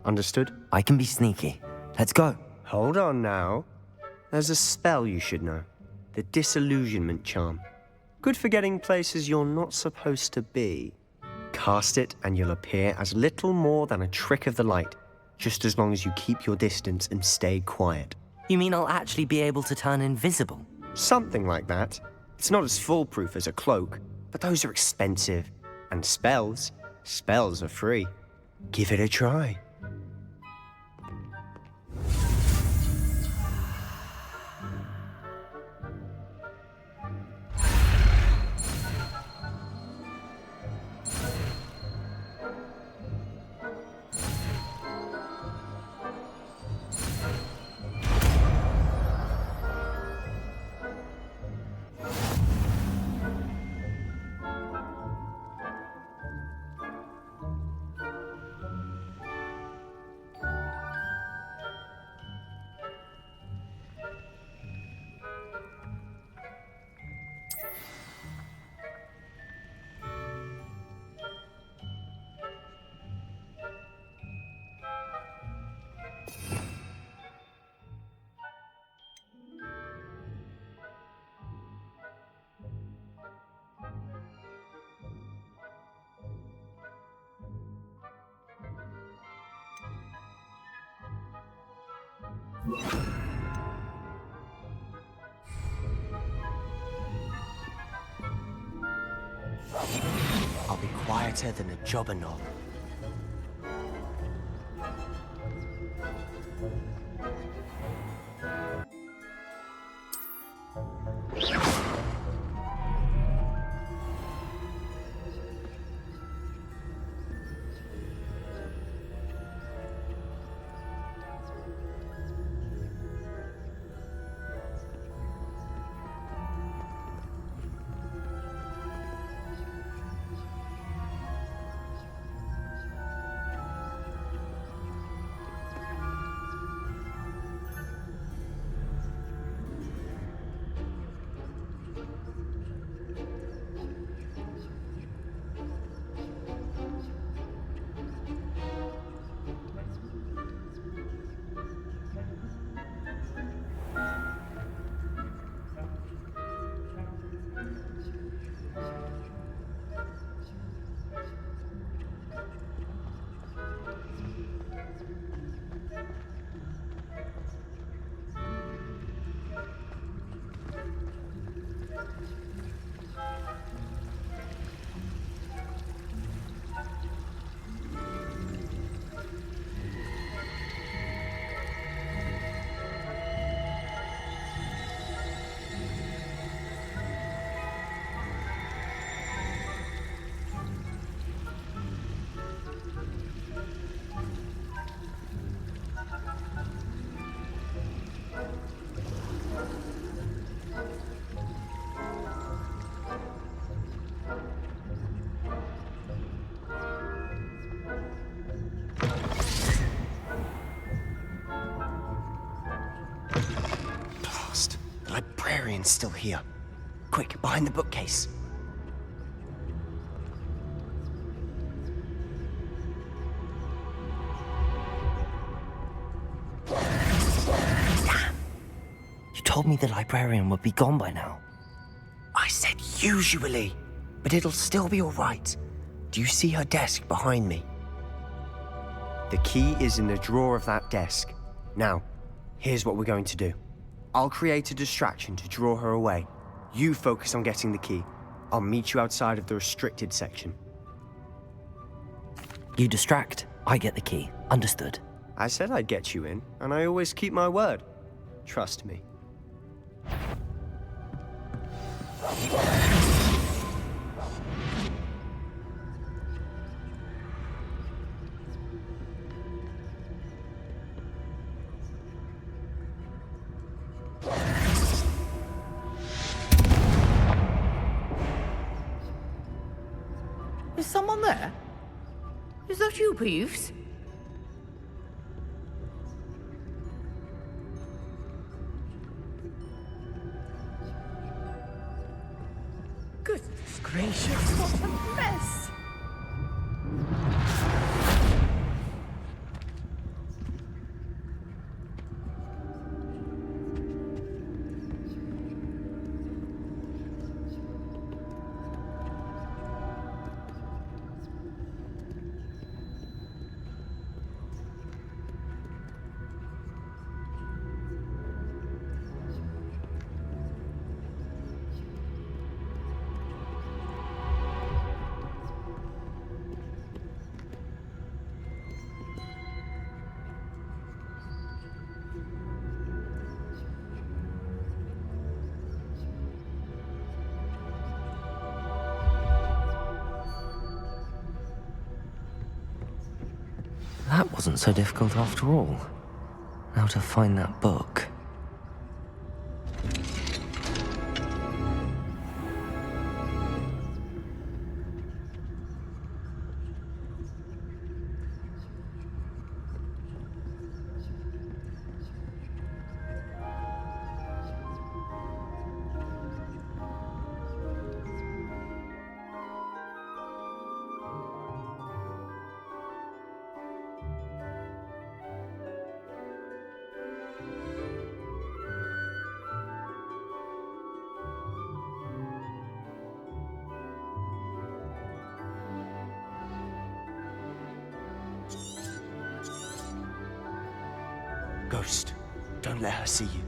Understood? I can be sneaky. Let's go. Hold on now. There's a spell you should know. The Disillusionment Charm. Good for getting places you're not supposed to be. Cast it and you'll appear as little more than a trick of the light, just as long as you keep your distance and stay quiet. You mean I'll actually be able to turn invisible? Something like that. It's not as foolproof as a cloak, but those are expensive. And spells are free. Give it a try. I'll be quieter than a jobber knob. librarian's still here. Quick, behind the bookcase. Damn! You told me the librarian would be gone by now. I said usually, but it'll still be all right. Do you see her desk behind me? The key is in the drawer of that desk. Now, here's what we're going to do. I'll create a distraction to draw her away. You focus on getting the key. I'll meet you outside of the restricted section. You distract, I get the key. Understood. I said I'd get you in, and I always keep my word. Trust me. Is someone there? Is that you, Peeves? Goodness gracious, what a mess! That wasn't so difficult after all. Now to find that book. Ghost, don't let her see you.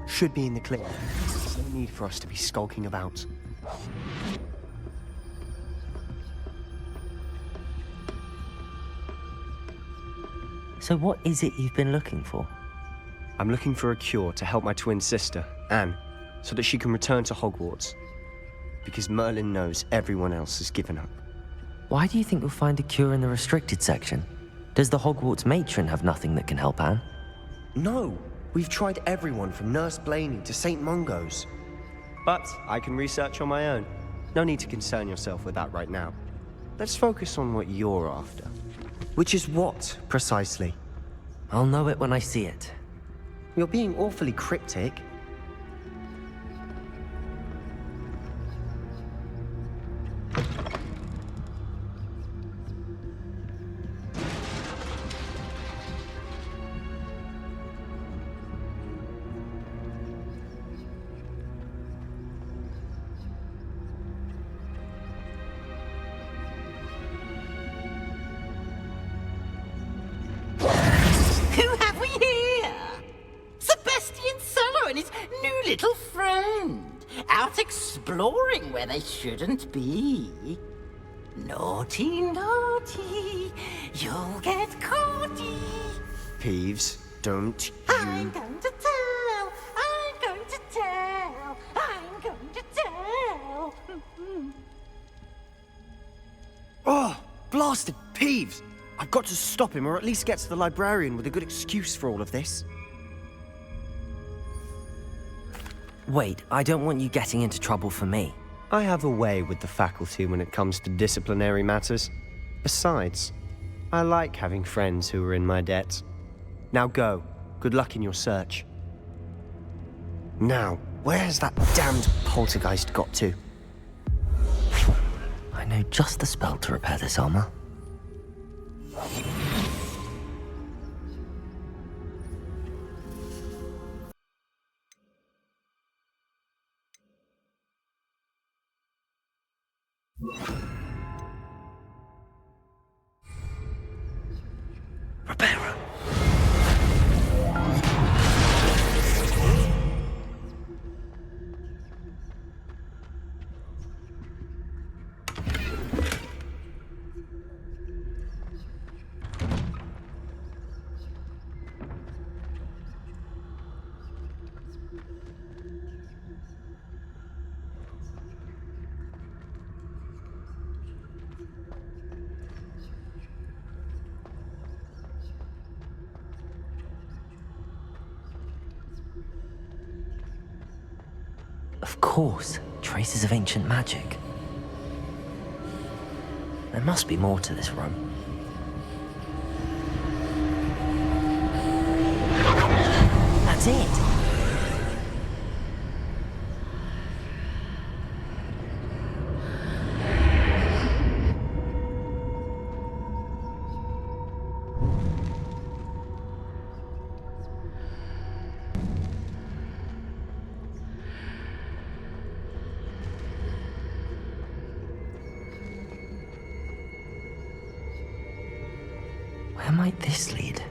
Should be in the clear. There's no need for us to be skulking about. So what is it you've been looking for? I'm looking for a cure to help my twin sister, Anne, so that she can return to Hogwarts. Because Merlin knows everyone else has given up. Why do you think you'll find a cure in the restricted section? Does the Hogwarts matron have nothing that can help Anne? No! We've tried everyone from Nurse Blaney to St. Mungo's. But I can research on my own. No need to concern yourself with that right now. Let's focus on what you're after. Which is what, precisely? I'll know it when I see it. You're being awfully cryptic. Little friend. out exploring where they shouldn't be. Naughty, naughty, you'll get caughty. Peeves, don't I'm going to tell, I'm going to tell, I'm going to tell. Oh, blasted Peeves! I've got to stop him, or at least get to the librarian with a good excuse for all of this. Wait, I don't want you getting into trouble for me. I have a way with the faculty when it comes to disciplinary matters. Besides, I like having friends who are in my debt. Now go. Good luck in your search. Now, where's that damned poltergeist got to? I know just the spell to repair this armor. Repairer. Of course, traces of ancient magic. There must be more to this room. That's it! Where might this lead?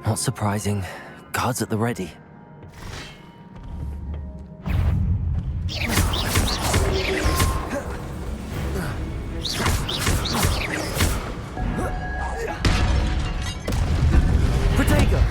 Not surprising. Guards at the ready. Protego!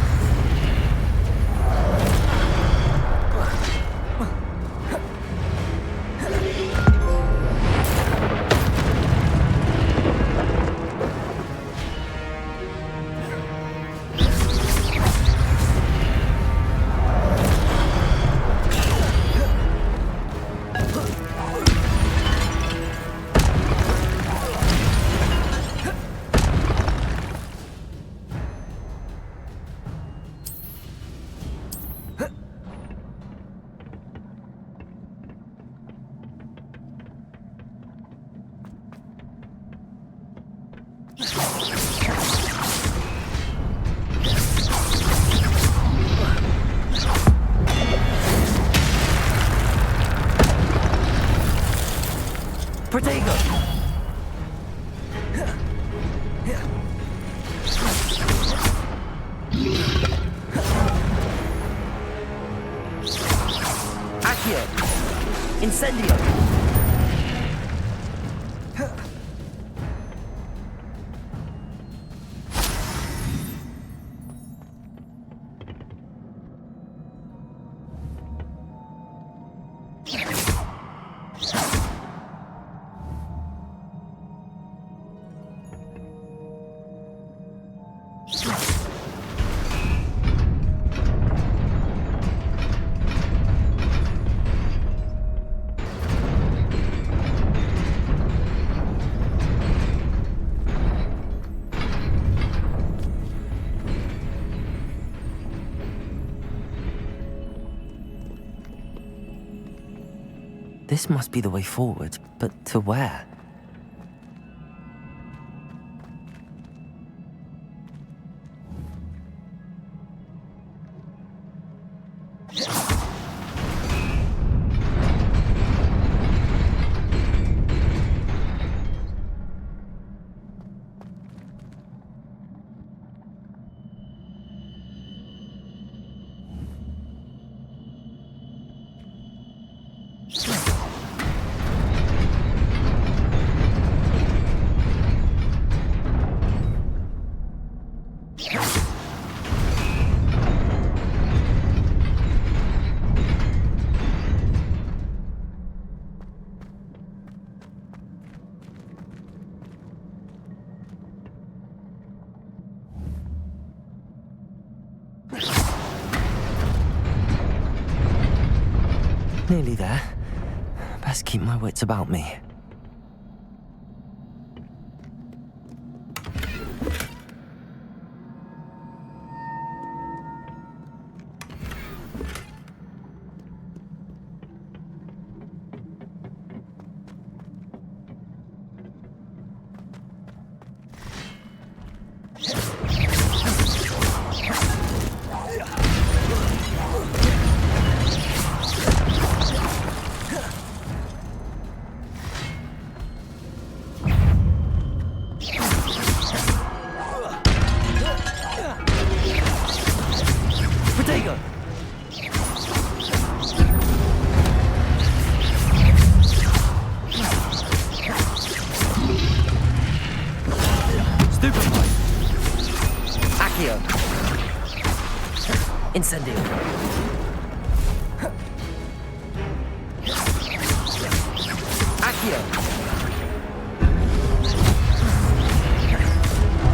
Protego! Accio! Incendio! This must be the way forward, but to where? Nearly there. Best keep my wits about me. Incendio. Accio.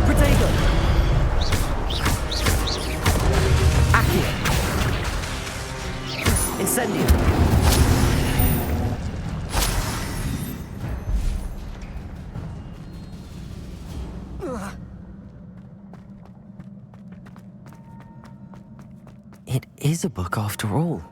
Protego. Accio. Incendio. It is a book after all.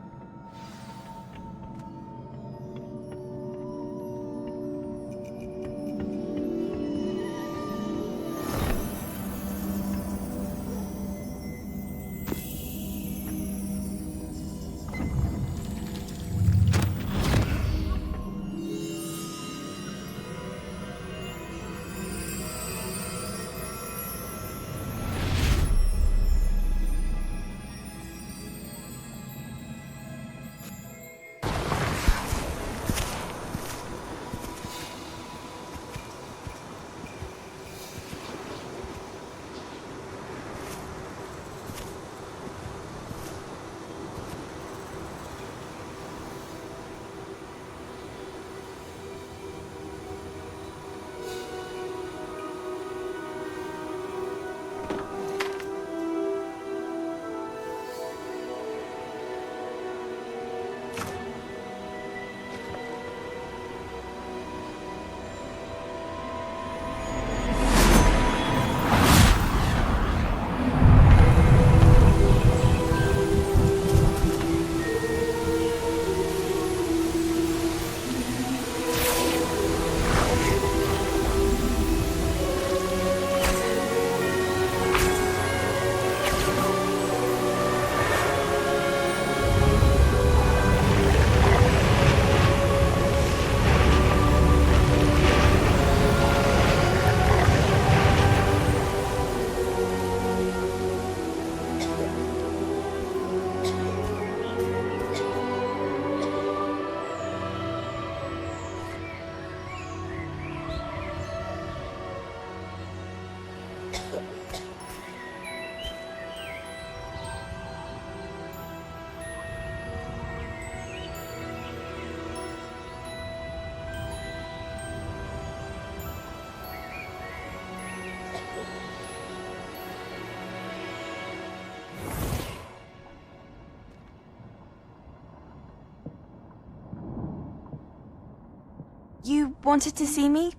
You wanted to see me?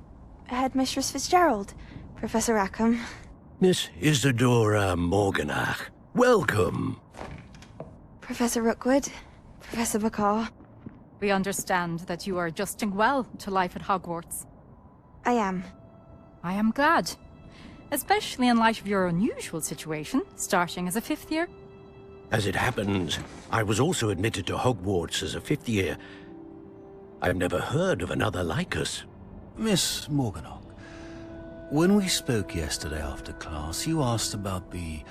Headmistress Fitzgerald, Professor Rackham. Miss Isadora Morganach, welcome. Professor Rookwood, Professor Bakar. We understand that you are adjusting well to life at Hogwarts. I am. I am glad. Especially in light of your unusual situation, starting as a 5th year. As it happens, I was also admitted to Hogwarts as a 5th year. I've never heard of another like us. Miss Morganach, when we spoke yesterday after class, you asked about the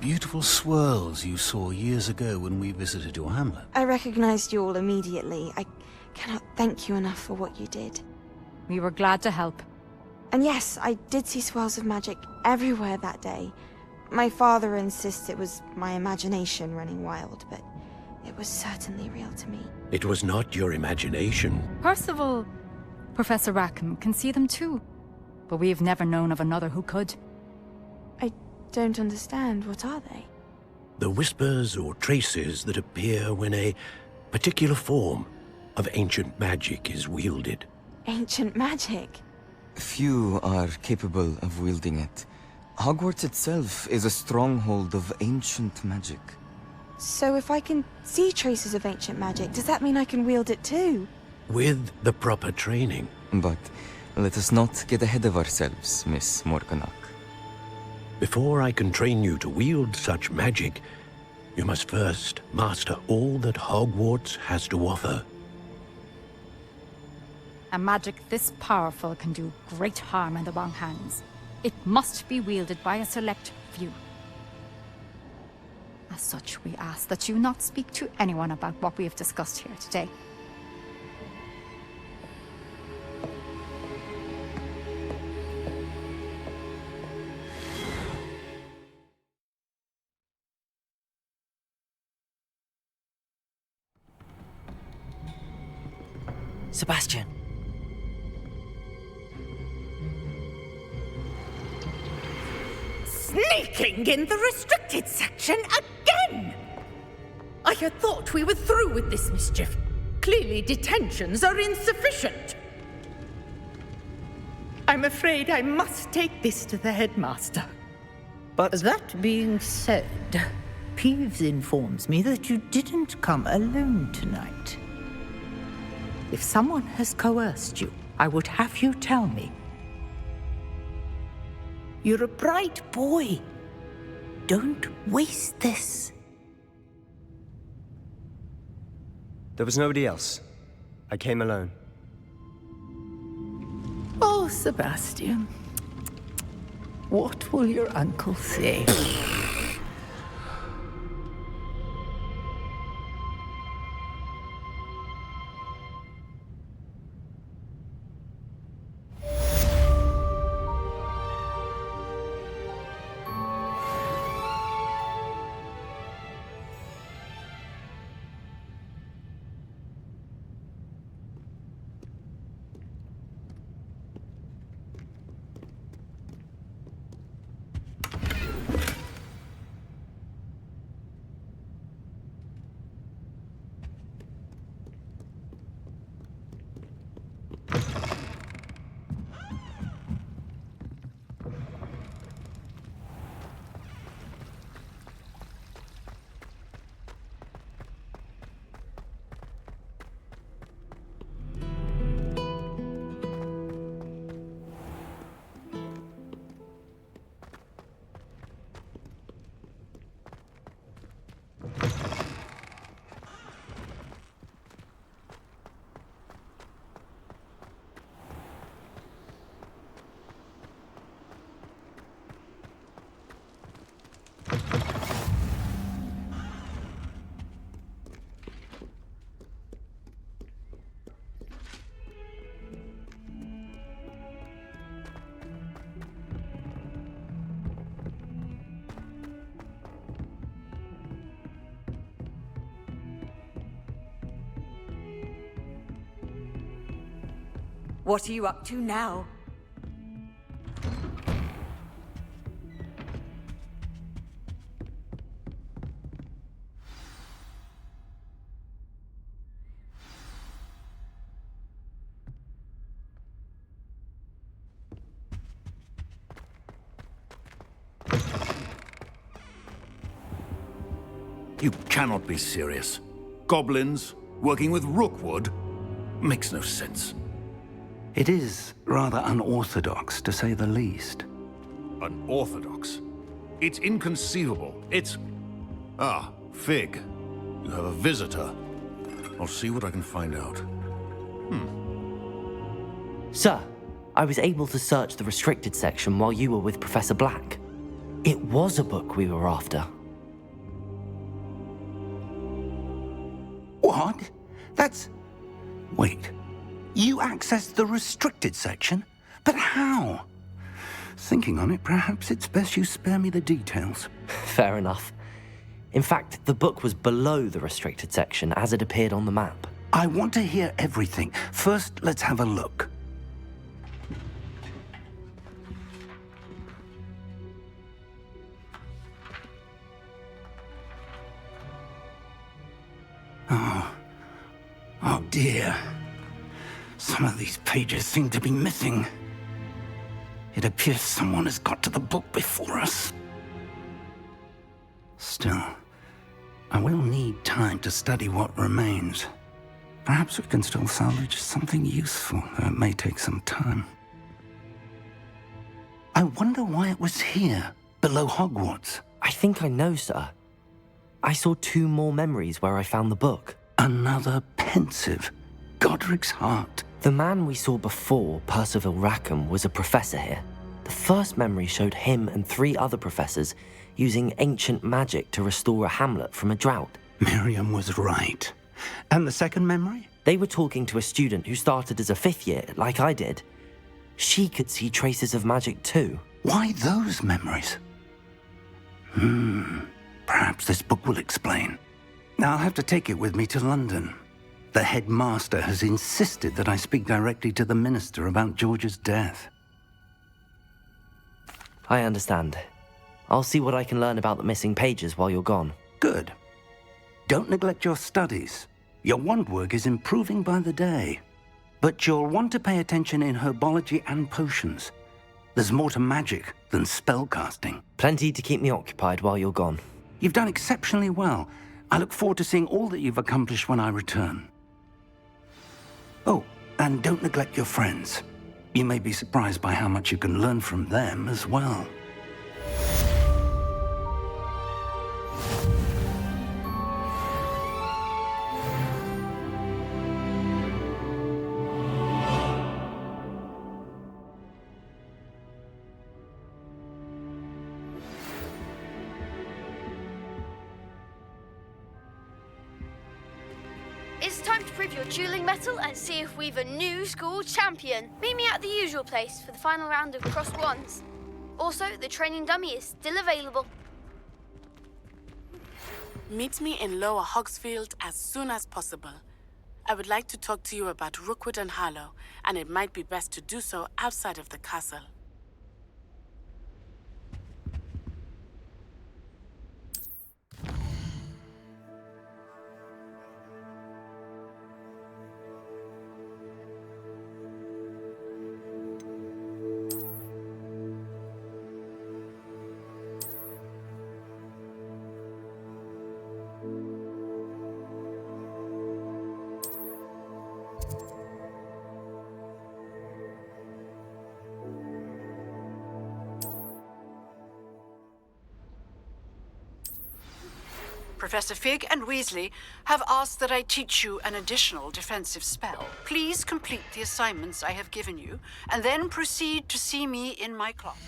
beautiful swirls you saw years ago when we visited your hamlet. I recognized you all immediately. I cannot thank you enough for what you did. We were glad to help. And yes, I did see swirls of magic everywhere that day. My father insists it was my imagination running wild, but it was certainly real to me. It was not your imagination. Percival, Professor Rackham can see them too. But we have never known of another who could. I don't understand. What are they? The whispers or traces that appear when a particular form of ancient magic is wielded. Ancient magic? Few are capable of wielding it. Hogwarts itself is a stronghold of ancient magic. So if I can see traces of ancient magic, does that mean I can wield it too? With the proper training. But let us not get ahead of ourselves, Miss Morganach. Before I can train you to wield such magic, you must first master all that Hogwarts has to offer. A magic this powerful can do great harm in the wrong hands. It must be wielded by a select few. As such, we ask that you not speak to anyone about what we have discussed here today. Sebastian. Sneaking in the restricted section again! I had thought we were through with this mischief. Clearly detentions are insufficient. I'm afraid I must take this to the headmaster. But that being said, Peeves informs me that you didn't come alone tonight. If someone has coerced you, I would have you tell me. You're a bright boy. Don't waste this. There was nobody else. I came alone. Oh, Sebastian. What will your uncle say? What are you up to now? You cannot be serious. Goblins, Working with Rookwood? Makes no sense. It is rather unorthodox, to say the least. Unorthodox? It's inconceivable. It's... Ah, Fig. You have a visitor. I'll see what I can find out. Sir, I was able to search the restricted section while you were with Professor Black. It was a book we were after. What? That's... Wait. You accessed the restricted section? But how? Thinking on it, perhaps it's best you spare me the details. Fair enough. In fact, the book was below the restricted section as it appeared on the map. I want to hear everything. First, let's have a look. Oh dear. Some of these pages seem to be missing. It appears someone has got to the book before us. Still, I will need time to study what remains. Perhaps we can still salvage something useful, though it may take some time. I wonder why it was here, below Hogwarts. I think I know, sir. I saw 2 more memories where I found the book. Another pensive. Godric's heart. The man we saw before, Percival Rackham, was a professor here. The first memory showed him and 3 other professors using ancient magic to restore a hamlet from a drought. Miriam was right. And the second memory? They were talking to a student who started as a 5th year, like I did. She could see traces of magic too. Why those memories? Perhaps this book will explain. Now I'll have to take it with me to London. The headmaster has insisted that I speak directly to the minister about George's death. I understand. I'll see what I can learn about the missing pages while you're gone. Good. Don't neglect your studies. Your wand work is improving by the day. But you'll want to pay attention in herbology and potions. There's more to magic than spellcasting. Plenty to keep me occupied while you're gone. You've done exceptionally well. I look forward to seeing all that you've accomplished when I return. Oh, and don't neglect your friends. You may be surprised by how much you can learn from them as well. It's time to prove your dueling mettle and see if we've a new school champion. Meet me at the usual place for the final round of crossed wands. Also, the training dummy is still available. Meet me in Lower Hogsfield as soon as possible. I would like to talk to you about Rookwood and Harlow, and it might be best to do so outside of the castle. Professor Fig and Weasley have asked that I teach you an additional defensive spell. Please complete the assignments I have given you, and then proceed to see me in my class.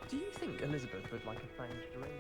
Do you think Elizabeth would like a fanged geranium?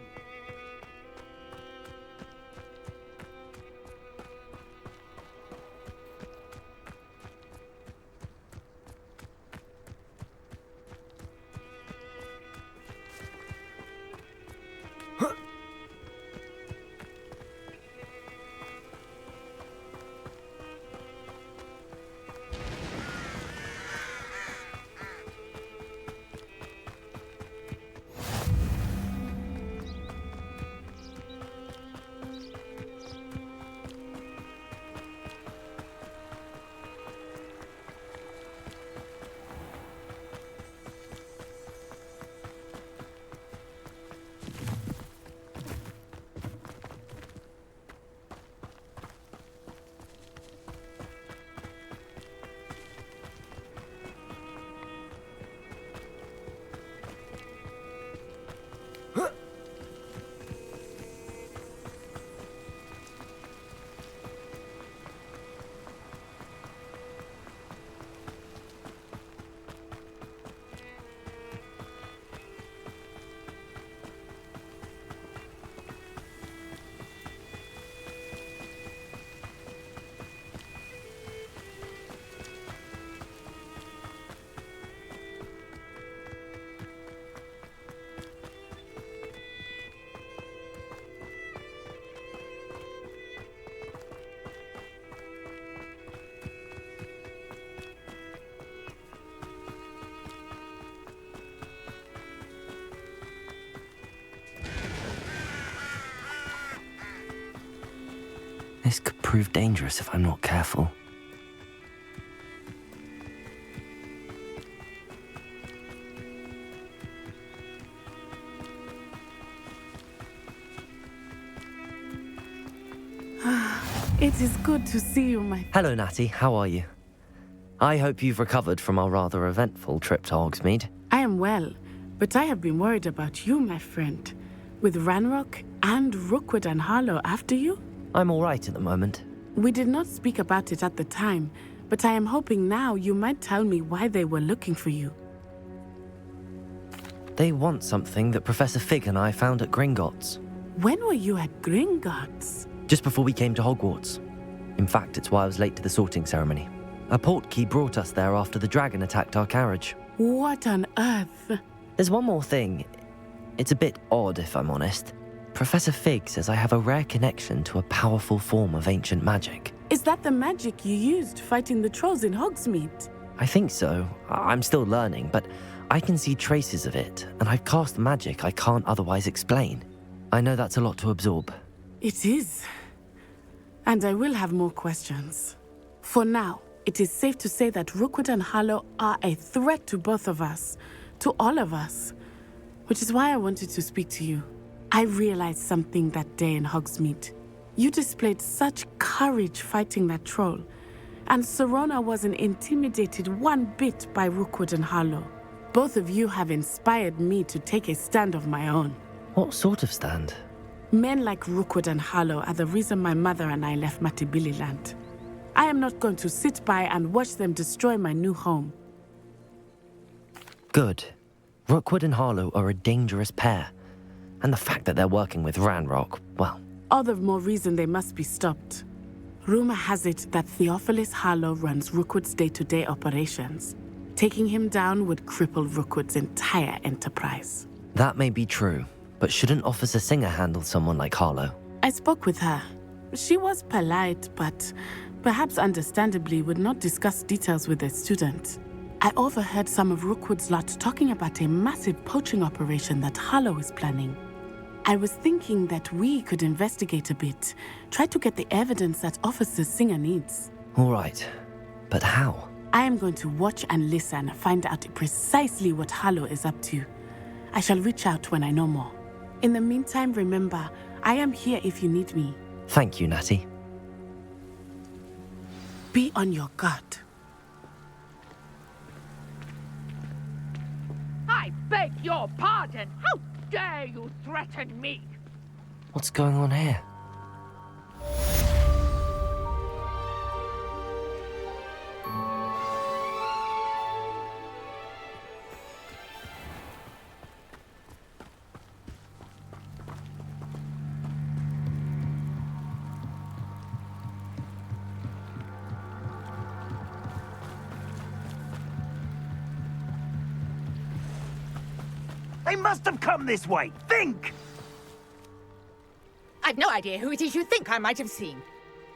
This could prove dangerous if I'm not careful. It is good to see you, my... Hello, Natty. How are you? I hope you've recovered from our rather eventful trip to Hogsmeade. I am well, but I have been worried about you, my friend. With Ranrock and Rookwood and Harlow after you? I'm all right at the moment. We did not speak about it at the time, but I am hoping now you might tell me why they were looking for you. They want something that Professor Fig and I found at Gringotts. When were you at Gringotts? Just before we came to Hogwarts. In fact, it's why I was late to the sorting ceremony. A portkey brought us there after the dragon attacked our carriage. What on earth? There's one more thing. It's a bit odd, if I'm honest. Professor Fig says I have a rare connection to a powerful form of ancient magic. Is that the magic you used fighting the trolls in Hogsmeade? I think so. I'm still learning, but I can see traces of it, and I've cast magic I can't otherwise explain. I know that's a lot to absorb. It is. And I will have more questions. For now, it is safe to say that Rookwood and Harlow are a threat to both of us, to all of us, which is why I wanted to speak to you. I realized something that day in Hogsmeade. You displayed such courage fighting that troll, and Serona wasn't intimidated one bit by Rookwood and Harlow. Both of you have inspired me to take a stand of my own. What sort of stand? Men like Rookwood and Harlow are the reason my mother and I left Matabeleland. I am not going to sit by and watch them destroy my new home. Good. Rookwood and Harlow are a dangerous pair. And the fact that they're working with Ranrock, well... All the more reason they must be stopped. Rumor has it that Theophilus Harlow runs Rookwood's day-to-day operations. Taking him down would cripple Rookwood's entire enterprise. That may be true, but shouldn't Officer Singer handle someone like Harlow? I spoke with her. She was polite, but perhaps understandably would not discuss details with a student. I overheard some of Rookwood's lot talking about a massive poaching operation that Harlow is planning. I was thinking that we could investigate a bit, try to get the evidence that Officer Singer needs. All right, but how? I am going to watch and listen, find out precisely what Harlow is up to. I shall reach out when I know more. In the meantime, remember, I am here if you need me. Thank you, Natty. Be on your guard. I beg your pardon. How dare you threaten me? What's going on here? They must have come this way. Think! I've no idea who it is you think I might have seen.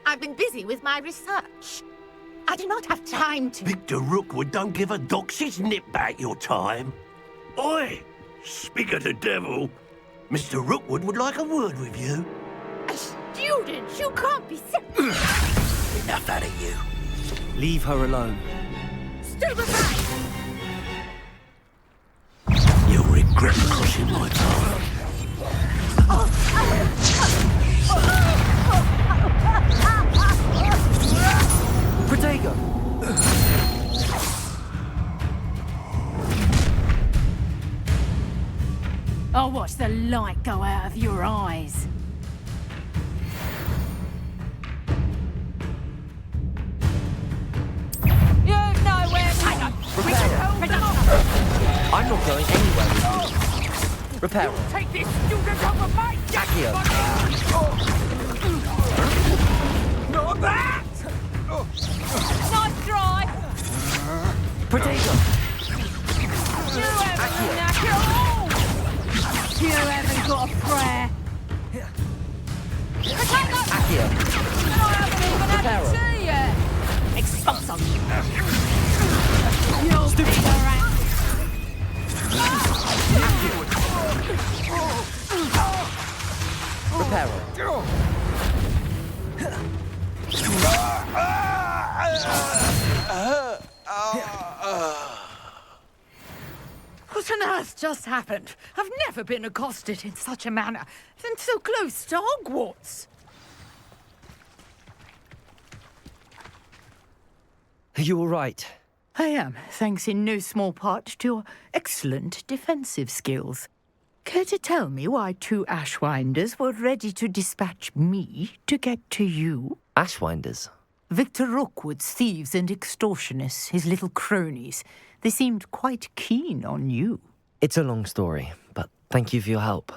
I've been busy with my research. I do not have time to... Victor Rookwood don't give a doxy's nip back your time. Oi! Speak of the devil. Mr. Rookwood would like a word with you. A student? You can't be so... Enough out of you. Leave her alone. Stupefy! You'll regret crossing my path. Protego! I'll watch the light go out of your eyes. You know where... I'm not going anywhere with you. Repair. Take this student over my... Accio. Not that! Nice try! Protego! You haven't knack at all! You haven't got a prayer! Accio. I haven't even had a tea yet! Expulso! You'll be the rat! Reparo. What on earth just happened? I've never been accosted in such a manner, and so close to Hogwarts. Are you all right? I am, thanks in no small part to your excellent defensive skills. Care to tell me why two Ashwinders were ready to dispatch me to get to you? Ashwinders? Victor Rookwood's thieves and extortionists, his little cronies. They seemed quite keen on you. It's a long story, but thank you for your help.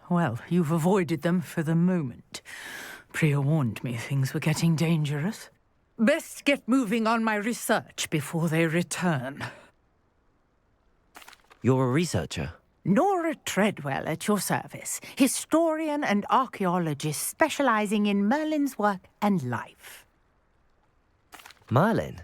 Well, you've avoided them for the moment. Priya warned me things were getting dangerous. Best get moving on my research before they return. You're a researcher? Nora Treadwell at your service, historian and archaeologist specializing in Merlin's work and life. Merlin?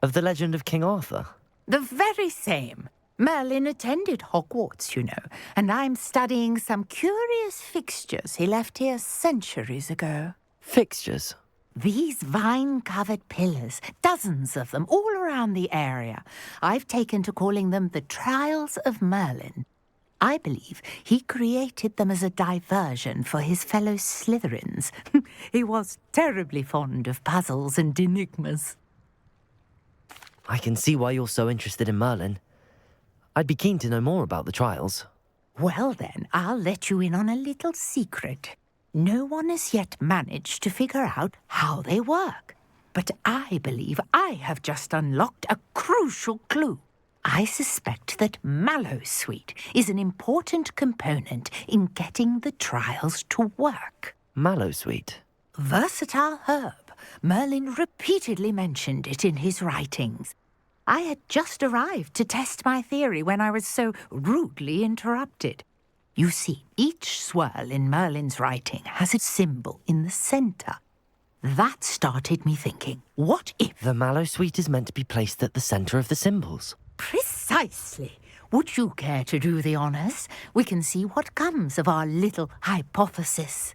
Of the legend of King Arthur? The very same. Merlin attended Hogwarts, you know, and I'm studying some curious fixtures he left here centuries ago. Fixtures? These vine-covered pillars, dozens of them, all around the area. I've taken to calling them the Trials of Merlin. I believe he created them as a diversion for his fellow Slytherins. He was terribly fond of puzzles and enigmas. I can see why you're so interested in Merlin. I'd be keen to know more about the trials. Well then, I'll let you in on a little secret. No one has yet managed to figure out how they work. But I believe I have just unlocked a crucial clue. I suspect that Mallowsweet is an important component in getting the trials to work. Mallowsweet? Versatile herb. Merlin repeatedly mentioned it in his writings. I had just arrived to test my theory when I was so rudely interrupted. You see, each swirl in Merlin's writing has a symbol in the centre. That started me thinking, what if... The Mallowsweet is meant to be placed at the centre of the symbols. Precisely. Would you care to do the honours? We can see what comes of our little hypothesis.